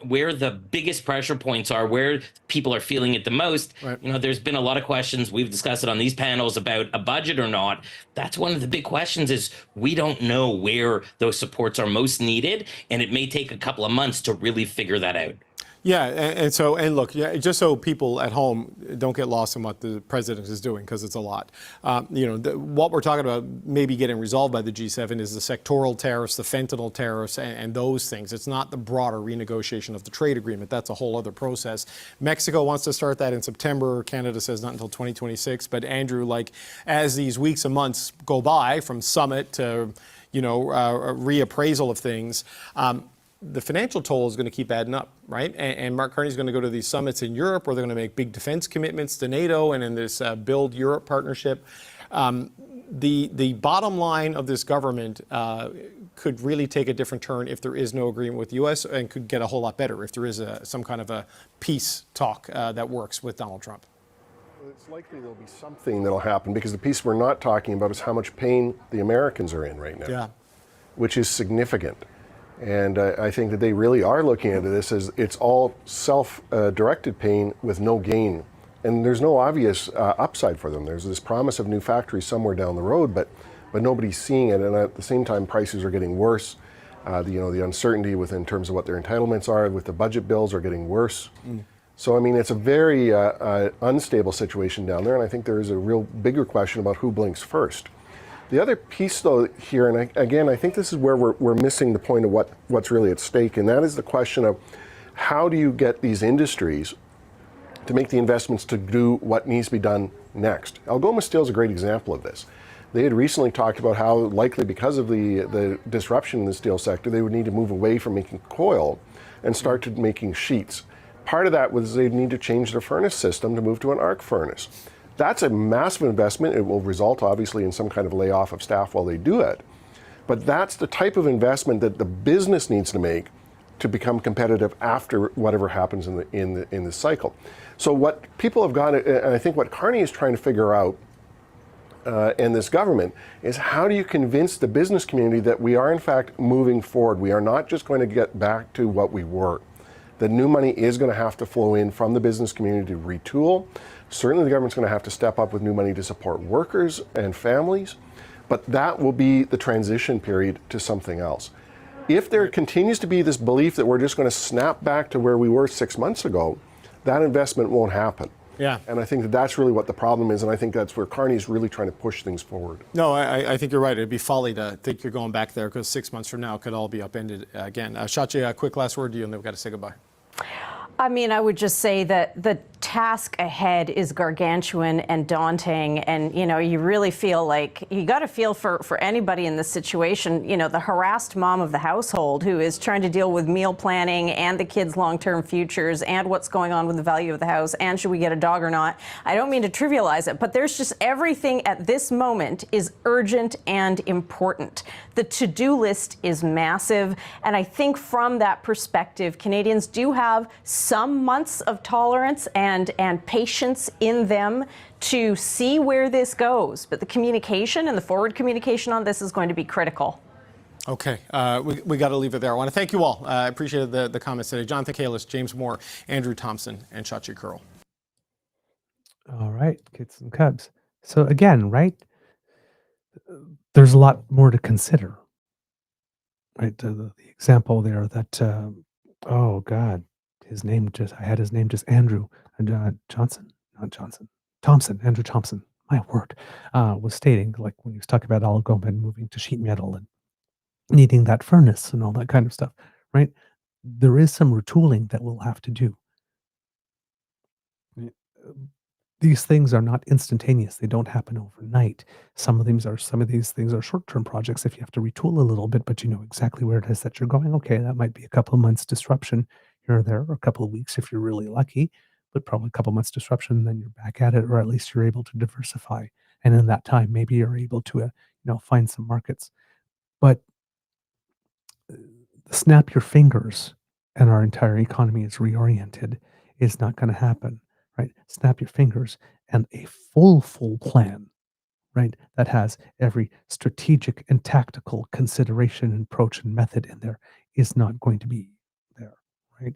the biggest pressure points are, where people are feeling it the most? Right. There's been a lot of questions. We've discussed it on these panels about a budget or not. That's one of the big questions is we don't know where those supports are most needed, and it may take a couple of months to really figure that out. Yeah, and look, just so people at home don't get lost in what the president is doing, because it's a lot. What we're talking about maybe getting resolved by the G7 is the sectoral tariffs, the fentanyl tariffs, and those things. It's not the broader renegotiation of the trade agreement. That's a whole other process. Mexico wants to start that in September. Canada says not until 2026. But Andrew, as these weeks and months go by from summit to, reappraisal of things, the financial toll is going to keep adding up, right? And Mark Carney's going to go to these summits in Europe where they're going to make big defense commitments to NATO and in this Build Europe partnership. The bottom line of this government could really take a different turn if there is no agreement with the U.S. and could get a whole lot better if there is some kind of a peace talk that works with Donald Trump. Well, it's likely there'll be something that'll happen because the piece we're not talking about is how much pain the Americans are in right now, which is significant. And I think that they really are looking at this as it's all self-directed pain with no gain. And there's no obvious upside for them. There's this promise of new factories somewhere down the road, but nobody's seeing it. And at the same time, prices are getting worse. The uncertainty in terms of what their entitlements are with the budget bills are getting worse. So, it's a very unstable situation down there. And I think there is a real bigger question about who blinks first. The other piece, though, here, and I think this is where we're missing the point of what's really at stake, and that is the question of how do you get these industries to make the investments to do what needs to be done next. Algoma Steel is a great example of this. They had recently talked about how likely, because of the disruption in the steel sector, they would need to move away from making coil and start to making sheets. Part of that was they'd need to change their furnace system to move to an arc furnace. That's a massive investment. It will result, obviously, in some kind of layoff of staff while they do it. But that's the type of investment that the business needs to make to become competitive after whatever happens in the cycle. So what people have got, and I think what Carney is trying to figure out, and this government, is how do you convince the business community that we are in fact moving forward? We are not just going to get back to what we were. The new money is going to have to flow in from the business community to retool. Certainly the government's going to have to step up with new money to support workers and families, but that will be the transition period to something else. If there continues to be this belief that we're just going to snap back to where we were 6 months ago, that investment won't happen. Yeah. And I think that that's really what the problem is, and I think that's where Carney's really trying to push things forward. No, I think you're right. It'd be folly to think you're going back there because 6 months from now it could all be upended again. Shachi, a quick last word to you, and then we've got to say goodbye. I would just say that the task ahead is gargantuan and daunting, and you really feel like you got to feel for anybody in this situation, the harassed mom of the household who is trying to deal with meal planning and the kids' long-term futures and what's going on with the value of the house and should we get a dog or not. I don't mean to trivialize it, but there's just everything at this moment is urgent and important. The to-do list is massive, and I think from that perspective, Canadians do have some months of tolerance and patience in them to see where this goes. But the communication and the forward communication on this is going to be critical. Okay, we got to leave it there. I want to thank you all. I appreciated the comments today. Jonathan Kalis, James Moore, Andrew Thompson, and Shachi Curl. All right, kids and cubs. So again, right, there's a lot more to consider. Right, the example there that, oh God, I had his name just Andrew Johnson, not Johnson, Thompson, Andrew Thompson. My word, was stating like when he was talking about Algoma and moving to sheet metal and needing that furnace and all that kind of stuff. Right, there is some retooling that we'll have to do. These things are not instantaneous. They don't happen overnight. Some of these things are short-term projects if you have to retool a little bit, but you know exactly where it is that you're going. Okay, that might be a couple of months disruption here or there, or a couple of weeks if you're really lucky, but probably a couple of months disruption, and then you're back at it, or at least you're able to diversify. And in that time, maybe you're able to, find some markets. But snap your fingers and our entire economy is reoriented is not going to happen. Right? Snap your fingers and a full plan, right? That has every strategic and tactical consideration and approach and method in there is not going to be there, right?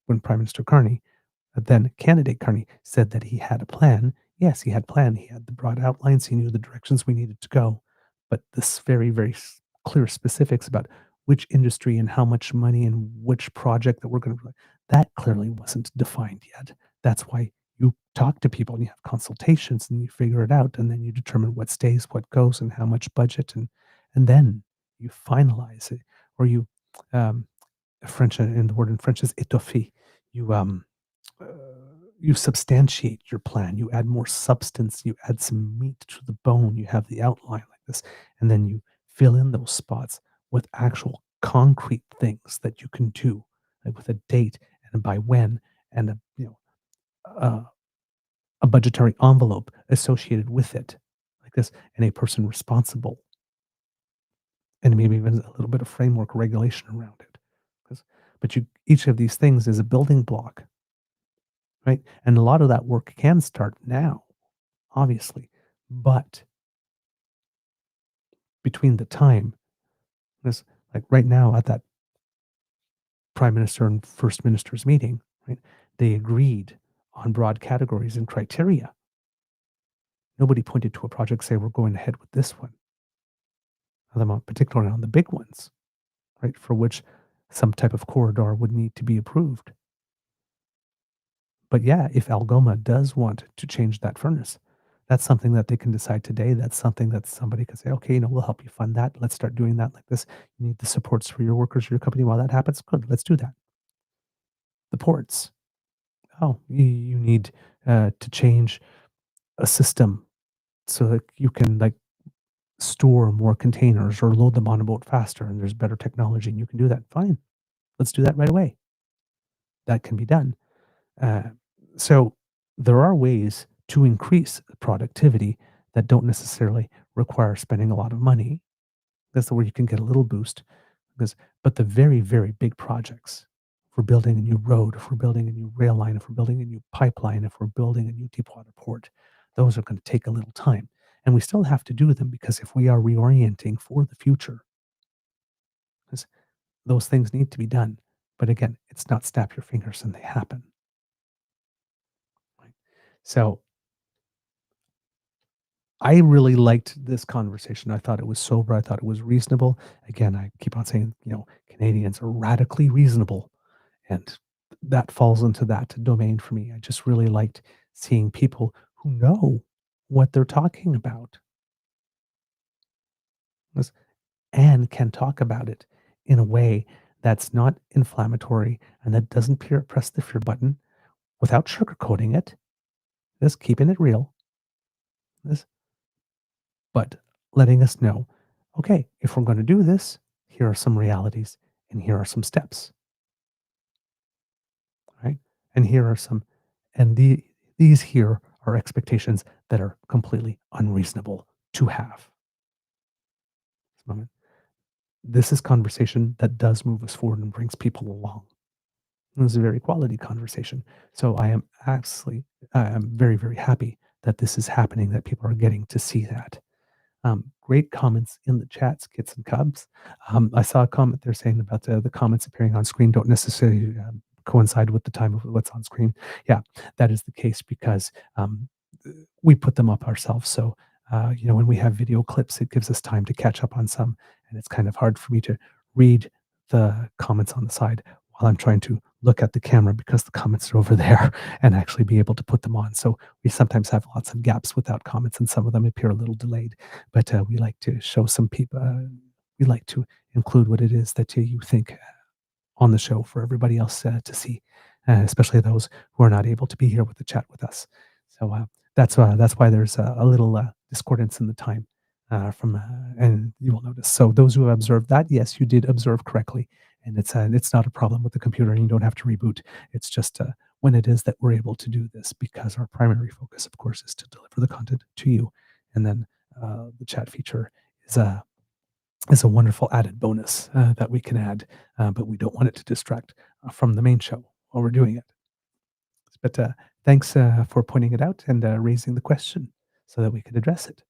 When Prime Minister Carney, then candidate Carney, said that he had a plan. Yes, he had a plan. He had the broad outlines. He knew the directions we needed to go, but this very, very clear specifics about which industry and how much money and which project that we're going to, that clearly wasn't defined yet. That's why you talk to people and you have consultations and you figure it out, and then you determine what stays, what goes, and how much budget, and then you finalize it, or you French, and the word in French is étoffer. You substantiate your plan. You add more substance. You add some meat to the bone. You have the outline like this, and then you fill in those spots with actual concrete things that you can do, like with a date and by when, and a budgetary envelope associated with it, like this, and a person responsible, and maybe even a little bit of framework regulation around it. But each of these things is a building block, right? And a lot of that work can start now, obviously, but between the time, like right now at that Prime Minister and First Minister's meeting, right? They agreed on broad categories and criteria. Nobody pointed to a project, say, we're going ahead with this one. Particularly on the big ones, right? For which some type of corridor would need to be approved. But yeah, if Algoma does want to change that furnace, that's something that they can decide today. That's something that somebody could say, okay, we'll help you fund that. Let's start doing that like this. You need the supports for your workers, your company. While that happens, good, let's do that. The ports. Oh, you need to change a system so that you can store more containers or load them on a boat faster, and there's better technology and you can do that. Fine. Let's do that right away. That can be done. So there are ways to increase productivity that don't necessarily require spending a lot of money. That's where you can get a little boost. But the very, very big projects, if we're building a new road, if we're building a new rail line, if we're building a new pipeline, if we're building a new deep water port, those are going to take a little time. And we still have to do them because if we are reorienting for the future, those things need to be done. But again, it's not snap your fingers and they happen. Right? So I really liked this conversation. I thought it was sober. I thought it was reasonable. Again, I keep on saying, Canadians are radically reasonable. And that falls into that domain for me. I just really liked seeing people who know what they're talking about and can talk about it in a way that's not inflammatory and that doesn't press the fear button without sugarcoating it, just keeping it real, but letting us know, okay, if we're going to do this, here are some realities and here are some steps, right? And here are some, and these here are expectations that are completely unreasonable to have. This is conversation that does move us forward and brings people along. This is a very quality conversation. So I am very, very happy that this is happening, that people are getting to see that. Great comments in the chats, kits and cubs. I saw a comment there saying about the comments appearing on screen don't necessarily coincide with the time of what's on screen. Yeah, that is the case because we put them up ourselves. So, when we have video clips, it gives us time to catch up on some. And it's kind of hard for me to read the comments on the side while I'm trying to look at the camera because the comments are over there and actually be able to put them on. So we sometimes have lots of gaps without comments and some of them appear a little delayed, but we like to show some people, we like to include what it is that you think on the show for everybody else to see, especially those who are not able to be here with the chat with us. So that's why there's a little discordance in the time and you will notice. So those who have observed that, yes, you did observe correctly, and it's not a problem with the computer, and you don't have to reboot. It's just when it is that we're able to do this, because our primary focus, of course, is to deliver the content to you, and then the chat feature is a wonderful added bonus that we can add, but we don't want it to distract from the main show while we're doing it. But thanks for pointing it out and raising the question so that we could address it.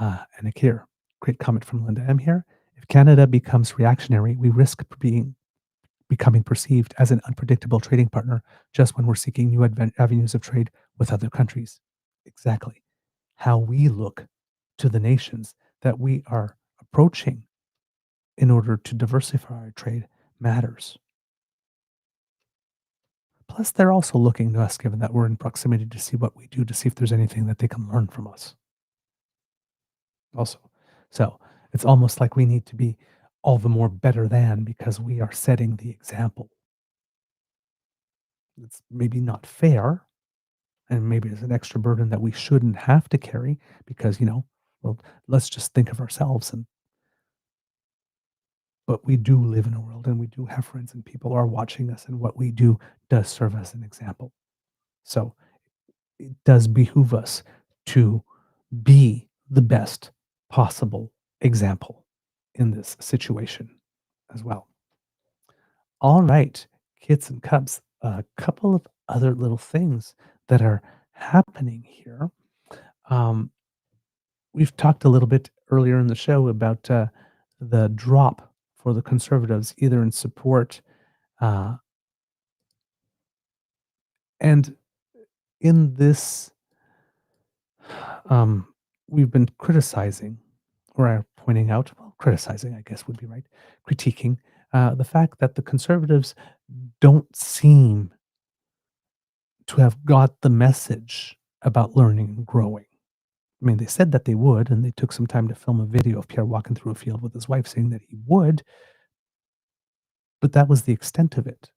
And here, great comment from Linda M. here. If Canada becomes reactionary, we risk becoming perceived as an unpredictable trading partner just when we're seeking new avenues of trade with other countries. Exactly. How we look to the nations that we are approaching in order to diversify our trade matters. Plus, they're also looking to us, given that we're in proximity, to see what we do, to see if there's anything that they can learn from us. Also, so it's almost like we need to be all the more better than because we are setting the example. It's maybe not fair, and maybe it's an extra burden that we shouldn't have to carry because, well, let's just think of ourselves. But we do live in a world and we do have friends and people are watching us, and what we do does serve as an example. So it does behoove us to be the best possible example in this situation as well. All right, kids and cubs, a couple of other little things that are happening here. We've talked a little bit earlier in the show about the drop for the Conservatives, either in support and in this, we've been criticizing, or pointing out, well, criticizing, I guess would be right, critiquing the fact that the Conservatives don't seem to have got the message about learning and growing. I mean, they said that they would, and they took some time to film a video of Pierre walking through a field with his wife saying that he would, but that was the extent of it.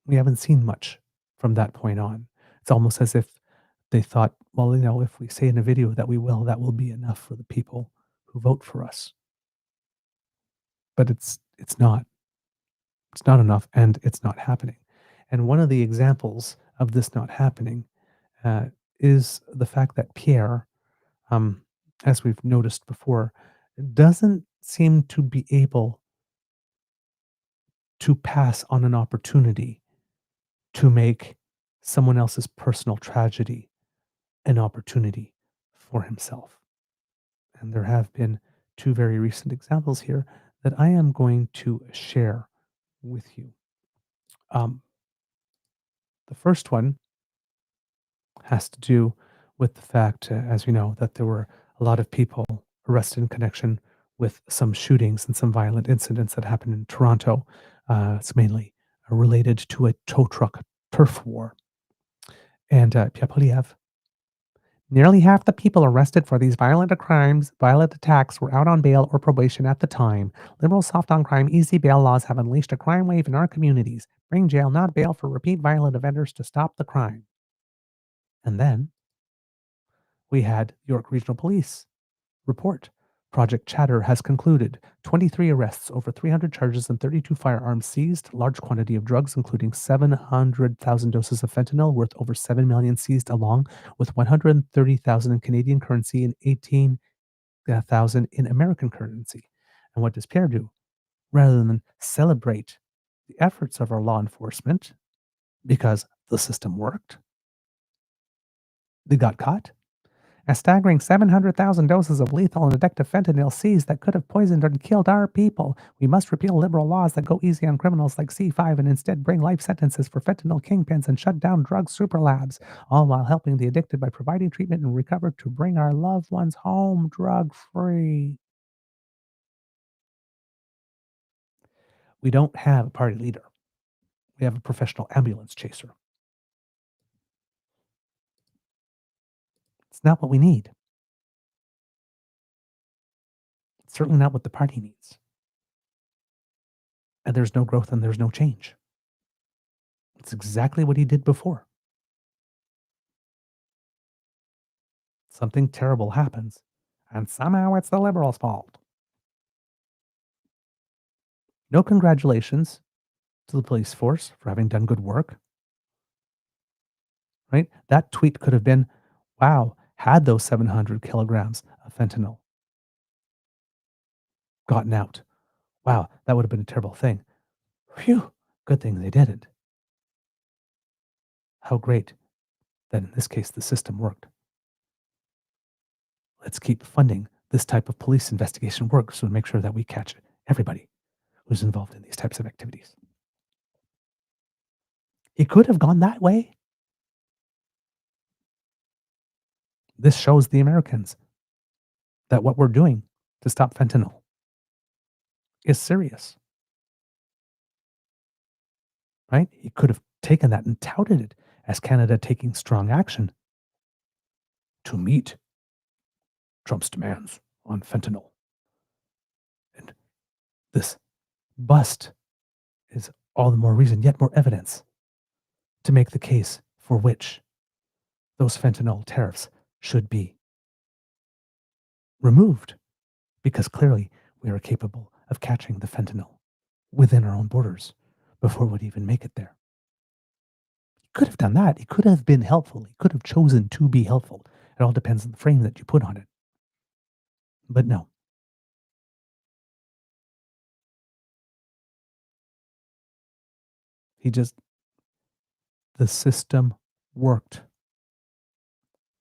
We haven't seen much from that point on. It's almost as if they thought, well, if we say in a video that we will, that will be enough for the people who vote for us. But it's not. It's not enough, and it's not happening. And one of the examples of this not happening is the fact that Pierre, as we've noticed before, doesn't seem to be able to pass on an opportunity to make someone else's personal tragedy an opportunity for himself. And there have been two very recent examples here that I am going to share with you. The first one has to do with the fact, as we know, that there were a lot of people arrested in connection with some shootings and some violent incidents that happened in Toronto. It's mainly related to a tow truck turf war. And Pierre Poilievre, nearly half the people arrested for these violent attacks were out on bail or probation at the time. Liberal soft on crime, easy bail laws have unleashed a crime wave in our communities. Bring jail, not bail, for repeat violent offenders to stop the crime. And then we had York Regional Police report. Project Chatter has concluded 23 arrests, over 300 charges, and 32 firearms seized. Large quantity of drugs, including 700,000 doses of fentanyl worth over 7 million seized, along with 130,000 in Canadian currency and 18,000 in American currency. And what does Pierre do? Rather than celebrate the efforts of our law enforcement, because the system worked, they got caught. A staggering 700,000 doses of lethal and addictive fentanyl seized that could have poisoned and killed our people. We must repeal liberal laws that go easy on criminals like C5 and instead bring life sentences for fentanyl kingpins and shut down drug super labs, all while helping the addicted by providing treatment and recovery to bring our loved ones home drug-free. We don't have a party leader. We have a professional ambulance chaser. It's not what we need. It's certainly not what the party needs. And there's no growth and there's no change. It's exactly what he did before. Something terrible happens, and somehow it's the liberals' fault. No congratulations to the police force for having done good work. Right? That tweet could have been, wow, had those 700 kilograms of fentanyl gotten out. Wow, that would have been a terrible thing. Phew, good thing they didn't. How great that in this case the system worked. Let's keep funding this type of police investigation work so to make sure that we catch everybody who's involved in these types of activities. He could have gone that way. This shows the Americans that what we're doing to stop fentanyl is serious. Right? He could have taken that and touted it as Canada taking strong action to meet Trump's demands on fentanyl. And this bust is all the more reason, yet more evidence to make the case for which those fentanyl tariffs should be removed, because clearly we are capable of catching the fentanyl within our own borders before it would even make it there. He could have done that. He could have been helpful. He could have chosen to be helpful. It all depends on the frame that you put on it. But no. The system worked.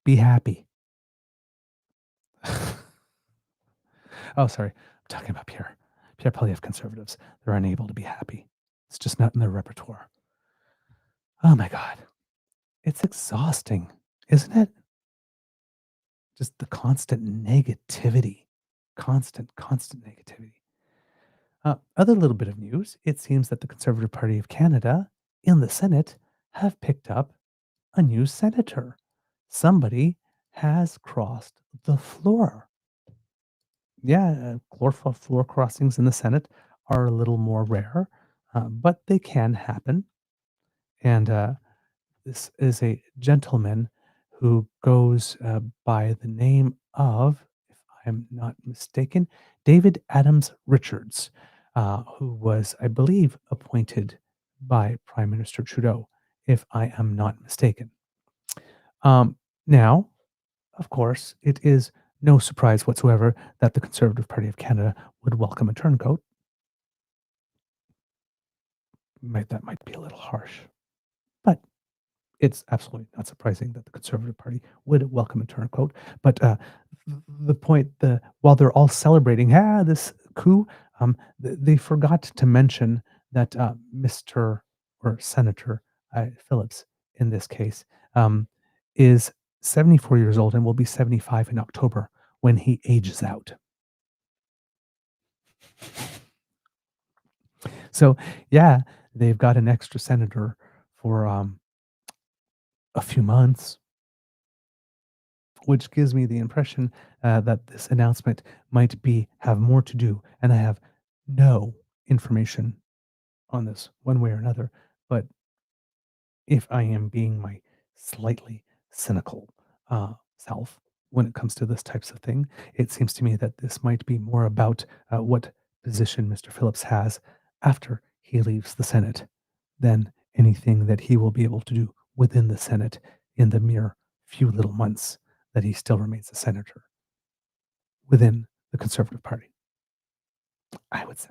Be happy. Oh, sorry. I'm talking about Pierre. Pierre Poilievre conservatives. They're unable to be happy. It's just not in their repertoire. Oh my God. It's exhausting, isn't it? Just the constant negativity. Constant negativity. Other little bit of news. It seems that the Conservative Party of Canada in the Senate have picked up a new senator. Somebody has crossed the floor. Yeah, floor crossings in the Senate are a little more rare, but they can happen. And this is a gentleman who goes by the name of, if I'm not mistaken, David Adams Richards, who was, I believe, appointed by Prime Minister Trudeau, if I am not mistaken. Now, of course, it is no surprise whatsoever that the Conservative Party of Canada would welcome a turncoat. That might be a little harsh, but it's absolutely not surprising that the Conservative Party would welcome a turncoat. But the point, while they're all celebrating this coup, they forgot to mention that Mr. or Senator Phillips, in this case, is 74 years old and will be 75 in October when he ages out. So, yeah, they've got an extra senator for a few months, which gives me the impression that this announcement might have more to do, and I have no information on this one way or another, but if I am being my slightly cynical self when it comes to this types of thing, it seems to me that this might be more about what position Mr. Phillips has after he leaves the Senate than anything that he will be able to do within the Senate in the mere few little months that he still remains a senator within the Conservative Party. I would say.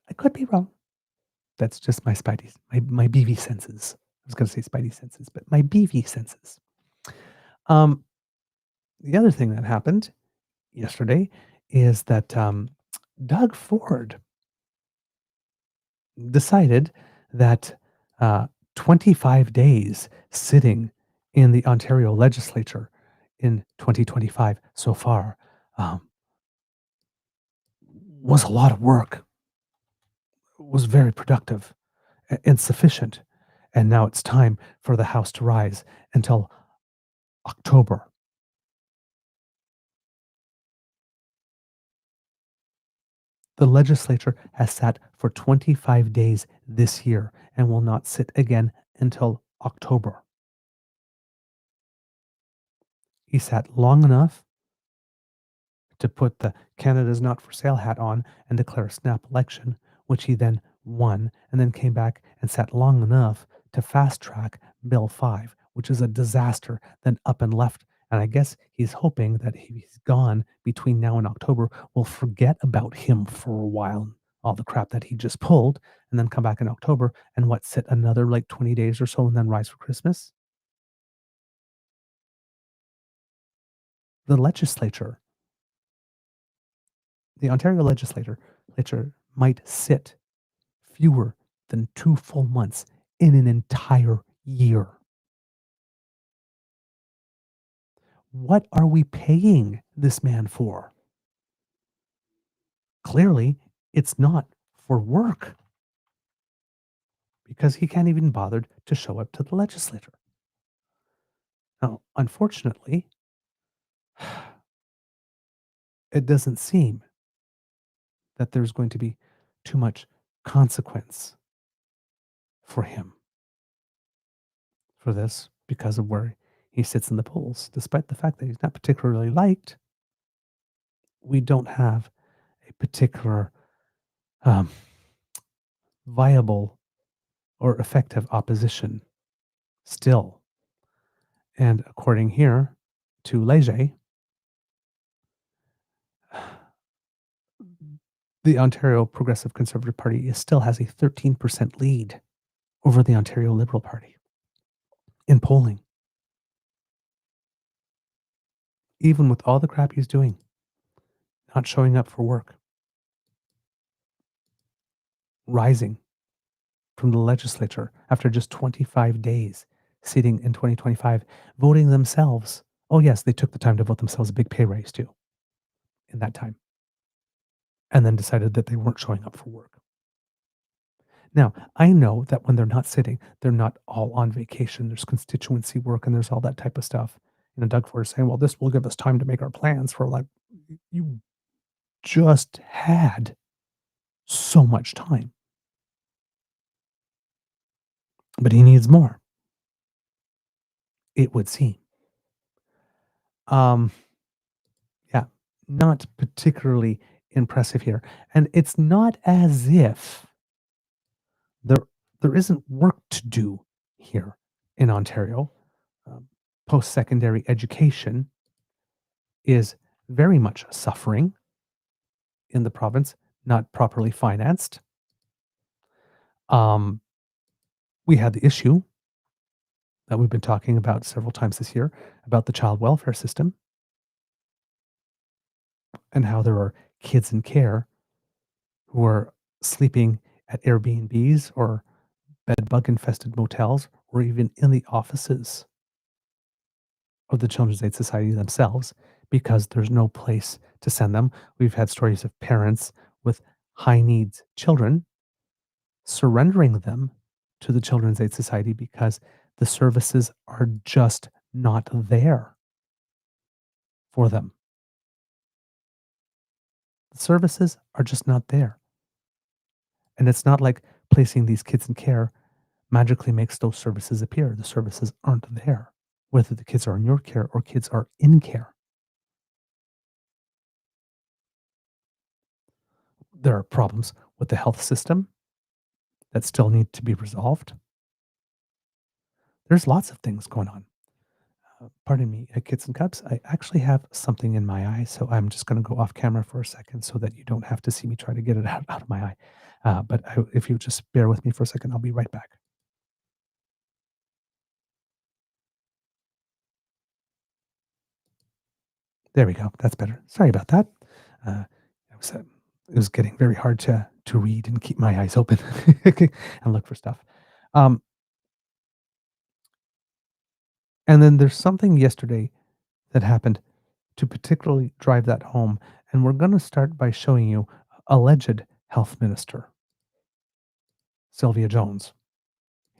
I could be wrong. That's just my spidey, my BV senses. I was going to say spidey senses, but my BV senses. The other thing that happened yesterday is that Doug Ford decided that 25 days sitting in the Ontario legislature in 2025 so far was a lot of work, was very productive and sufficient. And now it's time for the House to rise until October. The legislature has sat for 25 days this year and will not sit again until October. He sat long enough to put the Canada's Not For Sale hat on and declare a snap election, which he then won, and then came back and sat long enough to fast track Bill 5, which is a disaster, then up and left. And I guess he's hoping that if he's gone between now and October, we'll forget about him for a while, all the crap that he just pulled, and then come back in October and sit another like 20 days or so and then rise for Christmas. The legislature, the Ontario legislature might sit fewer than 2 full months in an entire year. What are we paying this man for? Clearly, it's not for work, because he can't even bother to show up to the legislature. Now, unfortunately, it doesn't seem that there's going to be too much consequence for him for this, because of where he sits in the polls. Despite the fact that he's not particularly liked, we don't have a particular viable or effective opposition still. And according here to Léger, the Ontario Progressive Conservative Party still has a 13% lead over the Ontario Liberal Party in polling. Even with all the crap he's doing, not showing up for work, rising from the legislature after just 25 days sitting in 2025, voting themselves. Oh yes, they took the time to vote themselves a big pay raise too in that time. And then decided that they weren't showing up for work. Now, I know that when they're not sitting, they're not all on vacation. There's constituency work and there's all that type of stuff. Doug Ford is saying, well, this will give us time to make our plans for you just had so much time. But he needs more, it would seem. Yeah, not particularly impressive here. And it's not as if there isn't work to do here in Ontario. Post-secondary education is very much suffering in the province, not properly financed. We had the issue that we've been talking about several times this year about the child welfare system and how there are kids in care who are sleeping at Airbnbs or bed-bug-infested motels, or even in the offices of the Children's Aid Society themselves, because there's no place to send them. We've had stories of parents with high needs children surrendering them to the Children's Aid Society because the services are just not there for them. The services are just not there. And it's not like placing these kids in care magically makes those services appear. The services aren't there, whether the kids are in your care or kids are in care. There are problems with the health system that still need to be resolved. There's lots of things going on. Pardon me, kids and cubs, I actually have something in my eye, so I'm just going to go off camera for a second so that you don't have to see me try to get it out of my eye. But if you just bear with me for a second, I'll be right back. There we go. That's better. Sorry about that. It was getting very hard to read and keep my eyes open and look for stuff. And then there's something yesterday that happened to particularly drive that home. And we're going to start by showing you alleged health minister Sylvia Jones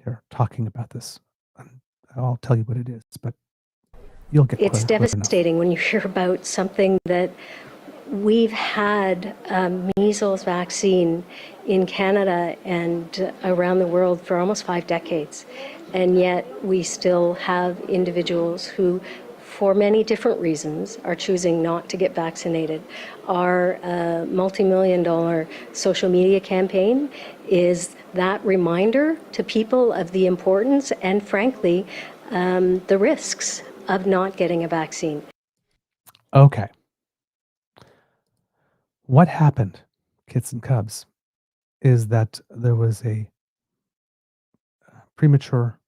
here talking about this. And I'll tell you what it is, but you'll get it's clear enough. devastating when you hear about something that we've had measles vaccine in Canada and around the world for almost 5 decades. And yet we still have individuals who, for many different reasons, are choosing not to get vaccinated. Our multi-million-dollar social media campaign is that reminder to people of the importance and, frankly, the risks of not getting a vaccine. Okay. What happened, kids and cubs, is that there was a premature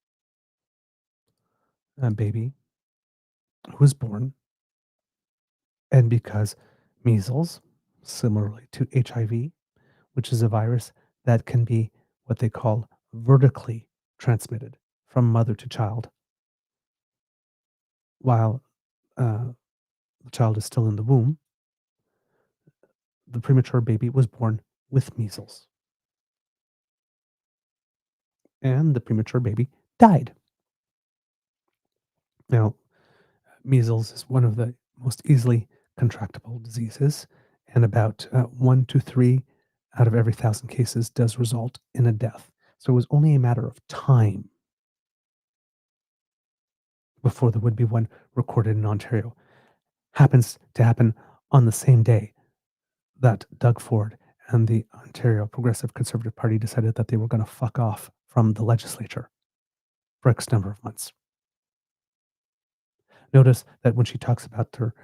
baby who was born, and because measles, similarly to HIV, which is a virus that can be what they call vertically transmitted from mother to child, while the child is still in the womb, the premature baby was born with measles. And the premature baby died. Now, measles is one of the most easily contractable diseases, and about 1 to 3 out of every 1,000 cases does result in a death. So it was only a matter of time before there would be one recorded in Ontario. Happens to happen on the same day that Doug Ford and the Ontario Progressive Conservative Party decided that they were going to fuck off from the legislature for X number of months. Notice that when she talks about her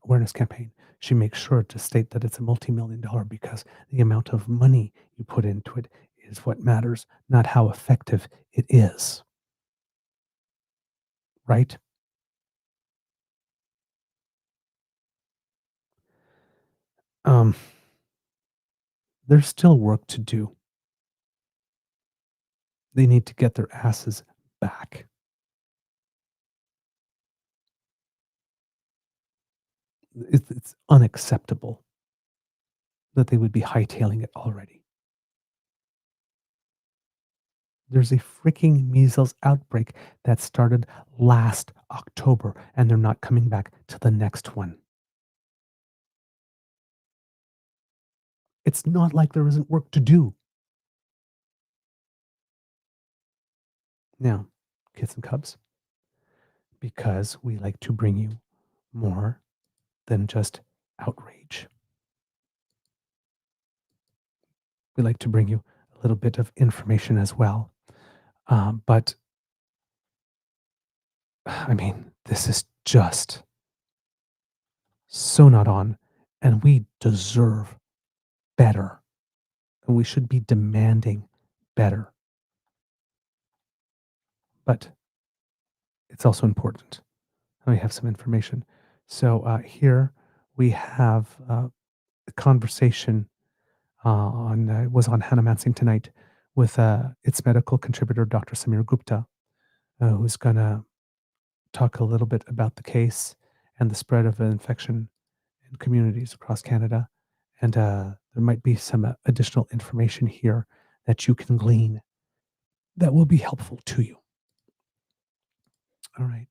awareness campaign, she makes sure to state that it's a multi-million-dollar because the amount of money you put into it is what matters, not how effective it is. Right? There's still work to do. They need to get their asses back. It's unacceptable that they would be hightailing it already. There's a freaking measles outbreak that started last October, and they're not coming back to the next one. It's not like there isn't work to do. Now, kids and cubs, because we like to bring you more than just outrage. We like to bring you a little bit of information as well. But, I mean, this is just so not on, and we deserve better. And we should be demanding better. But it's also important. We have some information. So here we have a conversation it was on Hannah Mansing Tonight with its medical contributor, Dr. Samir Gupta, who's going to talk a little bit about the case and the spread of infection in communities across Canada. And there might be some additional information here that you can glean that will be helpful to you. All right.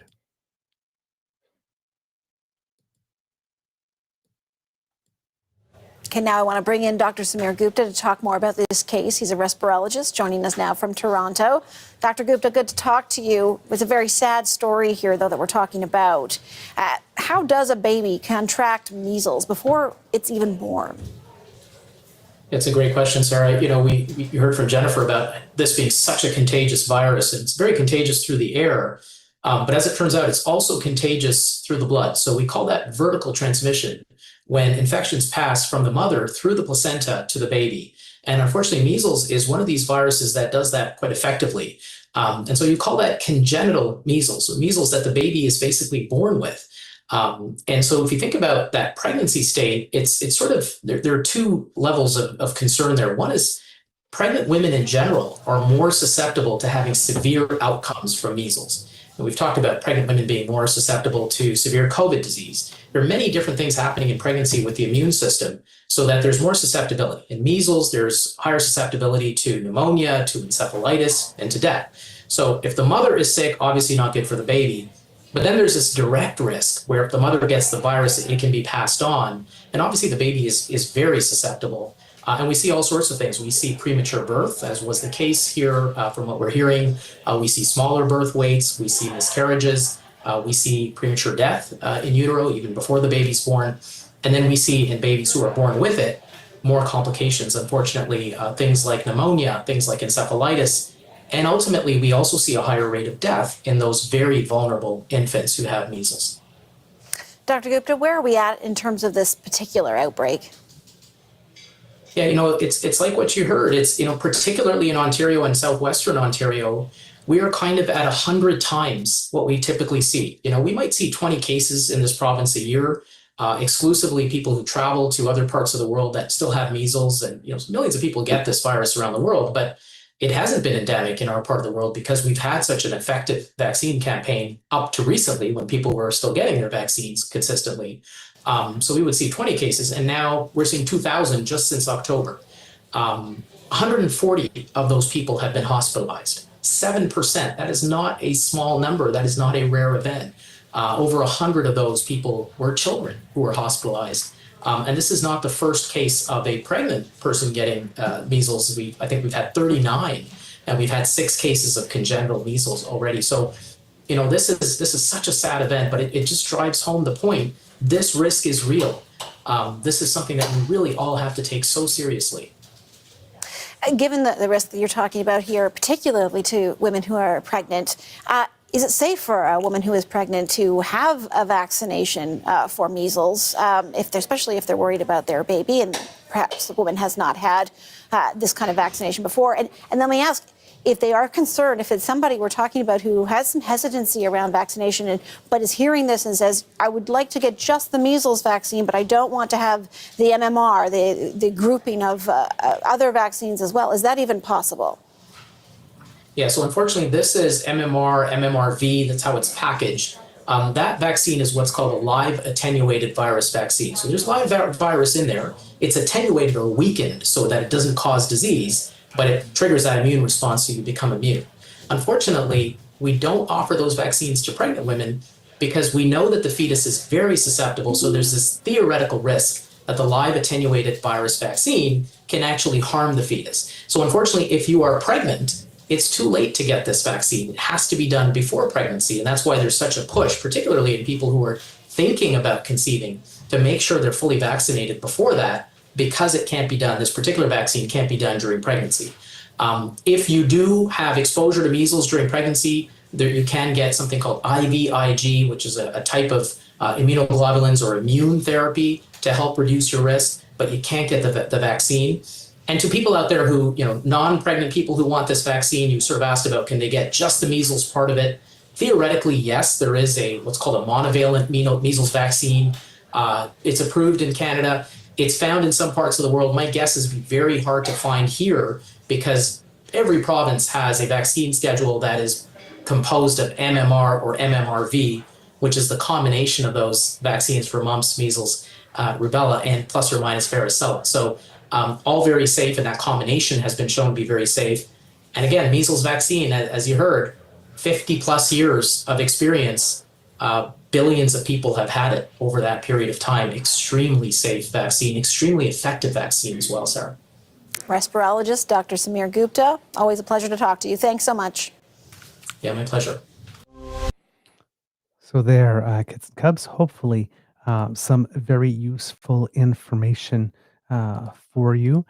Okay, now I want to bring in Dr. Samir Gupta to talk more about this case. He's a respirologist joining us now from Toronto. Dr. Gupta, good to talk to you. It's a very sad story here, though, that we're talking about. How does a baby contract measles before it's even born? It's a great question, Sarah. We heard from Jennifer about this being such a contagious virus, and it's very contagious through the air. But as it turns out, it's also contagious through the blood. So we call that vertical transmission, when infections pass from the mother through the placenta to the baby. And unfortunately, measles is one of these viruses that does that quite effectively. And so you call that congenital measles, so measles that the baby is basically born with. And so if you think about that pregnancy state, it's sort of, there are two levels of concern there. One is pregnant women in general are more susceptible to having severe outcomes from measles. And we've talked about pregnant women being more susceptible to severe COVID disease. There are many different things happening in pregnancy with the immune system so that there's more susceptibility. In measles, there's higher susceptibility to pneumonia, to encephalitis, and to death. So if the mother is sick, obviously not good for the baby. But then there's this direct risk where if the mother gets the virus, it can be passed on. And obviously the baby is very susceptible. And we see all sorts of things. We see premature birth, as was the case here from what we're hearing. We see smaller birth weights. We see miscarriages. We see premature death in utero, even before the baby's born. And then we see in babies who are born with it, more complications, unfortunately, things like pneumonia, things like encephalitis. And ultimately, we also see a higher rate of death in those very vulnerable infants who have measles. Dr. Gupta, where are we at in terms of this particular outbreak? Yeah, it's like what you heard. It's, particularly in Ontario and southwestern Ontario, we are kind of at 100 times what we typically see. We might see 20 cases in this province a year, exclusively people who travel to other parts of the world that still have measles. And, millions of people get this virus around the world, but it hasn't been endemic in our part of the world because we've had such an effective vaccine campaign up to recently when people were still getting their vaccines consistently. So we would see 20 cases, and now we're seeing 2,000 just since October. 140 of those people have been hospitalized. 7%, that is not a small number. That is not a rare event. Over 100 of those people were children who were hospitalized. And this is not the first case of a pregnant person getting measles. I think we've had 39, and we've had 6 cases of congenital measles already. So, this is such a sad event, but it just drives home the point. This risk is real. This is something that we really all have to take so seriously. Given the risk that you're talking about here, particularly to women who are pregnant, is it safe for a woman who is pregnant to have a vaccination for measles, especially if they're worried about their baby and perhaps the woman has not had this kind of vaccination before? And then we ask, if they are concerned, if it's somebody we're talking about who has some hesitancy around vaccination, but is hearing this and says, I would like to get just the measles vaccine, but I don't want to have the MMR, the grouping of other vaccines as well. Is that even possible? Yeah, so unfortunately, this is MMR, MMRV, that's how it's packaged. That vaccine is what's called a live attenuated virus vaccine. So there's live virus in there. It's attenuated or weakened so that it doesn't cause disease, but it triggers that immune response so you become immune. Unfortunately, we don't offer those vaccines to pregnant women because we know that the fetus is very susceptible. So there's this theoretical risk that the live attenuated virus vaccine can actually harm the fetus. So unfortunately, if you are pregnant, it's too late to get this vaccine. It has to be done before pregnancy. And that's why there's such a push, particularly in people who are thinking about conceiving, to make sure they're fully vaccinated before that, because it can't be done. This particular vaccine can't be done during pregnancy. If you do have exposure to measles during pregnancy, you can get something called IVIG, which is a type of immunoglobulins or immune therapy to help reduce your risk, but you can't get the vaccine. And to people out there who, non-pregnant people who want this vaccine, you sort of asked about, can they get just the measles part of it? Theoretically, yes, there is what's called a monovalent measles vaccine. It's approved in Canada. It's found in some parts of the world. My guess is it'd be very hard to find here because every province has a vaccine schedule that is composed of MMR or MMRV, which is the combination of those vaccines for mumps, measles, rubella, and plus or minus varicella. So all very safe, and that combination has been shown to be very safe. And again, measles vaccine, as you heard, 50 plus years of experience, billions of people have had it over that period of time. Extremely safe vaccine, extremely effective vaccine as well, Sarah. Respirologist Dr. Samir Gupta, always a pleasure to talk to you. Thanks so much. Yeah, my pleasure. So there, kids and cubs, hopefully some very useful information for you.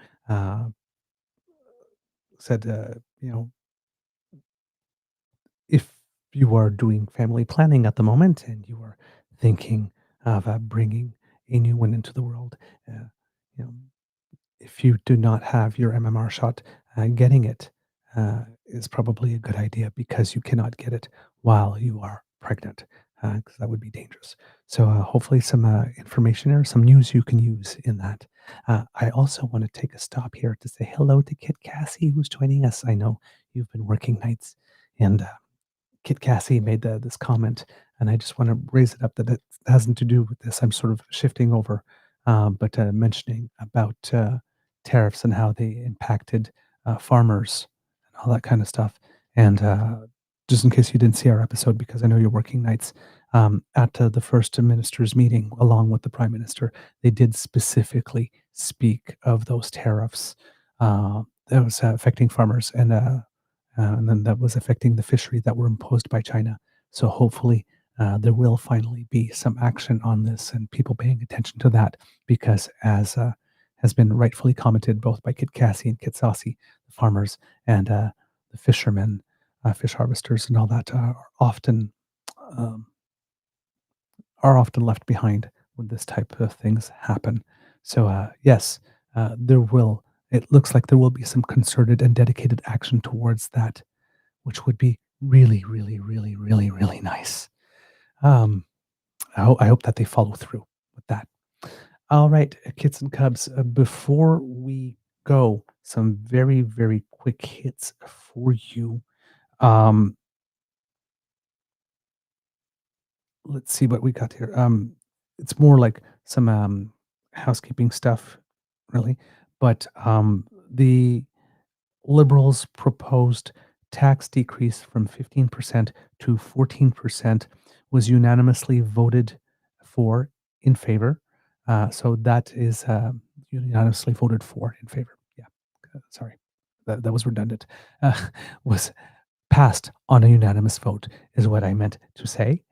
If you are doing family planning at the moment and you are thinking of bringing a new one into the world, if you do not have your MMR shot, getting it is probably a good idea because you cannot get it while you are pregnant, because that would be dangerous. So hopefully some information or some news you can use in that. I also want to take a stop here to say hello to Kit Cassie, who's joining us. I know you've been working nights, and Kit Cassie made this comment, and I just want to raise it up that it hasn't to do with this. I'm sort of shifting over, but mentioning about tariffs and how they impacted farmers and all that kind of stuff. And just in case you didn't see our episode, because I know you're working nights, at the first minister's meeting, along with the prime minister, they did specifically speak of those tariffs that was affecting farmers and then that was affecting the fishery that were imposed by China. So hopefully there will finally be some action on this and people paying attention to that because as has been rightfully commented both by Kit Cassie and Kit Saucy, the farmers and the fishermen, fish harvesters and all that um, are often left behind when this type of things happen. So yes, there will. It looks like there will be some concerted and dedicated action towards that, which would be really, really, really, really, really nice. Um, I hope that they follow through with that. All right, kits and cubs. Before we go, some very, very quick hits for you. Let's see what we got here. It's more like some housekeeping stuff, really. But the Liberals proposed tax decrease from 15% to 14% was unanimously voted for in favor. So that is unanimously voted for in favor. Yeah, sorry, that was redundant. Was passed on a unanimous vote is what I meant to say.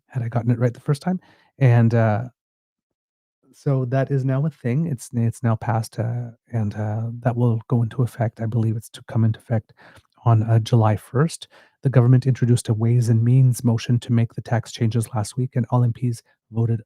Had I gotten it right the first time? And so that is now a thing. It's now passed, and that will go into effect. I believe it's to come into effect on July 1st. The government introduced a Ways and Means motion to make the tax changes last week, and all MPs voted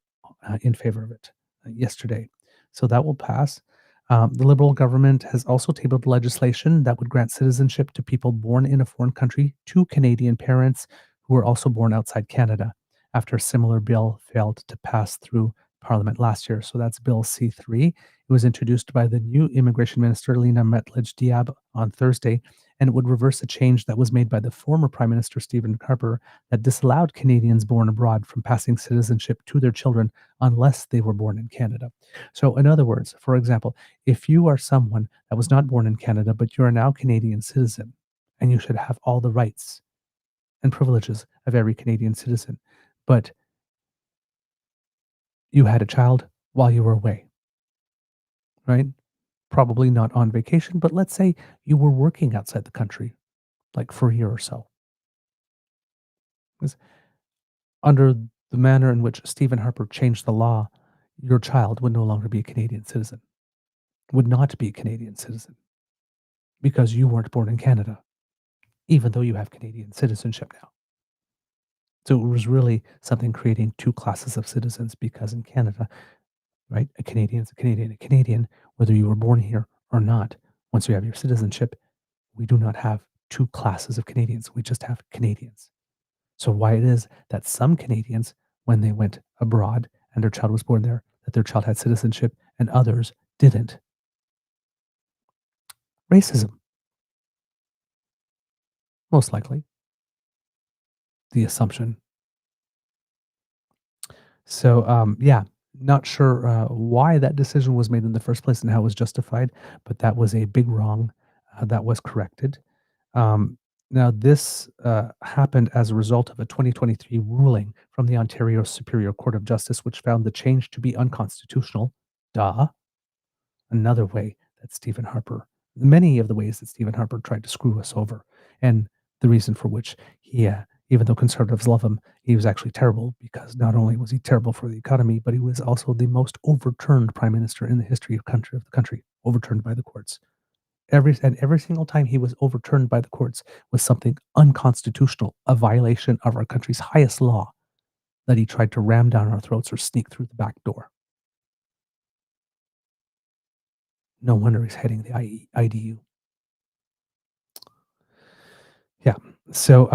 in favor of it yesterday. So that will pass. The Liberal government has also tabled legislation that would grant citizenship to people born in a foreign country to Canadian parents who were also born outside Canada after a similar bill failed to pass through Parliament last year. So that's Bill C3. It was introduced by the new Immigration Minister, Lena Metlidge-Diab, on Thursday, and it would reverse a change that was made by the former Prime Minister, Stephen Harper, that disallowed Canadians born abroad from passing citizenship to their children unless they were born in Canada. So in other words, for example, if you are someone that was not born in Canada, but you are now Canadian citizen, and you should have all the rights and privileges of every Canadian citizen, but you had a child while you were away, right? Probably not on vacation, but let's say you were working outside the country, like for a year or so. Because under the manner in which Stephen Harper changed the law, your child would no longer be a Canadian citizen, would not be a Canadian citizen, because you weren't born in Canada, even though you have Canadian citizenship now. So it was really something creating two classes of citizens, because in Canada, right, a Canadian's a Canadian, whether you were born here or not. Once you have your citizenship, we do not have two classes of Canadians. We just have Canadians. So why it is that some Canadians, when they went abroad and their child was born there, that their child had citizenship and others didn't. Racism. Most likely. The assumption. So, yeah, not sure why that decision was made in the first place and how it was justified, but that was a big wrong that was corrected. Now, this happened as a result of a 2023 ruling from the Ontario Superior Court of Justice, which found the change to be unconstitutional. Duh. Another way that Stephen Harper, many of the ways that Stephen Harper tried to screw us over, and the reason for which he, even though conservatives love him, he was actually terrible because not only was he terrible for the economy, but he was also the most overturned prime minister in the history of the country, overturned by the courts. Every single time he was overturned by the courts was something unconstitutional, a violation of our country's highest law that he tried to ram down our throats or sneak through the back door. No wonder he's heading the IDU. Yeah. So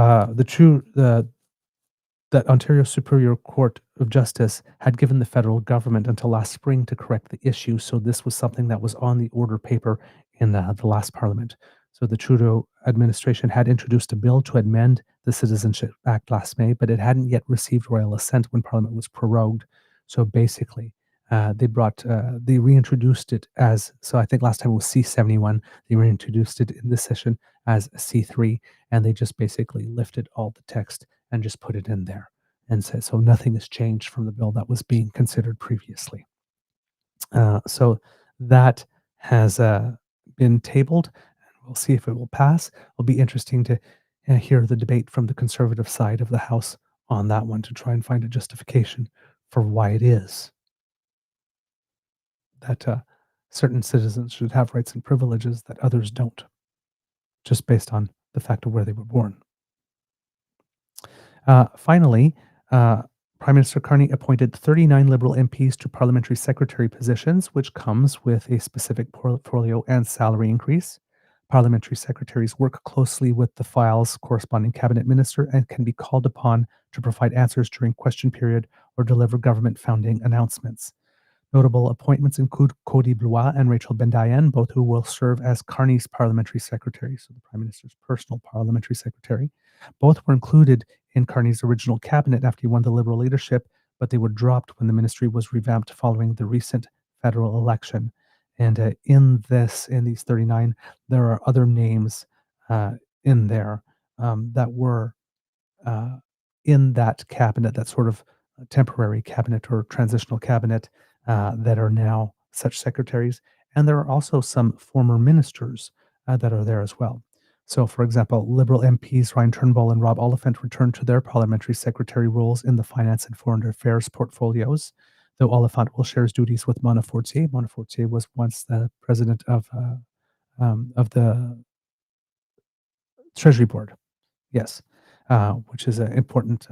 that Ontario Superior Court of Justice had given the federal government until last spring to correct the issue. So this was something that was on the order paper in the last parliament. So the Trudeau administration had introduced a bill to amend the Citizenship Act last May, but it hadn't yet received royal assent when Parliament was prorogued. So basically, they reintroduced it as, so I think last time it was C71. They reintroduced it in this session as C3, and they just basically lifted all the text and just put it in there and said, so nothing has changed from the bill that was being considered previously. So that has been tabled. We'll see if it will pass. It'll be interesting to hear the debate from the conservative side of the House on that one to try and find a justification for why it is that certain citizens should have rights and privileges that others don't, just based on the fact of where they were born. Finally, Prime Minister Carney appointed 39 Liberal MPs to parliamentary secretary positions, which comes with a specific portfolio and salary increase. Parliamentary secretaries work closely with the file's corresponding cabinet minister and can be called upon to provide answers during question period or deliver government founding announcements. Notable appointments include Cody Blois and Rachel Bendayan, both who will serve as Carney's parliamentary secretary, so the Prime Minister's personal parliamentary secretary. Both were included in Carney's original cabinet after he won the Liberal leadership, but they were dropped when the ministry was revamped following the recent federal election. And in these 39, there are other names in there that were in that cabinet, that sort of temporary cabinet or transitional cabinet that are now such secretaries. And there are also some former ministers that are there as well. So, for example, Liberal MPs Ryan Turnbull and Rob Oliphant returned to their parliamentary secretary roles in the finance and foreign affairs portfolios, though Oliphant will share his duties with Mona Fortier. Mona Fortier was once the president of the Treasury Board, yes, which is an important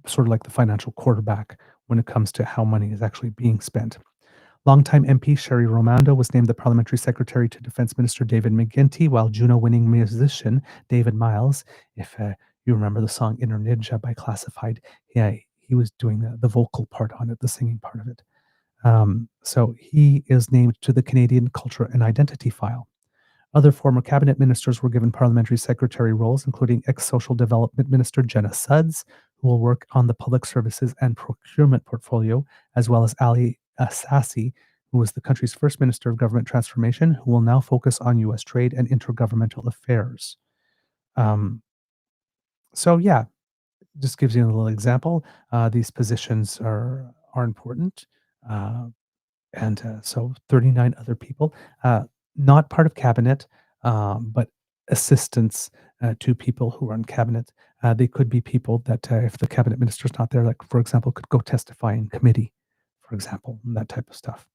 sort of like the financial quarterback when it comes to how money is actually being spent. Longtime MP Sherry Romando was named the parliamentary secretary to Defense Minister David McGuinty, while Juno-winning musician David Miles, if you remember the song Inner Ninja by Classified, he was doing the vocal part on it, the singing part of it. So he is named to the Canadian Culture and Identity file. Other former cabinet ministers were given parliamentary secretary roles, including ex-social development minister Jenna Sudds, who will work on the public services and procurement portfolio, as well as Ali Assasi, who was the country's first minister of government transformation, who will now focus on U.S. trade and intergovernmental affairs. So yeah, just gives you a little example. These positions are important. So 39 other people, not part of cabinet, but assistants to people who are in cabinet. They could be people that, if the cabinet minister's not there, like, for example, could go testify in committee, for example, and that type of stuff.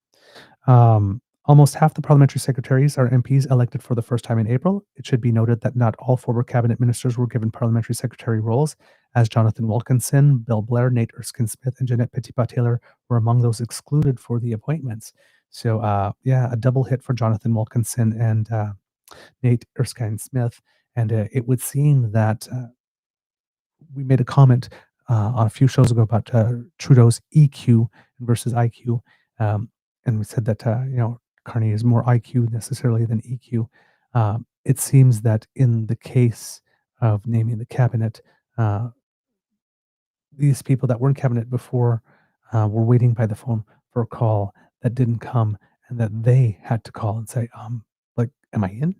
Almost half the parliamentary secretaries are MPs elected for the first time in April. It should be noted that not all former cabinet ministers were given parliamentary secretary roles, as Jonathan Wilkinson, Bill Blair, Nate Erskine-Smith, and Jeanette Petitpas-Taylor were among those excluded for the appointments. So, a double hit for Jonathan Wilkinson and Nate Erskine-Smith. And it would seem that we made a comment on a few shows ago about Trudeau's EQ versus IQ. And we said that, Carney is more IQ necessarily than EQ. It seems that in the case of naming the cabinet, these people that were in cabinet before were waiting by the phone for a call that didn't come, and that they had to call and say, am I in?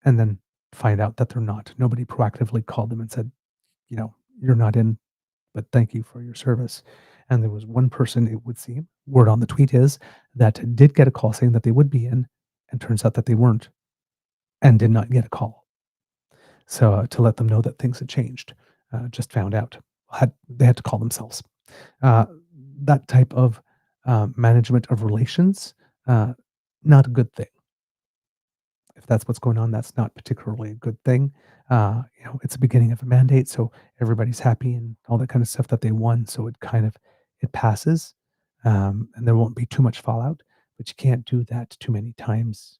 And then find out that they're not. Nobody proactively called them and said, you're not in, but thank you for your service. And there was one person, it would seem, word on the tweet is, that did get a call saying that they would be in, and turns out that they weren't and did not get a call. So to let them know that things had changed, just found out. They had to call themselves. That type of management of relations, not a good thing. If that's what's going on, that's not particularly a good thing. It's the beginning of a mandate, so everybody's happy and all that kind of stuff that they won. So it passes, and there won't be too much fallout. But you can't do that too many times,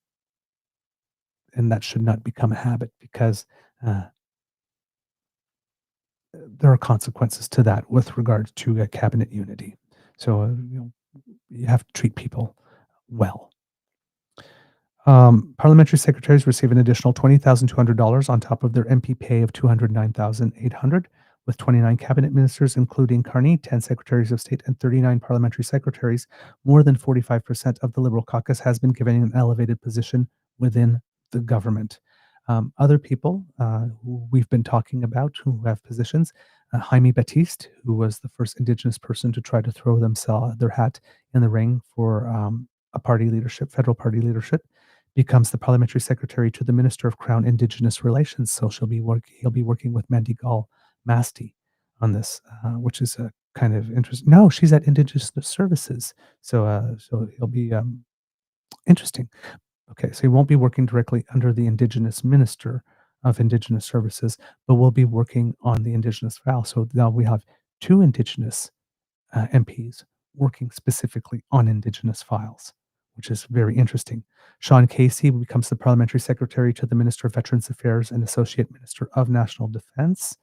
and that should not become a habit, because there are consequences to that with regard to cabinet unity. So you have to treat people well. Parliamentary secretaries receive an additional $20,200 on top of their MP pay of $209,800, with 29 cabinet ministers, including Carney, 10 secretaries of state, and 39 parliamentary secretaries. More than 45% of the Liberal caucus has been given an elevated position within the government. Other people who we've been talking about who have positions, Jaime Batiste, who was the first Indigenous person to try to throw their hat in the ring for a party leadership, federal party leadership, becomes the parliamentary secretary to the Minister of Crown Indigenous Relations. So he'll be working with Mandigal Masti on this, which is a kind of interesting. No, she's at Indigenous Services, so he'll be interesting. Okay, so he won't be working directly under the Indigenous Minister of Indigenous Services, but will be working on the Indigenous file. So now we have two Indigenous MPs working specifically on Indigenous files, which is very interesting. Sean Casey becomes the parliamentary secretary to the Minister of Veterans Affairs and Associate Minister of National Defense.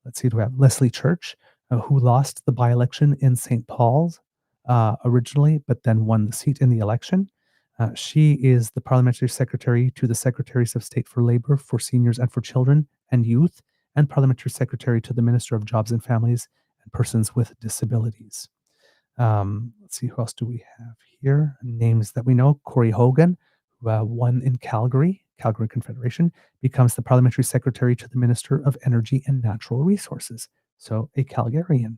Let's see, do we have Leslie Church, who lost the by-election in St. Paul's originally, but then won the seat in the election. She is the parliamentary secretary to the Secretaries of State for Labor, for Seniors and for Children and Youth, and parliamentary secretary to the Minister of Jobs and Families and Persons with Disabilities. Let's see, who else do we have here? Names that we know. Corey Hogan, who won in Calgary Confederation, becomes the parliamentary secretary to the Minister of Energy and Natural Resources. So a Calgarian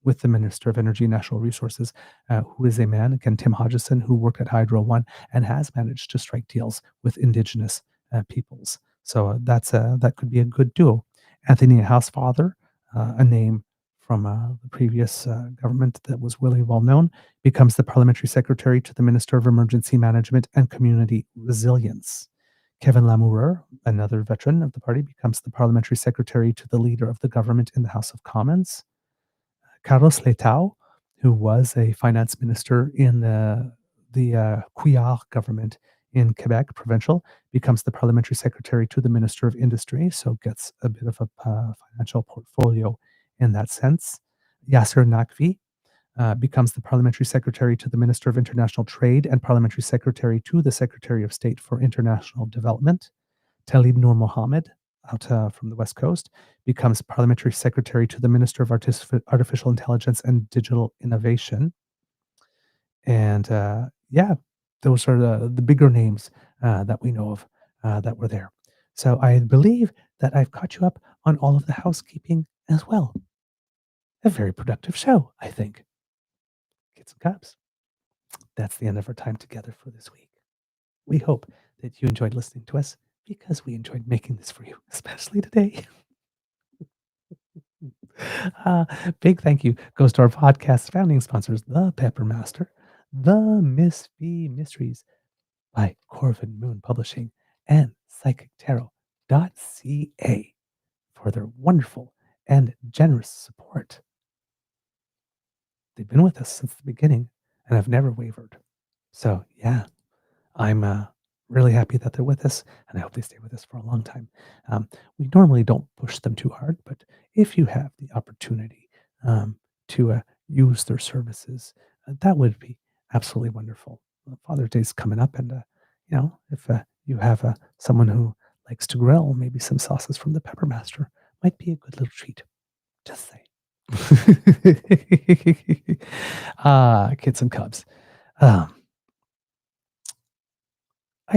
with the Minister of Energy and Natural Resources, who is a man, again, Tim Hodgson, who worked at Hydro One and has managed to strike deals with Indigenous peoples. So that could be a good duo. Anthony Housefather, a name from the previous government that was really well known, becomes the parliamentary secretary to the Minister of Emergency Management and Community Resilience. Kevin Lamoureux, another veteran of the party, becomes the parliamentary secretary to the leader of the government in the House of Commons. Carlos Letao, who was a finance minister in the Couillard government in Quebec, provincial, becomes the parliamentary secretary to the Minister of Industry, so gets a bit of a financial portfolio in that sense. Yasser Naqvi becomes the parliamentary secretary to the Minister of International Trade and parliamentary secretary to the Secretary of State for International Development. Talib Noor Mohammed, out from the West Coast, becomes parliamentary secretary to the Minister of Artificial Intelligence and Digital Innovation. And those are the bigger names that we know of that were there. So I believe that I've caught you up on all of the housekeeping as well. A very productive show, I think. Kids and Cubs, that's the end of our time together for this week. We hope that you enjoyed listening to us, because we enjoyed making this for you, especially today. Big thank you goes to our podcast founding sponsors, The Pepper Master, The Miss V Mysteries by Corvin Moon Publishing, and PsychicTarot.ca for their wonderful and generous support. They've been with us since the beginning and have never wavered. So yeah, I'm really happy that they're with us, and I hope they stay with us for a long time. We normally don't push them too hard, but if you have the opportunity to use their services, that would be absolutely wonderful. Father's Day is coming up, and if you have someone who likes to grill, maybe some sauces from the Pepper Master might be a good little treat. Just say. Kids and Cubs. I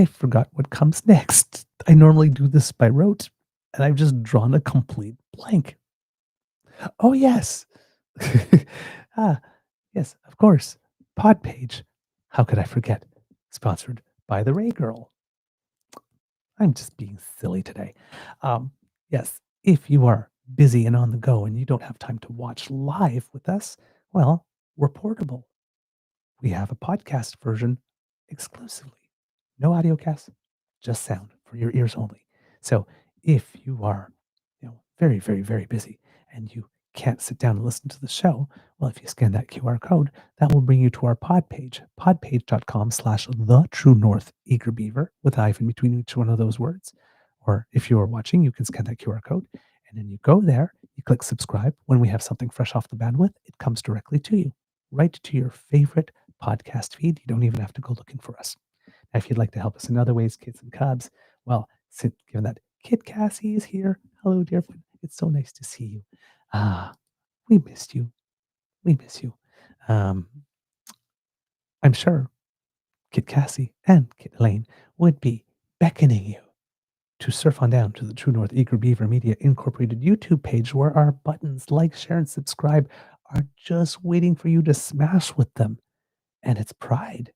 forgot what comes next. I normally do this by rote, and I've just drawn a complete blank. Oh, yes. Yes, of course. Podpage. How could I forget? Sponsored by the Ray Girl. I'm just being silly today. Yes, if you are busy and on the go and you don't have time to watch live with us, well, we're portable. We have a podcast version exclusively. No audio cast, just sound for your ears only. So if you are, very, very, very busy and you can't sit down and listen to the show, well, if you scan that QR code, that will bring you to our pod page, podpage.com/the-truenortheagerbeaver with a hyphen between each one of those words. Or if you are watching, you can scan that QR code, and then you go there, You click subscribe. When we have something fresh off the bandwidth, it comes directly to you, right to your favorite podcast feed. You don't even have to go looking for us. Now, if you'd like to help us in other ways, kids and cubs, well, given that Kid Cassie is here, hello, dear friend. It's so nice to see you. We missed you. We miss you. I'm sure Kid Cassie and Kid Elaine would be beckoning you to surf on down to the True North Eager Beaver Media Incorporated YouTube page, where our buttons like, share, and subscribe are just waiting for you to smash with them. And it's pride.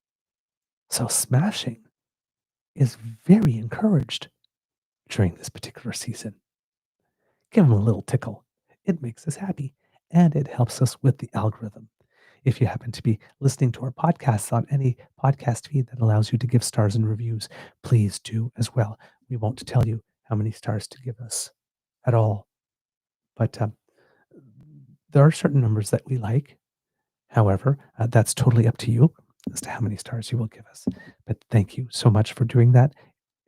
So smashing is very encouraged during this particular season. Give them a little tickle. It makes us happy, and it helps us with the algorithm. If you happen to be listening to our podcasts on any podcast feed that allows you to give stars and reviews, please do as well. We won't tell you how many stars to give us at all. But there are certain numbers that we like. However, that's totally up to you as to how many stars you will give us. But thank you so much for doing that.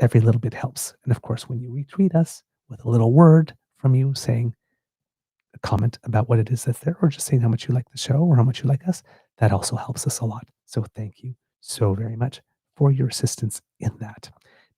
Every little bit helps. And of course, when you retweet us with a little word from you saying a comment about what it is that's there, or just saying how much you like the show or how much you like us, that also helps us a lot. So thank you so very much for your assistance in that.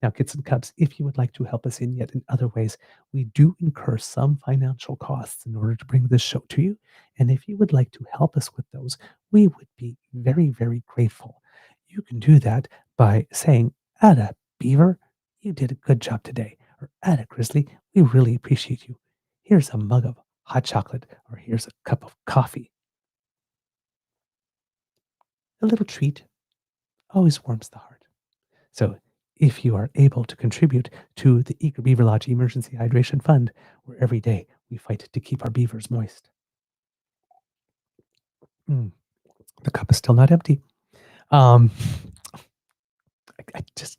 Now, kids and cubs, if you would like to help us in yet in other ways, we do incur some financial costs in order to bring this show to you. And if you would like to help us with those, we would be very, very grateful. You can do that by saying, "Atta Beaver, you did a good job today," or "Atta Grizzly, we really appreciate you. Here's a mug of hot chocolate," or "Here's a cup of coffee." A little treat always warms the heart. So if you are able to contribute to the Eager Beaver Lodge Emergency Hydration Fund, where every day we fight to keep our beavers moist. The cup is still not empty. I just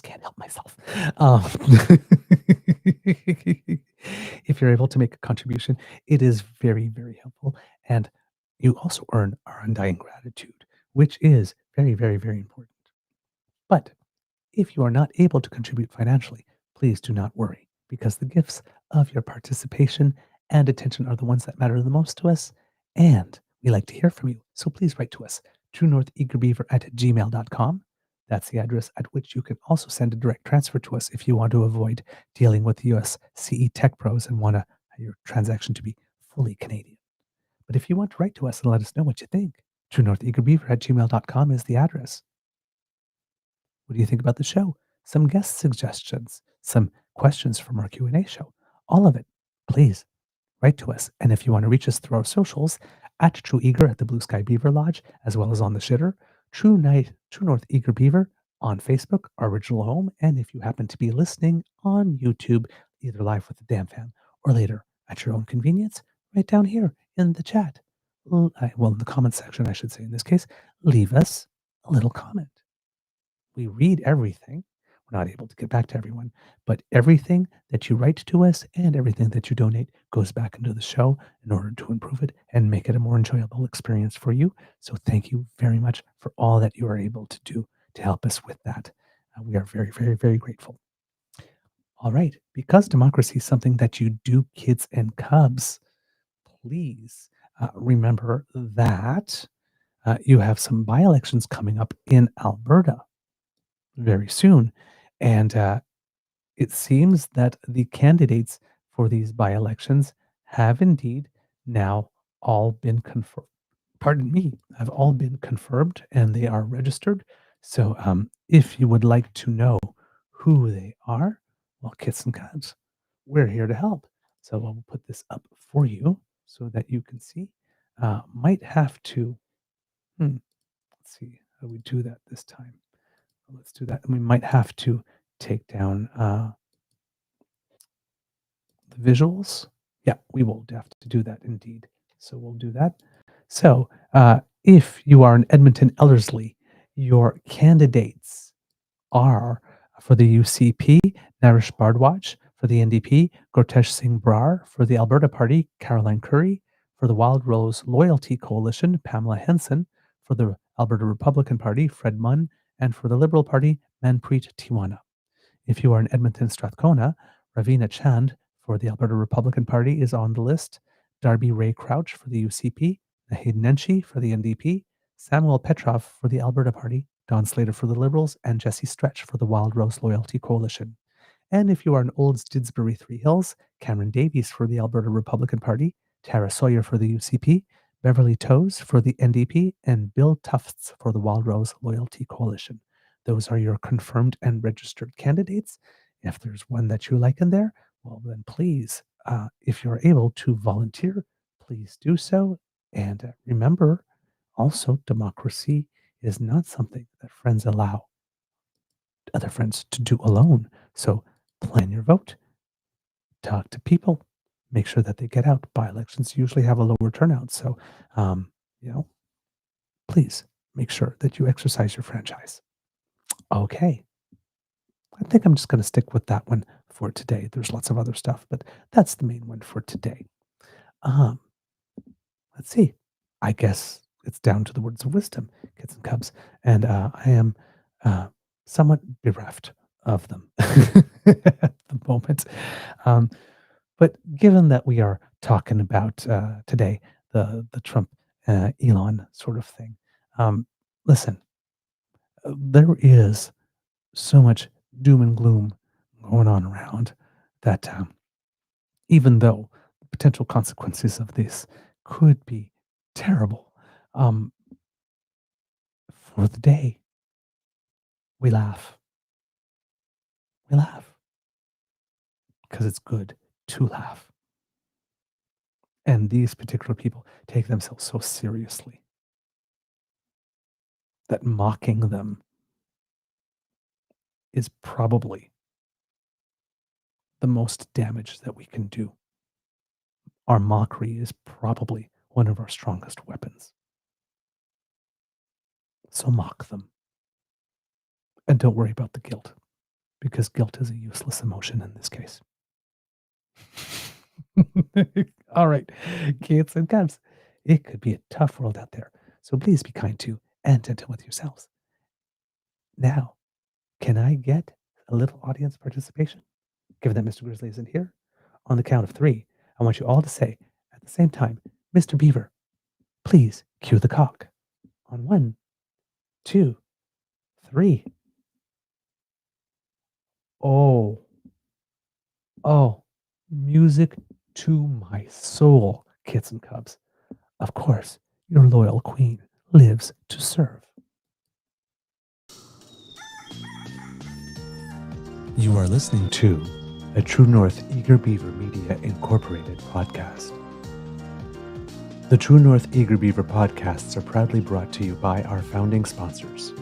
can't help myself. If you're able to make a contribution, it is very, very helpful. And you also earn our undying gratitude, which is very, very, very important. But if you are not able to contribute financially, please do not worry, because the gifts of your participation and attention are the ones that matter the most to us. And we like to hear from you. So please write to us, truenortheagerbeaver@gmail.com. That's the address at which you can also send a direct transfer to us if you want to avoid dealing with the US CE Tech Pros and want your transaction to be fully Canadian. But if you want to write to us and let us know what you think, truenortheagerbeaver@gmail.com is the address. What do you think about the show? Some guest suggestions, some questions from our Q&A show, all of it. Please write to us. And if you want to reach us through our socials, at True Eager at the Blue Sky Beaver Lodge, as well as on the Shitter, True North Eager Beaver on Facebook, our original home. And if you happen to be listening on YouTube, either live with the Damn Fan or later at your own convenience, right down here in the chat. Well, in the comment section, I should say in this case, leave us a little comment. We read everything. We're not able to get back to everyone, but everything that you write to us and everything that you donate goes back into the show in order to improve it and make it a more enjoyable experience for you. So thank you very much for all that you are able to do to help us with that. We are very, very, very grateful. All right, because democracy is something that you do, kids and cubs, please remember that you have some by-elections coming up in Alberta very soon. And it seems that the candidates for these by-elections have indeed now all been confirmed. Pardon me, have all been confirmed and they are registered. So if you would like to know who they are, well, kids and cubs, we're here to help. So we'll put this up for you so that you can see. Might have to, let's see how we do that this time. Let's do that. And we might have to take down the visuals. Yeah, we will have to do that indeed. So we'll do that. So if you are in Edmonton Ellerslie, your candidates are for the UCP, Naresh Bardwaj; for the NDP, Gurtesh Singh Brar; for the Alberta Party, Caroline Curry; for the Wild Rose Loyalty Coalition, Pamela Henson; for the Alberta Republican Party, Fred Munn; and for the Liberal Party, Manpreet Tiwana. If you are in Edmonton Strathcona, Ravina Chand; for the Alberta Republican Party is on the list. Darby Ray Crouch for the UCP, Naheed Nenshi for the NDP, Samuel Petrov for the Alberta Party, Don Slater for the Liberals, and Jesse Stretch for the Wild Rose Loyalty Coalition. And if you are an old Didsbury Three Hills, Cameron Davies for the Alberta Republican Party, Tara Sawyer for the UCP, Beverly Toes for the NDP, and Bill Tufts for the Wild Rose Loyalty Coalition. Those are your confirmed and registered candidates. If there's one that you like in there, well, then please, if you're able to volunteer, please do so. And remember, also, democracy is not something that friends allow other friends to do alone. So plan your vote, talk to people, make sure that they get out. By-elections usually have a lower turnout. So, please make sure that you exercise your franchise. Okay. I think I'm just going to stick with that one for today. There's lots of other stuff, but that's the main one for today. Let's see. I guess it's down to the words of wisdom, kids and cubs. And I am somewhat bereft of them at the moment. But given that we are talking about today, the Trump Elon sort of thing, listen, there is so much doom and gloom going on around that even though the potential consequences of this could be terrible, for the day, we laugh. We laugh because it's good to laugh. And these particular people take themselves so seriously that mocking them is probably the most damage that we can do. Our mockery is probably one of our strongest weapons. So mock them. And don't worry about the guilt, because guilt is a useless emotion in this case. All right, kids and cubs, it could be a tough world out there. So please be kind to and gentle with yourselves. Now, can I get a little audience participation? Given that Mr. Grizzly isn't here, on the count of 3, I want you all to say at the same time, Mr. Beaver, please cue the cock. On 1, 2, 3. Oh, music to my soul, kids and cubs. Of course, your loyal queen lives to serve. You are listening to a True North Eager Beaver Media Incorporated podcast. The True North Eager Beaver podcasts are proudly brought to you by our founding sponsors,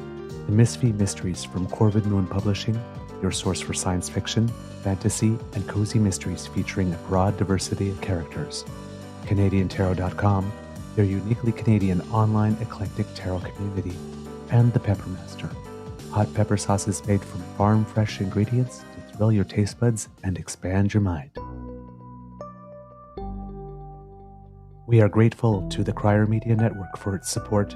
the Misfit Mysteries from Corvid Moon Publishing, your source for science fiction, fantasy, and cozy mysteries featuring a broad diversity of characters. CanadianTarot.com, their uniquely Canadian online eclectic tarot community, and The Peppermaster, hot pepper sauces made from farm-fresh ingredients to thrill your taste buds and expand your mind. We are grateful to the Crier Media Network for its support,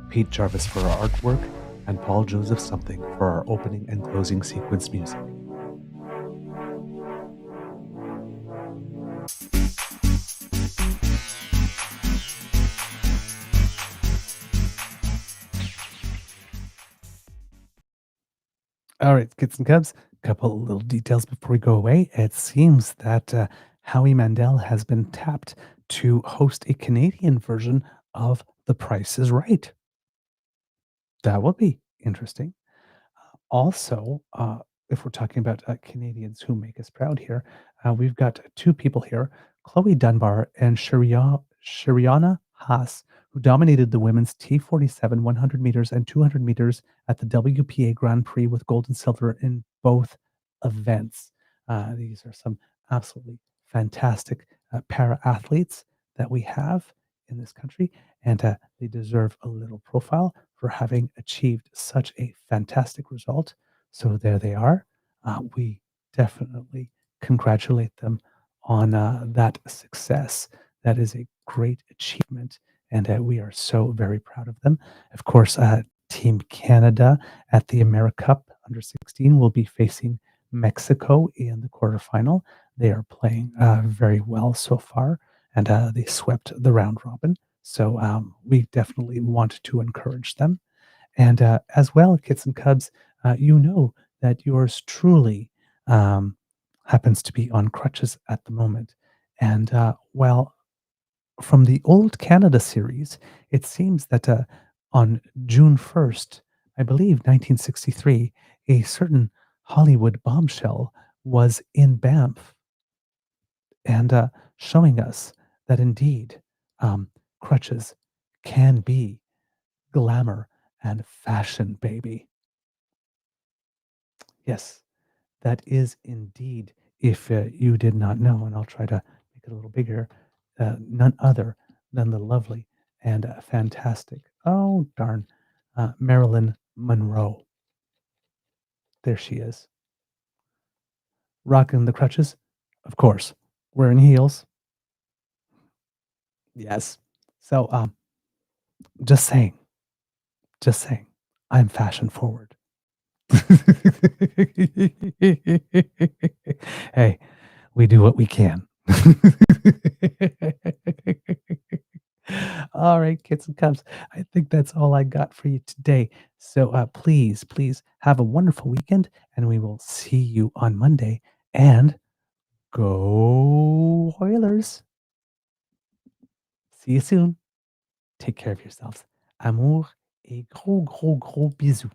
Pete Jarvis for our artwork, and Paul Joseph Something for our opening and closing sequence music. All right, kids and cubs, a couple of little details before we go away. It seems that Howie Mandel has been tapped to host a Canadian version of The Price is Right. That will be interesting. Also, if we're talking about Canadians who make us proud here, we've got 2 people here, Chloe Dunbar and Shariana Haas, who dominated the women's T47 100 meters and 200 meters at the WPA Grand Prix with gold and silver in both events. These are some absolutely fantastic para-athletes that we have in this country, and they deserve a little profile for having achieved such a fantastic result. So there they are. We definitely congratulate them on that success. That is a great achievement, and we are so very proud of them. Of course, Team Canada at the AmeriCup Under 16 will be facing Mexico in the quarterfinal. They are playing very well so far, and they swept the round robin. So we definitely want to encourage them. And as well, kits and cubs, you know that yours truly happens to be on crutches at the moment. And while from the old Canada series, it seems that on June 1st, I believe 1963, a certain Hollywood bombshell was in Banff and showing us that indeed crutches can be glamour and fashion, baby. Yes, that is indeed, if you did not know, and I'll try to make it a little bigger, none other than the lovely and fantastic, oh darn, Marilyn Monroe. There she is. Rocking the crutches, of course, wearing heels. Yes. So, just saying, I'm fashion forward. Hey, we do what we can. All right, kids and cubs. I think that's all I got for you today. So please, please have a wonderful weekend, and we will see you on Monday. And go Oilers! See you soon. Take care of yourselves. Amour et gros, gros, gros bisous.